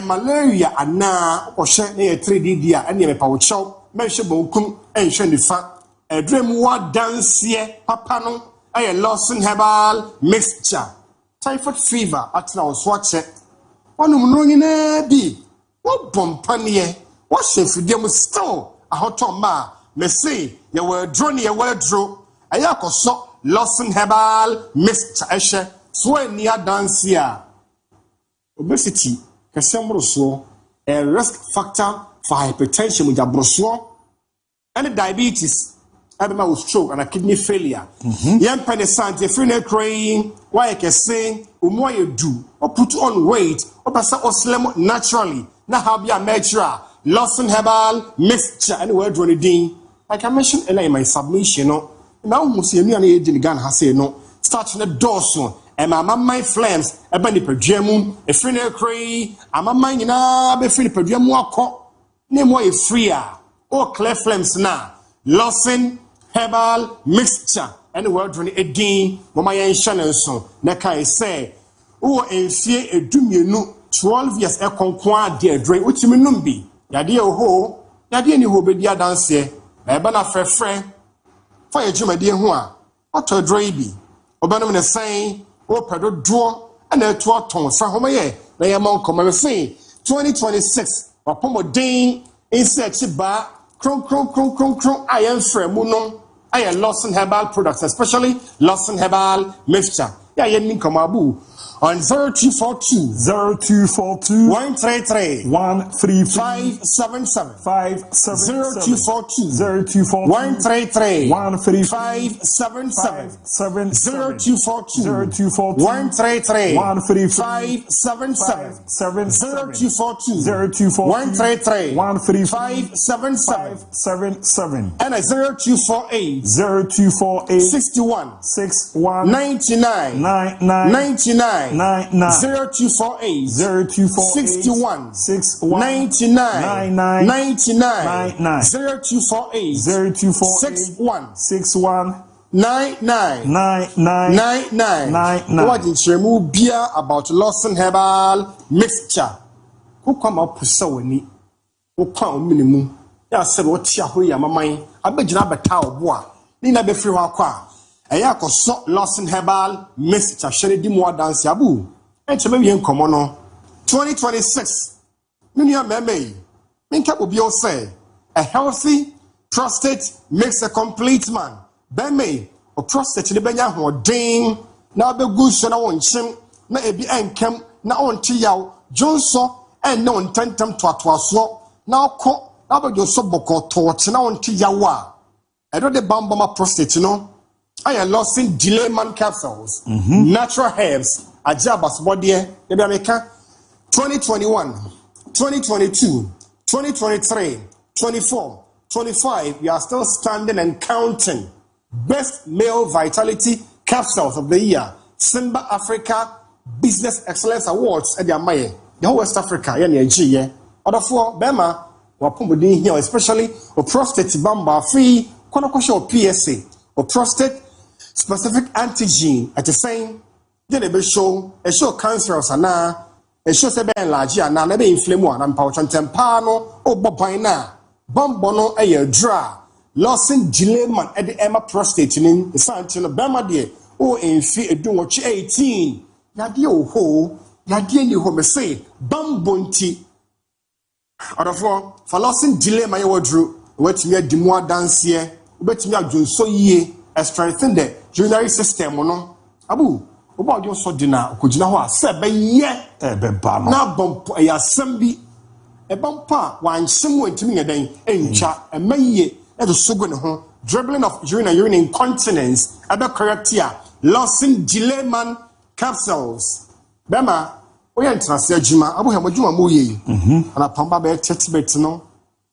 Malaria and na or share near 3D dia and near power chow, mention bonkum and shendifa. A dream what dance here, papano, a Lawson herbal mixture. Typhoid fever at now swatch it. One knowing a be. What bompanier? What chef with them store? A hot ma, me say, you were drawn your word drew. A yako so Lawson herbal mixture. Eshe, swear near dance here. Obesity. A risk factor for hypertension with a brochure and diabetes, abema with stroke and a kidney failure. Young penisant, if you're crying, why I can say, more you do, or put on weight, or pass or slim naturally, now have your measure, Lawson herbal mixture, and word running ding. I can mention in my submission, no. Now, Monsieur Nian Gan has said no, starting the door soon. And my flames, a bunny per gem, a friend cray, I'm a mine in a be free per gem walk. Name way freer, or clear flames now. Lawson, herbal, mixture, and the word running again, Mama and Shannon so. Naka say, oh, and fear a doom you know, 12 years a conquer dear drink, which you may not be. Yadia ho, Yadia who be dear dance here, a banner fair friend. Fire Jim, dear Hua, what a draby. Obanum saying, o pedo draw and a 12 tons from home. They among common say 2026 wapomo ding insert bar cron I am frame muno I am Lawson herbal products, especially Lawson herbal mixture. Yeah, yen come ABOU on 0242 133 577 0242 133 577 0242 133 577 0242 133 577 and a 0248 61 99 99 0248 61 99 99 0248 61 99 what did you move beer about Lawson herbal mixture? Who come up with so many? Who come minimum? Ya said what ya mamma. I bet you have a towel boy. Nina be free wakwa. A yako so Lawson herbal mixture. Shall di more dance ABOU. And to maybe in common 2026. Minya meme. Minka will be all say a healthy prostate makes a complete man. Beme or prostate the benya who ding now be good so na on chim na ebi enkem na on tiyaw jonso and no intentem to atwaso now ko na be so boko to na on tiyaw a edo de bambama prostate no I Lawson delay man capsules natural herbs ajabas body e be ameka 2021 2022 2023 24 25 we are still standing and counting. Best male vitality capsules of the year. Simba Africa Business Excellence Awards at the Amaye. The whole West Africa, yeah. Other four, Bema, Wapumudin here, especially or prostate bamba free, Konokosho PSA, or prostate specific antigen at the same. Then a show cancer of Sana, a show sebe large, and never inflame one, and Pouchan Tempano, or Bobaina, Bombono, a dra. Lawson Gileman at the Emma prostate in the Santin of Bama dear, oh, in fear doing what 18. Yadio ho, Yadian you home say, Bambunti. Out of all, for Lawson Gileman, you drew, wet me a demois dance here, wet me a do so ye, as strengthen the urinary system, no. ABOU, about your so dinner, could you know, said by ye, now bump a assembly, a bumper, one someone to me a day, and chat, a may. That is so good. Dribbling of urine incontinence. Other correct here. Lawson Gileman capsules. Bema, we are interested. Juma, Abu Hamajuma Muye. And a pamba bear no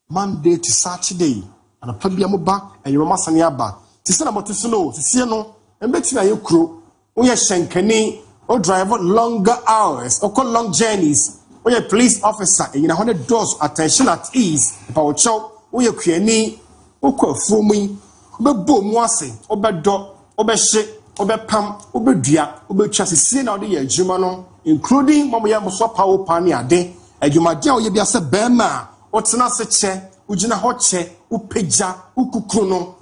Monday to Saturday. And a Pabiamuba and your Masaniaba. To send about to snow, to see no, and bet you crew. We are Shankani or drive longer hours or call long journeys. We are police officer in $100 attention at ease. If our chow, we are Kiani. okwa afuomu yi obebo mu ase obedo obehye obepam obedua obetwa sesie na ode ye adwuma no including momoye mso pawo pani ade adwumade a oye bia se bema otena se che ugina ho che upeja ukukuru no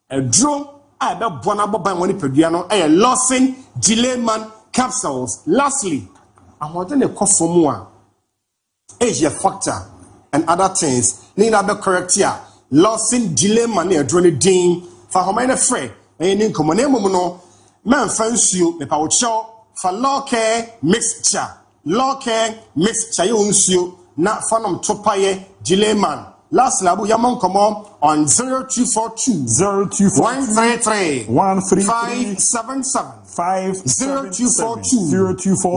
edro a be bona boban woni padua no Lawson Dileman capsules. Lastly, I want to confirm a age factor and other things need to be correct here. Lawson Dileman e drone din for how many free any common name no man fancy you me pa cho for law care mixture you unsu na fanom topaye Dileman. Last labu yamon come on 0242 133 577 0242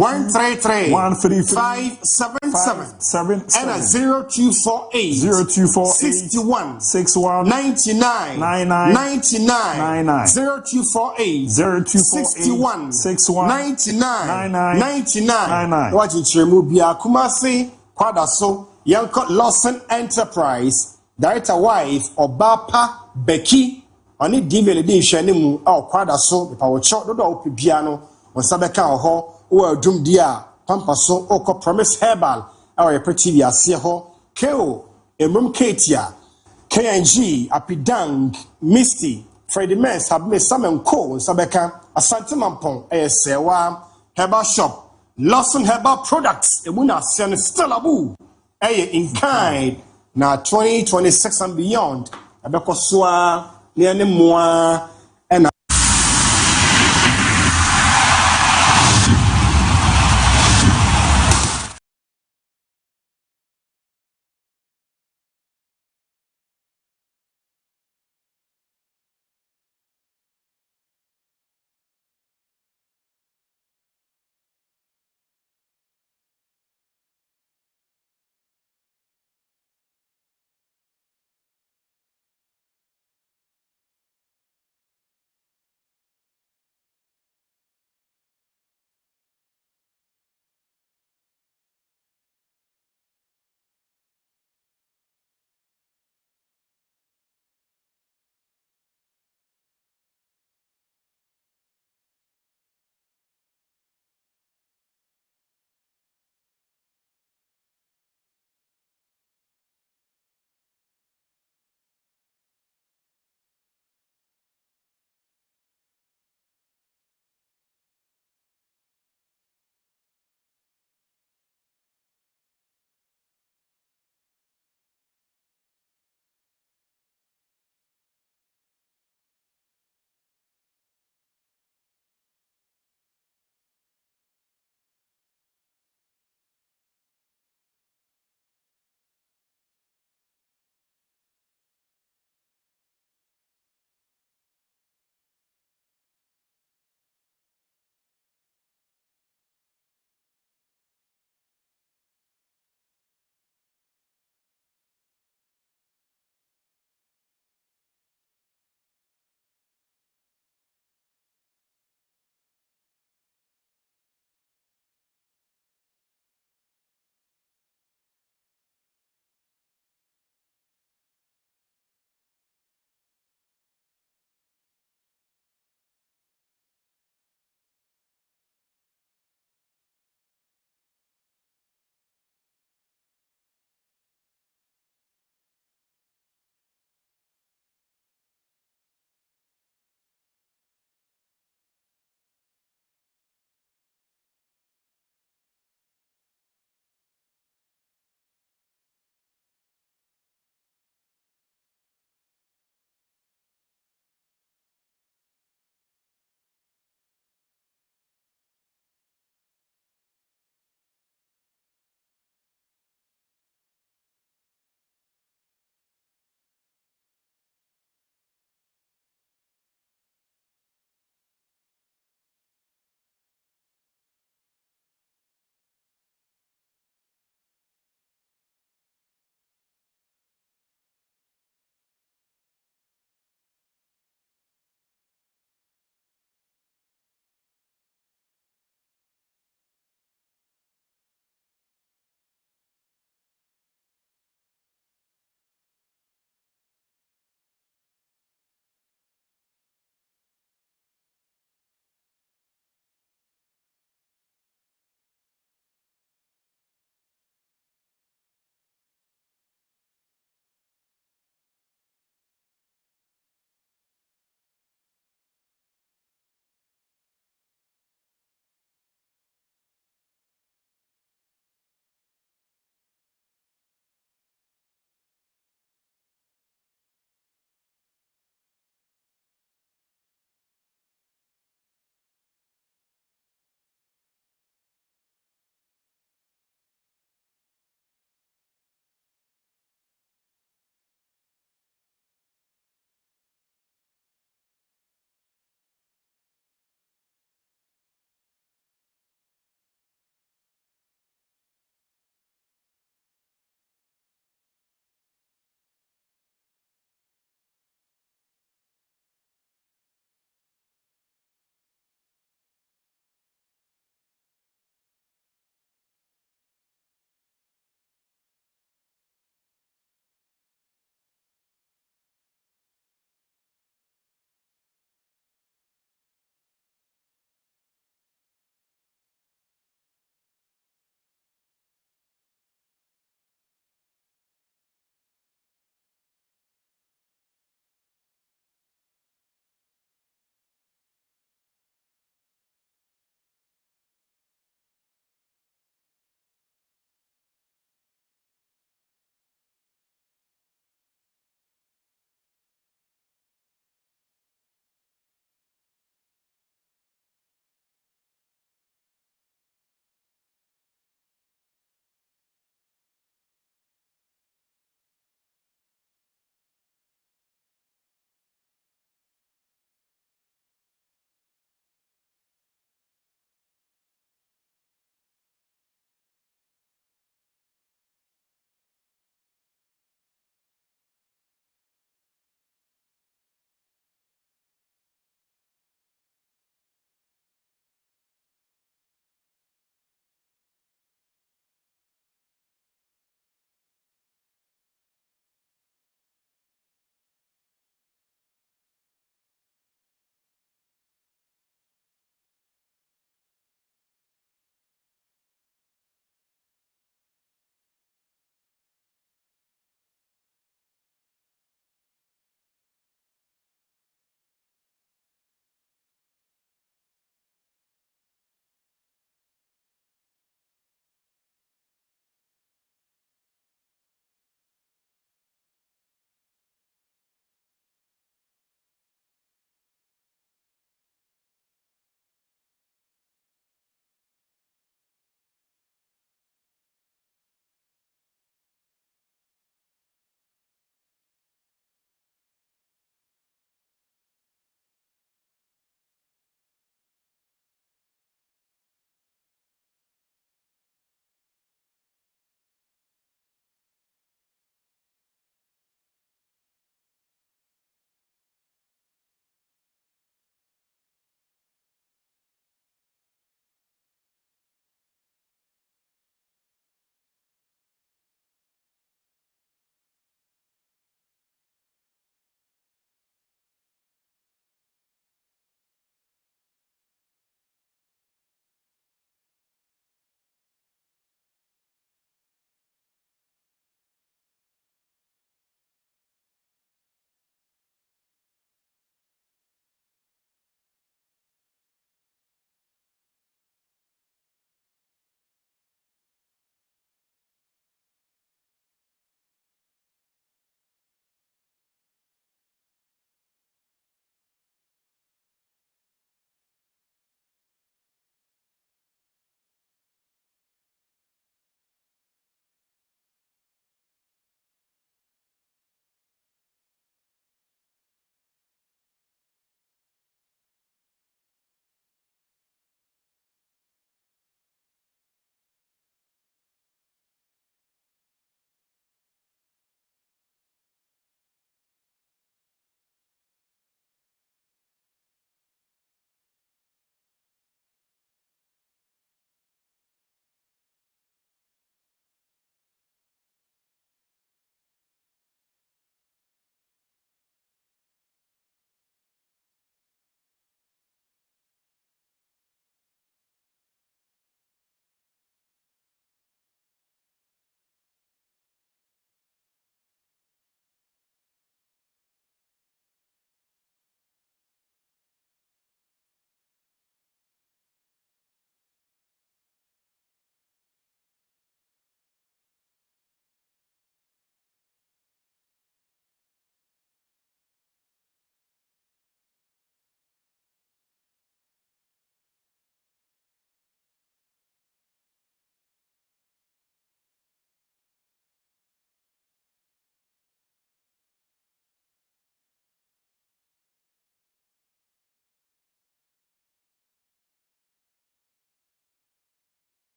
133 577 and a 0248 61 99 0248 61 99 what you chemu bia kumasi kwadaso Yanko Lawson Enterprise, Director Wife Obapa Becky, on it dividend mu kwada so the power shot do piano on Sabeka ho or dum dia pampaso oko promise herbal our pretty via ho KO Emrum Katia KNG Apidang Misty Freddie Mess have made some and co Sabeka Asante Mampong Sewa Herbal Shop Lawson Herbal Products Emuna Sen still ABOU in kind now 2026 and beyond abekoswa ne ne moa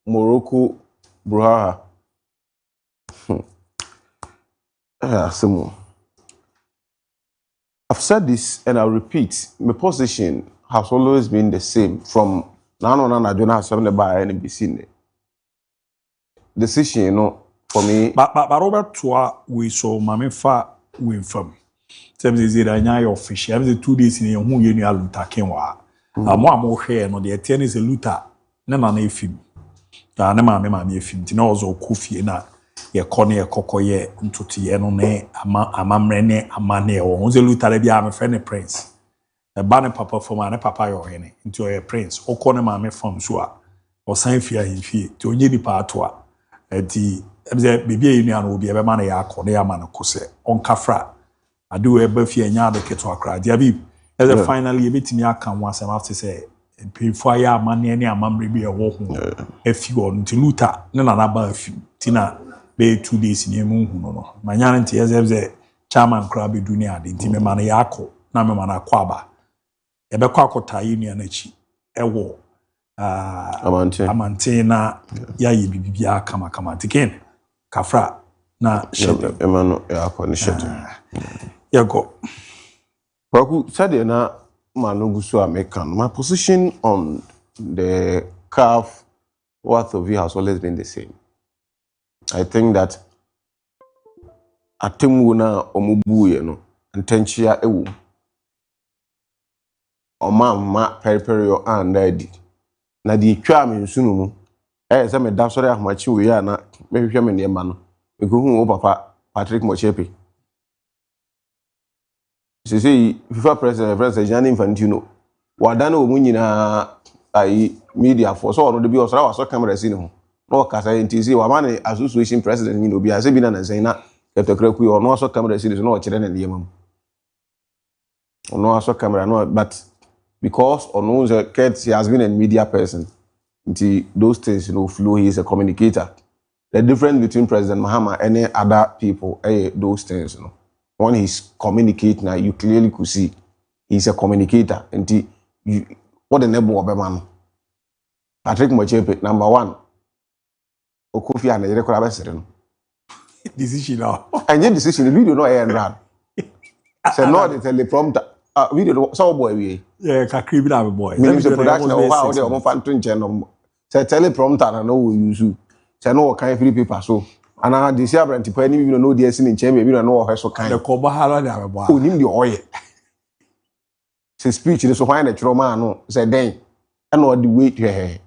Morocco, Bruhaha. I've said this and I'll repeat. My position has always been the same from now on. I don't have something about NBC. Decision, you know, for me. But Robert Tua, we saw MON-FRI win from. Sometimes it's a official. Every 2 days in a who you know Luther Kenwa. I'm more here. No, the attorney is a Luther. No man a film. Na me a film. Tina also Kofi na ye kone kokoye ntuti ye no ne amamrene amane o. Onze Luther be am friend prince. The banner papa for my papa yo hene. Into your prince. O kone me from so a. O san fia himfie. Ti onye ni pa atoa. Eti ebze bibie union obi ebe man ya akọ ne ya man kose. Onkafra. Adu ebe fie nya de keto akra. DIABY. As finally a bit me can once I'm after say fire money any amambre be a walk a few on to Luther, none about a few tina be 2 days in a moon. No, my yanty as a chairman crabby dunia, the intimate man yako, Namana Quaba, a bequacota union echi, a war. Amantena yayi bibia kama again. Kafra na shedo. Emano yakoni shedo. Yago. Kwaku said na manugusu American. My position on the CAF worth of view has always been the same. I think that atemu na omubu ye no ntenchia ewu. Omamma periperio and edi. Na di twa me nsunu mu. Se me da sori ahmachi we ya na mehwehwe me ne ma no. Ekuhu o papa Patrick Mochepe. See, FIFA president Gianni Infantino. Wadana omunyina ai media for so no de bi osra waso camera si ne ho. No kasa ntisi wa man association president ni obi ase bi na nsan na ketokra ku no waso camera si no kire na ndiyema. No waso camera no, but because ono Kurt he has been a media person. Those things flow. He is a communicator. The difference between President Mahama and any other people, those things, When he's communicating, now you clearly could see he's a communicator. And what the neighbor of man. Patrick Mochepe, number one. Okufi and the record decision now. And your decision, the video no air and run. So no, the teleprompter. Video so boy we. Yeah, kakribi na boy. Meaning the production of how they are fan twin channel. Say teleprompter na no we use. Say no kind free paper so. And I this year brand tipo any we know the in chamber we know how so kind. The koba hala na boy. Oh, nim the oil. Say speech so why na trauma no say den. And all the weight here.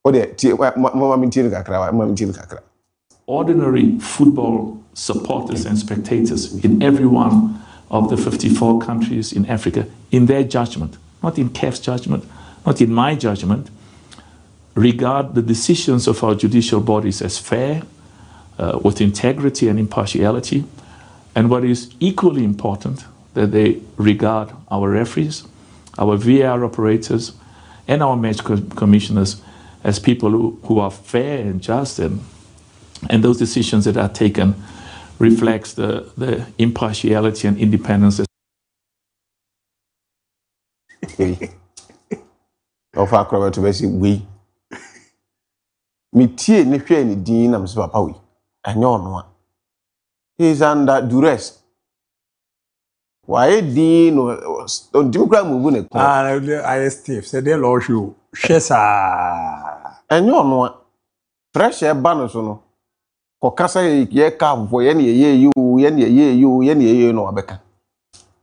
O de mama mintin kakra. Ordinary football supporters and spectators in every one of the 54 countries in Africa, in their judgment, not in CAF's judgment, not in my judgment, regard the decisions of our judicial bodies as fair, with integrity and impartiality, and what is equally important, that they regard our referees, our VAR operators, and our match commissioners as people who are fair and just, and those decisions that are taken reflects the impartiality and independence. Of our crowd to basic we. Me tie ne hwe ni din na mse papa we. Enyo no. He is under duress. Why din no on dimkra mu ne ko. I Steve said they law show. Shesa. Enyo no. Pressure ba no so no. Kokasa ye ka for ye ye no abeka.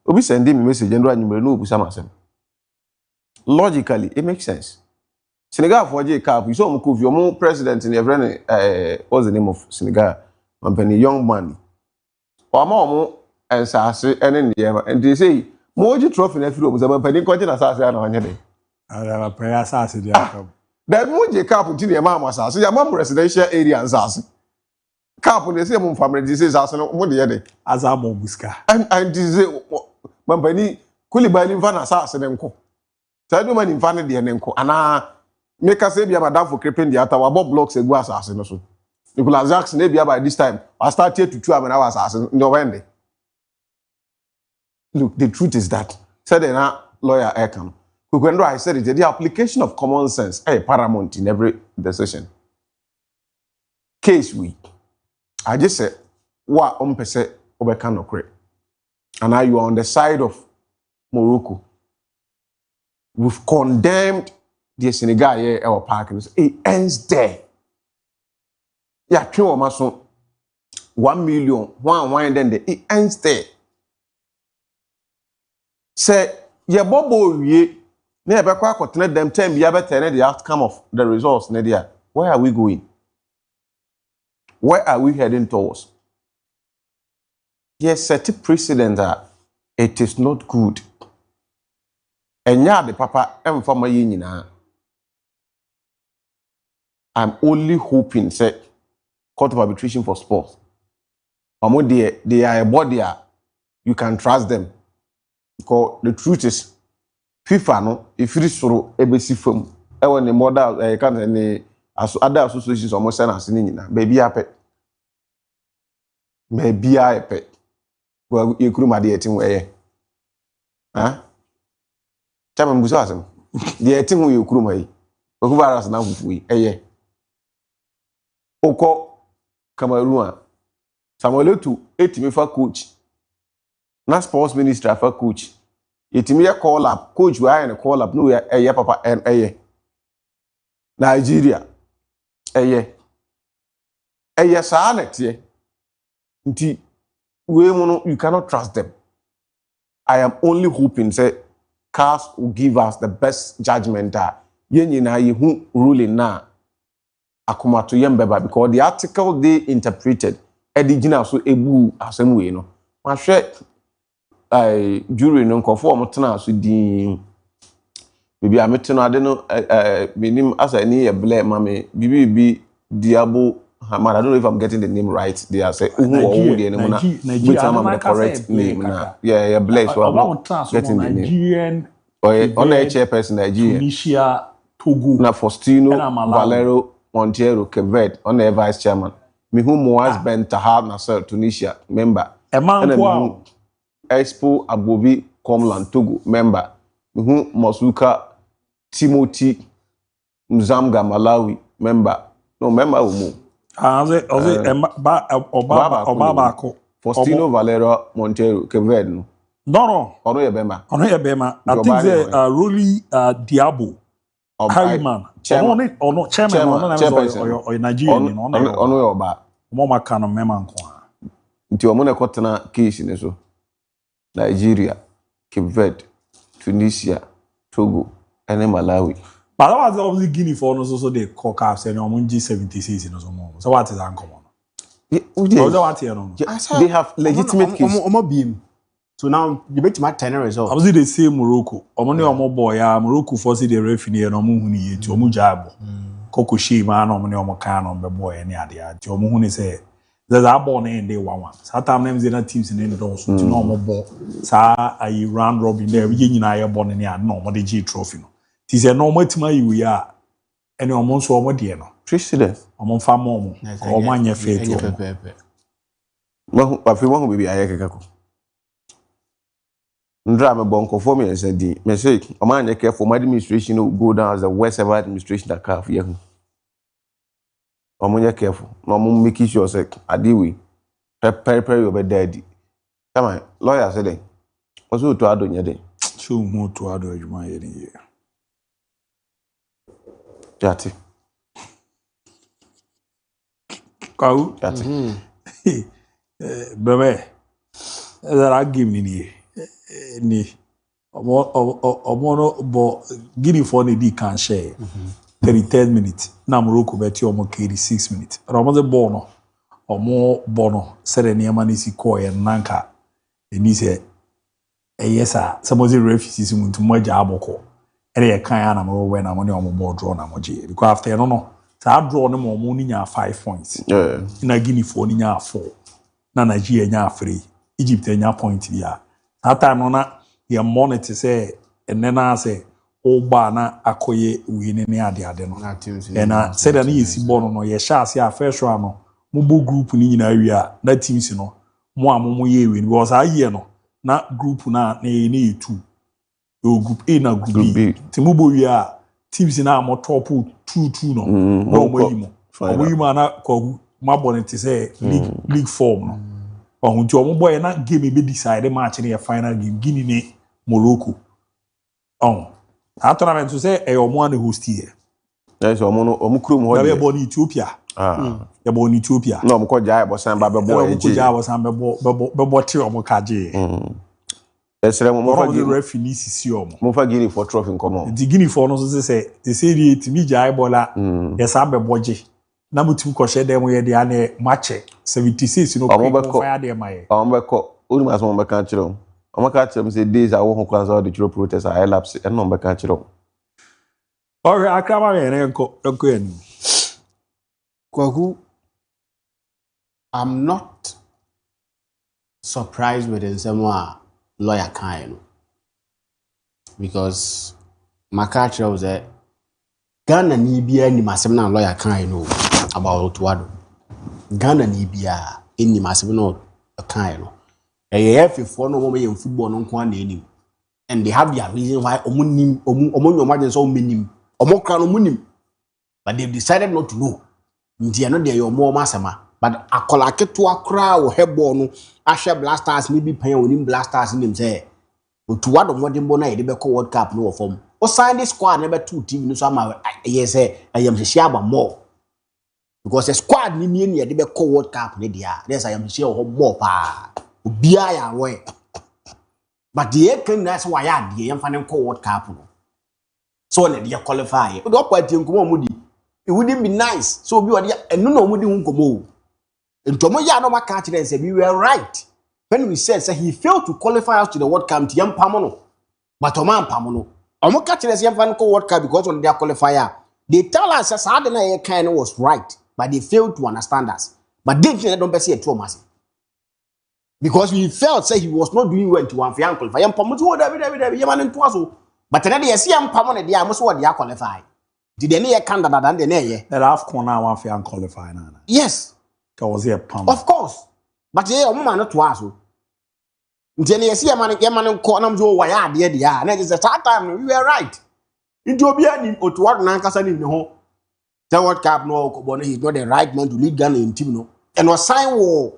Obi send me message ndo anyimre no obusa masem. Logically it makes sense. Senegal for J Cup, you saw Mukuvio president in every what's the name of Senegal? Company young man. Or more and Sassy and in the ever. And they say, Moji trophy in every room, but penny continent assassin on your day. I have a prayer assassin. That Moji Cup until the mamma assassin, your mom residential area and Sassy. Cup when they say Mum family disease as an old day. As a Mobuska. And this is Mampany, Kulibali Van assassin and co. Tell you man in Vanity and co. And make us say be madam for creeping the Ottawa blocks a go assassin also. Nicolas Jackson maybe by this time. I started to 2 hours assassin no Wendy. Look, the truth is that said a lawyer Ekam. When I said it, the application of common sense is paramount in every decision. Case week. I just said, what umpese obekano kre. And now you are on the side of Morocco. We've condemned the Senegal here our park. It ends there. Yeah, 1 million, one, then it ends there. Say, yeah, Bobo, ye, never quite them 10 be able to the outcome of the results. Nadia, where are we going? Where are we heading towards? Yes, set a precedent that it is not good. And yeah, the papa, I'm from my union. I'm only hoping, say, Court of Arbitration for Sports. They are a body, you can trust them. Because the truth is, FIFA, no, if it is so, ABC film, when the model, other associations almost send us in, baby, I pay. Maybe I pay. Well, you could my dear thing where, huh? Chairman Busasm, the thing we could my, who are us now with we, eh? Oko Cameroon, Samuel to 8 me for coach. Na sports minister for coach. Itimi a call up, coach we are in a call up, no, eh, papa, and eh, Nigeria, eh, sir, next year. You cannot trust them. I am only hoping say CAS will give us the best judgment that who ruling now akuma to yembeba because the article they interpreted edigina so ABOU asem we no ma hwe jury no nkofo omotena so din bibi ameteno ade no menim asa ni ye ble mame bibi DIABY. I don't know if I'm getting the name right. They are saying, Nigeria, the correct name. Yeah, bless. So I'm not getting the name. On the chairperson, Nigeria, Tunisia, Togo, na Faustino, Valero, Montero, Quebec, on the vice chairman. Me who Moaz Ben Tahab Nasser, Tunisia, member. Expo Abobi, Comland, Togo, member. Me who Mosuka, Timothy, Mzamga, Malawi, member. No, member who Obama Faustino Valero Montero Quebec. No. Ono ye bema. I think the Rolly Diabo. Harryman. Chairman. Or Nigerian. Ono ye oba. Mama kano mema nkwa. Nti omo na kotena case ne so. Nigeria, Cape Verde, Tunisia, Togo, and Malawi. But that was obviously Guinea for us also they cock up saying on G76 in some more. So what is uncommon? They have legitimate case. So now you bet my 10 results. Obviously they say Morocco. Omoni omo boy Morocco force the referee and omo huni ye ti omo jabo. Koko shima na omoni omo kan on be boy any ade a ti omo huni say there's a ball na end 1-1. Sometimes names the teams in the door so ti no omo ball. Sa a round robin there we nyina ye ball ni a no omo de G trophy no. Ti say no matima you we are any omo so omo de no. Precedent. Omo fa mo omo anya fair to. Mo afi mo bibi ayekekako. Ndra me bonko for me said the message oman careful my administration will go down as the worst ever administration that can for you. Oman careful. No mo make sure say adiwe prepare your daddy. Come on, lawyer said then. Also to ado nya den. So mo to ado adwuma ye ni ye. Jati. Kau Jati. Bebe. That give me ni. Ni omo bo Guinea for the D can share 33 minutes na Morocco beti omo 86 minutes omo the ball no omo bono sere niam na si ko ye nanka eni se eyesa some of the refugees muntu moja aboko ere ye kan ya na mo we na mo ne omo ball draw na mo je because after no sa draw no mo ni nya 5 points na Guinea for ni nya 4 na Nigeria nya 3 Egypt nya point ya that time na your monitor say and then I say oba na akoye wini ni ade no and said that is born no ye sha say first round no mo group ni nyina wi a na teams no mo amomo ye win because a year no na group na 2 group A na group B timubo wi a teams na mo top 2-2 no no mo yimo omo yimo na ko mabon te say league form no ohun ti omo boy na game be decide match na final game Guinea ne Morocco a tournament to say e omo an host here yes omo krom ho dey born Ethiopia e born Ethiopia no omo ko jaa bo san ba be bo e ji jaa bo san be bo ti omo kaje esere mo fa Guinea referee sisi omo mo fa Guinea for trophy nkomo the Guinea for no so say they say the timi jaa bola yes be boje na mutim ko she dem ye dia na match 76 no ko fire dem aye omo be ko uri ma so mo be kan chiro omo ka chiro say days a wo ho kwanza o de chiro protest a elapse e no be kan chiro ore akrama me enko eni Kwaku, I'm not surprised with the lawyer kind, because my culture was that Ghana ni bia ni masem na lawyer kind about Otuado. Ghana ni bia ni masem na kind. For no moment in football no kwa na and they have their reason why omunim omunyo so minim omokra no munim, but they've decided not to know. Nti no de your more masama but akola ketua kra wo hebo no ahwe blasters ni bi pan onim blasters nim say otuwa do modern bo na ye de be ko world cup no wo form o sign this squad na be two team no so ama ye say ayam hye aba more because the squad ni ni ye de be ko world cup ne dia there's ayam hye wo more pa obia ya we but the can na so ya de yam fa ne ko world cup no so na de qualify o do party nkomo mudi. It wouldn't be nice. So we were there and no one would go. And Tomo Yano Makati said we were right. When we said he failed to qualify us to the World Cup to Yam Pamono. But Oman Pamono. Omokati as Yam Fanco World Cup because on their qualifier. They tell us that Sadena kind was right, but they failed to understand us. But they don't see a trauma. Because we felt say he was not doing well to one for uncle. Yam Pamono, Yaman and Twazo. But then they see Yam Pamon, they are most what they are qualified. Did any candidate than the nay? That half corner one for unqualified. Yes. Because he a pump. Of course. But they are woman not to us. Then you see a man and corner Joe why are dear dear. And it is a start time. We were right. Into a beer or to what Nankasan in the home. The World Cup no, he's not the right man to lead Ghana in Timno. And was sign war.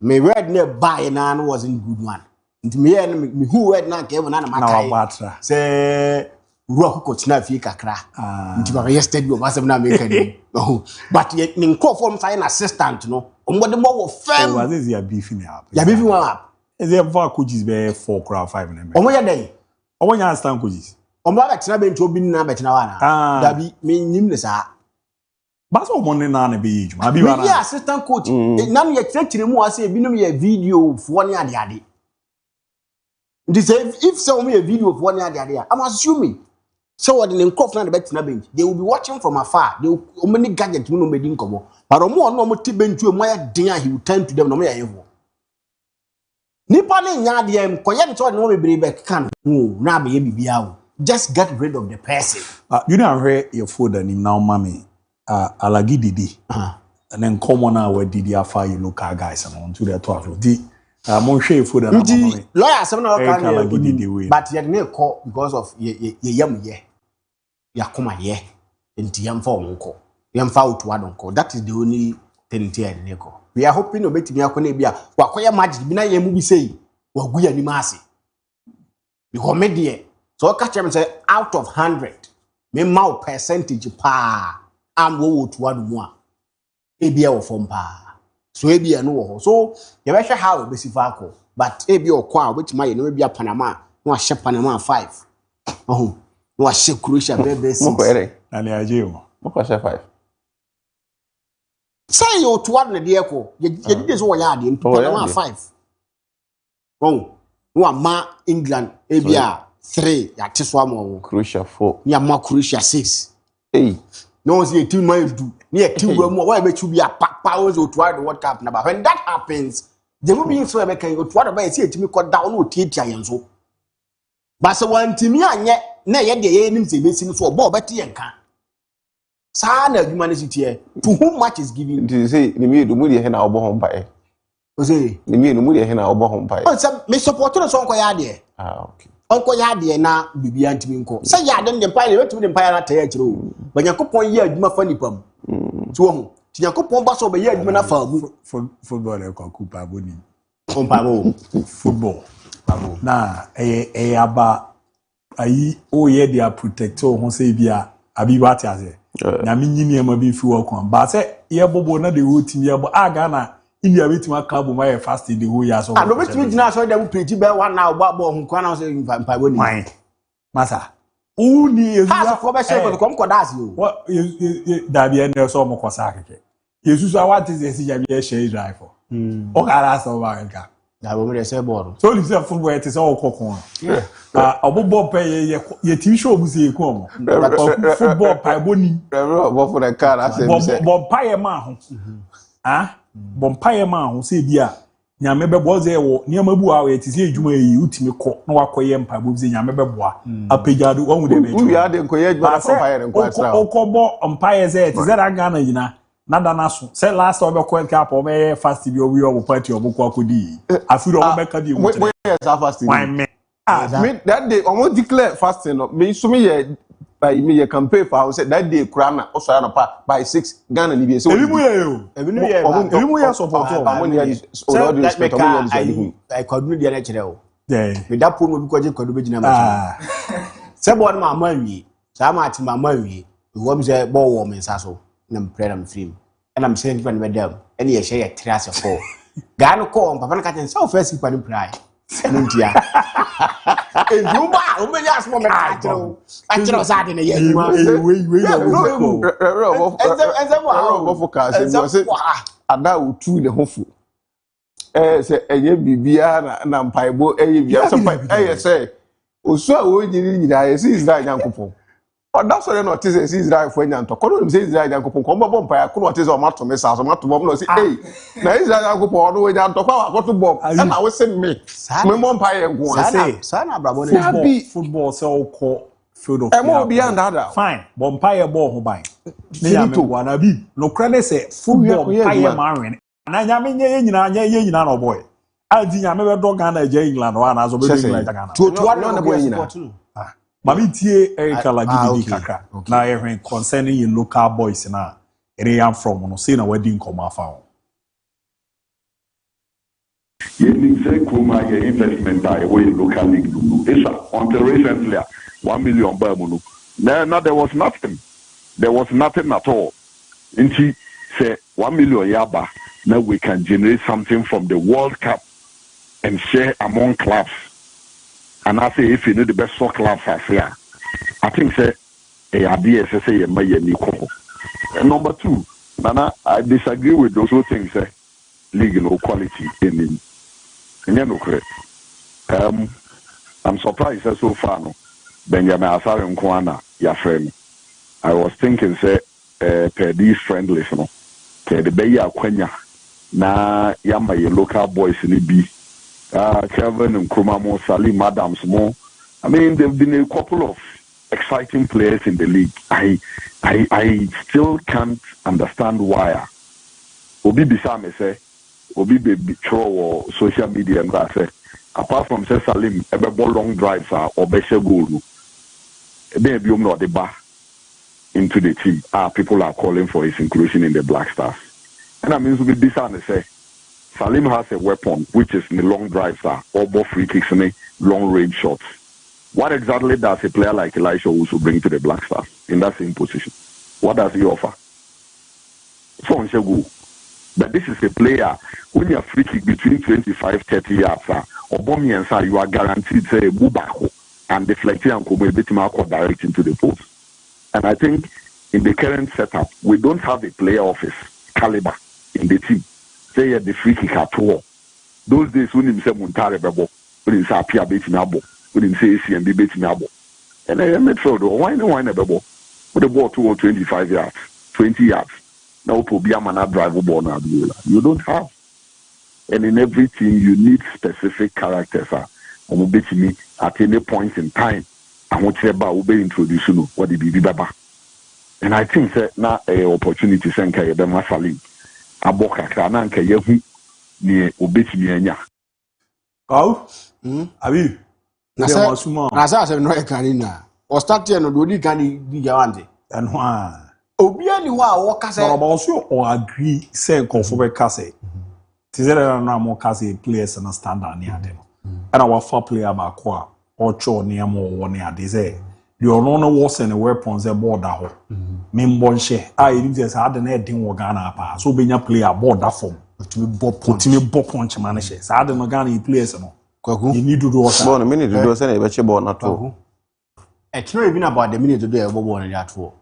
Me read near by and wasn't good one. Into me and me who had not given an amateur. Say. Rock coach na fi kakra nti ba yesterday o masem na make any but ye nko form sign assistant no omode mo wo fam o was ya beef in up ya beef one up is there for coaches be 4 crowd 5 na omo ye dey omo nya assistant coaches omo ba tina be nti obi na be tina wana da bi me nyim ne sa ba so omo ne na na be yejuma abi wana me assistant coach na no ye kire mu ase bi no ye video fo ne ade ade nti say if say omo ye video fo ne ade ade I'm assuming. So what in crop na the bench, they will be watching from afar. They will many gadgets no medin komo. But no bench you he will turn to them no me ayevo. Nipa ne nya de em koye ne so no bebrebe kan. Na be ye bibia. Just get rid of the person. You know where your food and now mommy alagi didi. And then common na we didi afa you local guys and on to the 12 di mon share food and mommy. Lawyer some na alagi didi we. But you dey call because of ye yam ye. Yakoma ye enti yamfa onko yamfa Otuado. That is the only thing here neko. We are hoping no betimi akona bia wakoya magic bi na ye mu bi sei wagu ya ni maase because me dey so catch them say out of 100 me ma percentage pa am wo Otuado mu a ebia wo form pa so ebia no wo so ye be hwe how be sifa akọ but ebia okọ a wetima ye no ebia Panama no ahye Panama 5 no a shake Croatia bebe 6 ani ajeo moko share 5 say you Otuado na de eko ye dide so ya ade Panama 5 no ma England ebia 3 ya tiso am Croatia 4 ya ma Croatia 6 no see team man do ni a team we why be chu bia papa was Otuado World Cup na ba when that happens they will be so make Otuado ba see team ko down no tietia yenso ba se wantimi anye na ye de ye nim se besi so obo beti yenka sa na adwuma ne sitie to whom much is given to say ni me do mu de he na obo ho mpa Ose. Me no mu de he na obo ho mpae. Oh, say me support no so onko ya de. Ah, okay. Onko ya de na bibia ntimi nko. Say ya de mpae, wetumi de mpae na taye akire o. Ba Yakopon ye adwuma fa nipam. Ti wo hu. Ti Yakopon ba so be ye adwuma na fa mu. Football e kwa kupa boni. Ompabo. Football. Na aba ayi o ye dia protect o ho say bia abi wati ase. Na me nyini e ma bi fi wo kon. Ba say ye bobo na de wo timi ye bo aga na India wetin wa club my fast the whole year so. Ah, no betimi gina so dem preach be one now gba bo hu kwa na say mpabo ni. Masa. O ni ezu ya for be say ko ko das yo. What da bi en so mo ko sa keke. Yesu so what is this ya bi share drive for. O kara so ba nka. Da bo me say ball. So you say football it is all kokon. Ah, obobo pe ye TV show bu se ku omo. Football pa boni. Obo for the car as say. Bo pa ye ma ho. Ah, bompaye ma ho se bia nyame bebo ze wo niam abu a we ti se adwuma yi utimi ko na wakoye mpa bo ze nyame bebo apejado won de be we are de koye adwuma na bompaye nko atra okobo ompaye ze ti ze da Ghana yina na da na so se last obe ko enka po me fast bi obi obo party obo ko akodi afiro obo be ka di mo yes fast why me me that day almost declare fasting no me so me ye by me campaign for say that day krana also na pa by 6 Ghana ni be so ebimu ye yo ebimu ye support o amoni ya all the respect amoni ya dis I kwadu dia na kire o me da po mo bi ko je kwadu be gina ma se bo na ma wi sa ma ati ma wi wo mi se bo wo mi nsa so na mpre na mfim na mse ni pa na bedam ene ye hye ye triase for Ghana ko papa na ka ten so first pa ni prai nuntia Ejuma o me ya smo me achiro za de ne ye ejuma we no focus say ada utu ne hofu say eye bibia na mpaibo eye bia so eye say osu a wo nyiri nyira ye si Israel nyankopon oda so no te say Israel fo nyanto kono no say Israel nyankopon ko mbọ mpaia kono te say o mato me sa so mato bom no say na Israel nyankopon no we nyanto kwa akoto bom na we say me mo mpaia nko sa na brabo ne football say o field of play. Beyond that. Fine. Bompire ball ho ban. Ne ya me wana bi. No credit say football paye man. Na nya me nye nyina no boy. Adi nya me be do Ghana je England wa na so be England Ghana. To no boy nyina. Mami tie Erica la gidi kakra. Na ehwen concerning in local boys na ere am from no say na wadi nkomo afa. You say Kuma investment I way local league. It's until recently 1 million Bermuno. Now there was nothing. There was nothing at all. And she said 1 million yaba. Now we can generate something from the World Cup and share among clubs. And I say if you know the best soccer clubs are here, I think say a idea say and number two, Nana, I disagree with those who think say league no quality in I'm surprised that so far no Benjamin Asare Nkwana ya friend. I was thinking say per these friendlies no per the bay akwanya na yama ye local boys ni bi Kevin and Nkrumah Salim Adams mo. I mean there've been a couple of exciting players in the league. I still can't understand why. Obi bisa me say Obi be throw or social media and that say apart from say Salim ebe long drives or be goal then be not the bar into the team. People are calling for his inclusion in the Black Stars. And I mean to be this and say Salim has a weapon which is in the long drives or ball free kicks and long range shots. What exactly does a player like Elisha also bring to the Black Stars in that same position? What does he offer? So but this is a player when you are free kick between 25-30 yards or bomb and you are guaranteed say Bubako and deflecting and come direct into the post. And I think in the current setup, we don't have a player of his caliber in the team. Say the free kick at all. Those days when him say Muntare Bebo, when him say Apia Betinabo, when him say ACMB Betinabo. And I midfield, why no one Bebo? With the ball 25 yards, 20 yards. Now Tobiamana drive a ball now. You don't have. And in every team you need specific characters. At any point in time, I want to about be introducing what the BB Baba. And I think that now a opportunity senka yedema Salim. Aboka Krananka Yehu ne obetumi anya. Abi. Na say no e kan na. O start here no do di kan di jawante. And why? Obi ani ho a wo ka say. But also or agree say conform ka say. Tizere na mo ka say players na standard ni ade no. And our four player ba ko a o cho ne am wo ne ade say. The ono was and weapons a board da ho. Membo nhye. Ah you just had na edin wo Ghana pa. So benya player board da form. Otimi bo punch man nhye. Sa ade no Ghana players no. You need to do what? Bon, minute to do say na be che ball na to. It's not even about the minute to do a ball on that for.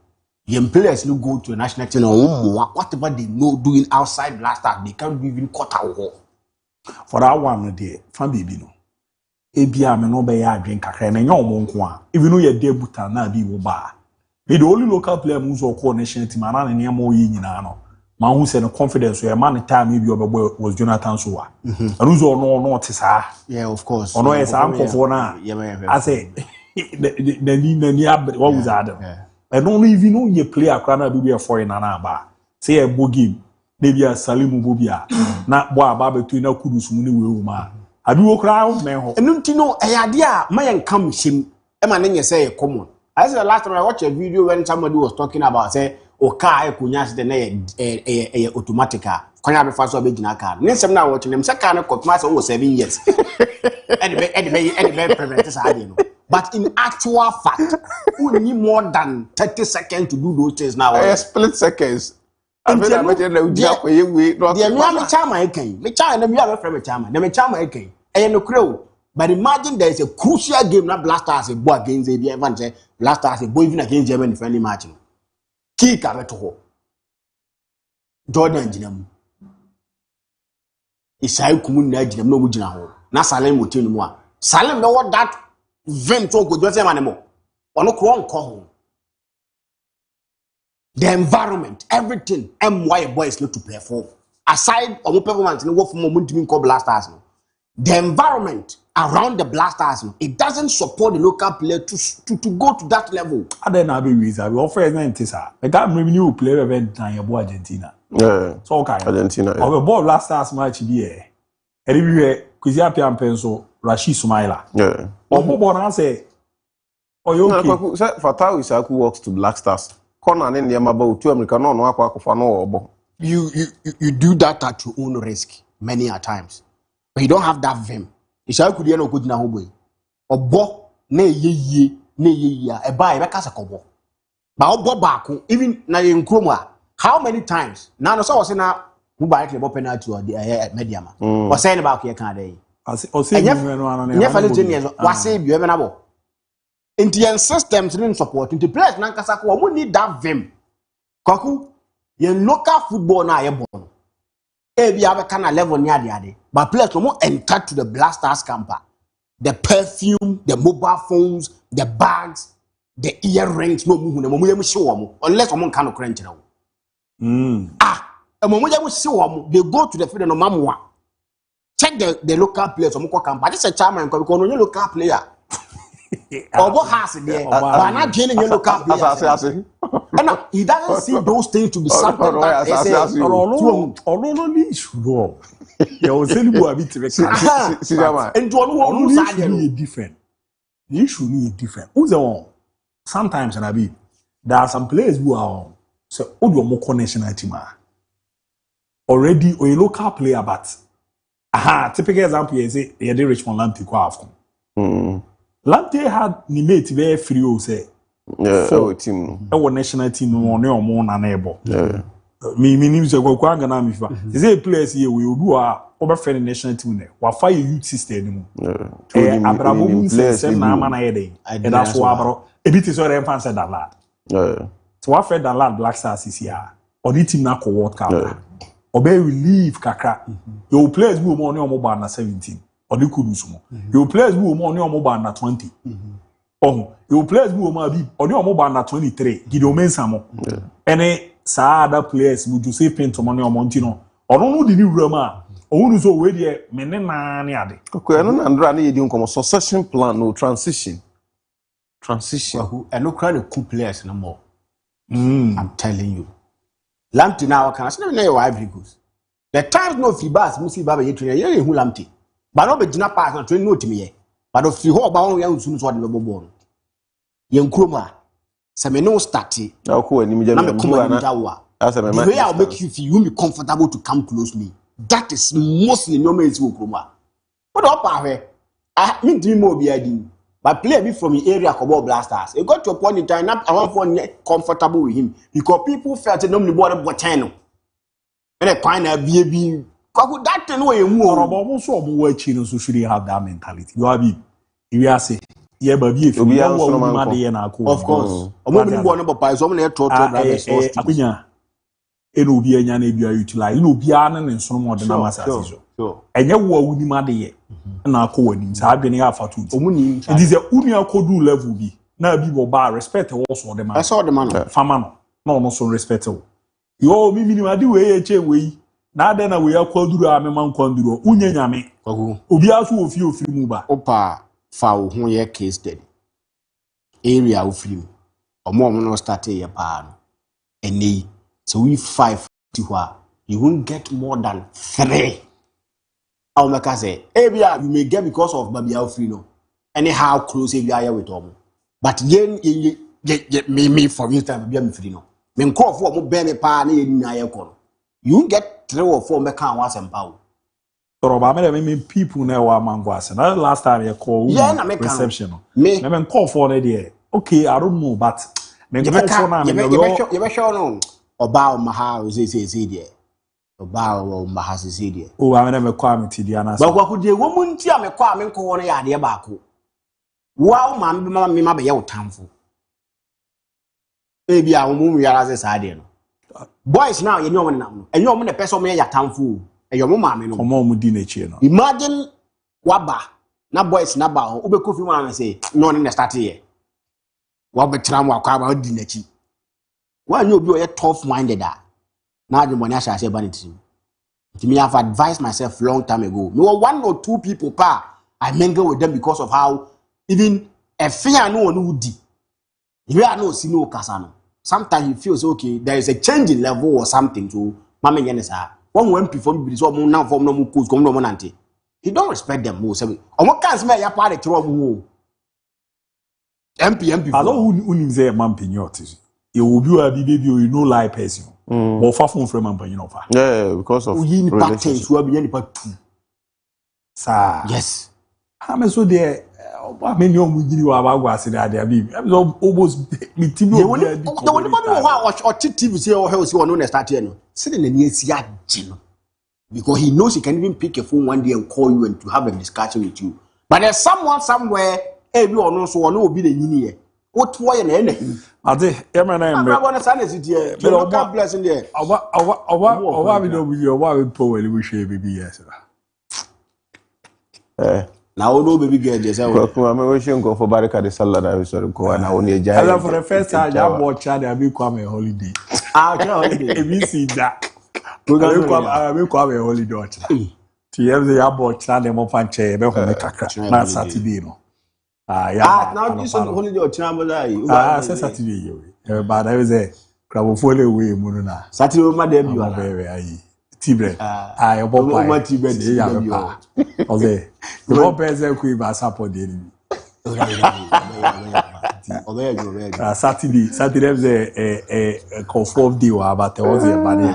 Young players no go to a national team or whatever they know doing outside blaster, they can't even cut out. For that one day, fan baby no. Ebia me no be ya adwen kakra na nya omo nko a. Even though your debut na be wo ba. Me the only local player who's call national team na na mo yi nyina no. Ma hu say no confidence so man time maybe obebo was Jonathan Sowa. And who's no tisa. Yeah, of course. Ono yes anko for na. I say the what was Adam. I don't even know you play a crana be a foreigner na ba. Say a bogey, maybe a Salimu Bobia. Na boa baba to na kudus muni we ma. Abi wo crowd men ho. Enu ntino e idea man come shim. E man nye say common. I said the last time I watched a video when somebody was talking about say o car e kunya accident na automatic car. Kwanya be fa so be gina car. Nsem na watch nem say car na kokma say 7 years. Any prevent this idea no. But in actual fact, we need more than 30 seconds to do those things now. Split seconds. Me chama eken. Me chama na me have friend me chama. Na me chama eken. E no kro. But imagine there is a crucial game na Blasters go against the even say Blasters go even against Germany friendly match. Kick abeto ho. Jordan jinam. Isai kumu na jinam no mu jina ho. Na Salem motin mu a. Salem no what that vent to go just man mo. Ono kro nko ho. The environment, everything, why boys need to perform. Aside of performance, no work from Muntimi Blasters. The environment around the Blasters, it doesn't support the local player to go to that level. I don't know reason. We offer an antisa. I got revenue player event in Argentina. Yeah. So okay. Argentina. Of a ball Blasters match here. Everywhere, Kuzia and Penso, Rashid Sumaila. Yeah. Or more say, oh, you okay? Fatah Isaku walks to Black Stars. You do that at your own risk many a times, but you don't have that vim. Ishai could no good na hoboy. Obo ne ye e buy be kasa kobo. Ba obo baako even na ye nkroma. How many times? Now no so say na who buy the penalty or the medium. Was saying about here can dey. O say no no. Nya fale genius was say bi e be na bo. Indian systems didn't support into players na kasa ko we need that vim. Kwaku ye local football na ye born. E bi abeka na level ni ade. But players no enter to the Blasters camper. The perfume, the mobile phones, the bags, the earrings no mu na mo ye show am unless someone can crunch now. Mo ye show am they go to the field no mamwa. Check the local players mo ko camper. This is a chairman because no local player. Obo has there, but not joining your local players. And he doesn't see those things to be something that they say. The issue is different. Who's the one? Sometimes there are some players who are so who more connection team already or a local player, but typical example is say the Richmond Lamptey Afcon. Lamptey had ni mate very free say for team our national team no more na neighbor. Me name say go kwanga na me fa. Say players here we do a over friend national team there. Wa fire youth system no. Abrabo say na ama na yede. And that's why abro e bit so dem fan said that lad. So what friend that lad Black Stars is here. Or the team na ko World Cup. Obey we leave kakra. Your players who more no more na 17. Or the kudu sumo. Your players who more no more na 20. Oh, your players who more be or no more na 23. Gideon Mensamo. Any other players would you say paint money or Montino? Or no the new Roma. Or who so where the menena niade. Okay, I don't understand you come succession plan no transition. And no kind of cool players no more. I'm telling you. Lamptey now can I say no Ivory Coast. The times no free bus, Musi Baba Yetrain, Yen Hulamti. But no be Jina Pass and train no to me. But of free hall bound young soon what the born. Young Kroma, Semeno Stati. Now, who and The way I'll make you feel you be comfortable to come close me. That is mostly no man's Kroma. What up, I mean, dream more be idea. But play me from the area of blasters. It got to a point in time, I want for comfortable with him because people felt it normally bought a channel. And a kind of baby. That ten way more. Also, watching so should have that mentality. You are you are say, yeah, but if you are of course. A woman born about by so many total eno bi anya na bia utilize eno bia na nso mo de na masase so enye wo awuni made ye na akọ wani sa adwene afa to omuni it is a uni akodu level bi na bi bo ba respect wo so de man fama no na ono so respect wo yo mi minimum ade we ye che we na ade na we akwaduru a me man kwanduru unye nyame obi aso ofiri mu ba opa fa wo ho ye case study area ofiri omo no start ye pa no eni. So we 5 you won't get more than 3. I'll make us say, ABOU you may get because of Baby Alfrino. Anyhow close ABOU with Omo. But yen me for instance Baby Alfrino. Men call for more baby pa na you get 3 or 4 mekan once and power. So me people now wa mangwase. Na last time you call reception. Me call for there. Okay, I don't know but men call for na you sure no. Oba maha say there. Oba maha say there. Oh, I never come to the answer. But what could the woman tia me kwa me ko ya de ba ko. Wow man me ma be ye tamfo. E bia wo mu realize say there no. Boys now you know one now. And you omo the person me ya tamfo. E yo mo ma me no. Come on mu di na chi no. Imagine waba na boys na ba ho obeko fi man say no ne start here. Wa be tram wa kwa ba di na chi. Why you be tough minded that now the money I say vanity. To me, I've advised myself long time ago. Me 1 or 2 people I mingle with them because of how even a fear no one would. You are no see no casano. Sometimes you feel okay, there is a change in level or something to Mama Yenesa. One when people be so now from no cool come no monante. He don't respect them more. What can smell your party trouble? MP. I don't who say man pinyot. You will be a baby, you know, like person. Or far from man, but you know, yeah, because of you back things, you are being part 2. Sir, yes. I'm so there. I mean, you are there. I'm almost me. TV or TV say or else you are known as that. Sitting in the because he knows he can even pick a phone one day and call you and to have a discussion with you. But there's someone somewhere, every or no, so or no, be the year. What why and anything? I think every name. I'm going to send it here. God bless in there. Our we don't be why we power we share baby yes. Now no baby girl just I'm wishing go for Barika de Salad. I was go and I only for the first time I watch Chad I be come a holiday. If you see that. I will come a holiday. To have the about Chad and Mofan chair, na Saturday no. Now this on holiday or Chamberlain. Saturday. But I was a crab for the way Mununa. Saturday, madam, you are very Tibre. I about my Tibre. Okay. The more present we must support the enemy. Saturday was a conform deal about the was a money.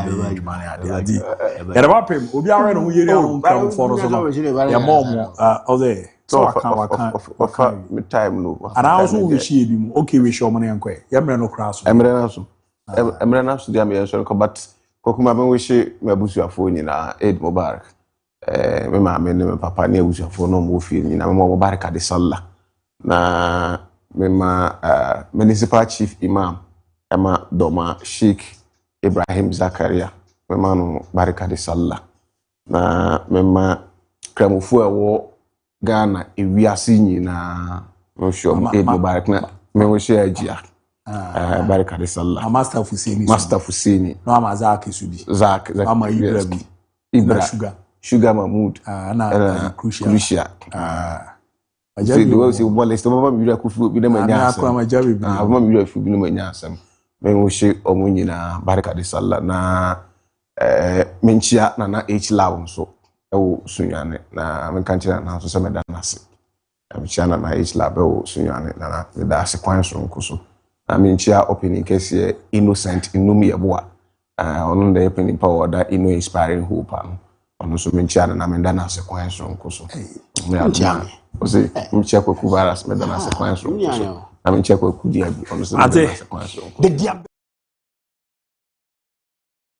And about him, we are on who you come for us. Your mom, okay. So I can't time no. And I also wish you okay with your money and quay. No cross. Emrenaso, the American, but Kokuma wish me bush your phone in Ed Mubarak. Me mamma me papa ne bush your phone no move in Mubarak de Salah. Na me municipal chief imam Emma Doma Sheikh Ibrahim Zakaria. Me manu Barika de Salah. Na me Kramufu Ghana ewiase nyina no sure Ed Mubarak na me wo share ajia Barika de Sallah Master Fuseni no amazaki sudi Zak ama Ibra Sugar Mahmood na Crucial Ajabi do se bo list mama mi kufu bi na manya asem mama mi kufu bi na manya asem me wo she omo nyina Barika de Sallah na menchia na H Lab so ewo sunyane na menka nchira na so se meda na se menchia na H Lab ewo sunyane na meda se kwan so nkoso na menchia opening case innocent inumi yeboa onu the opening power that ino inspiring hope onu so menchia na meda na se kwan so nkoso Ose menchia kwa kuvaras meda na se kwan so nkoso na menchia kwa DIABY onu so meda na se kwan so nkoso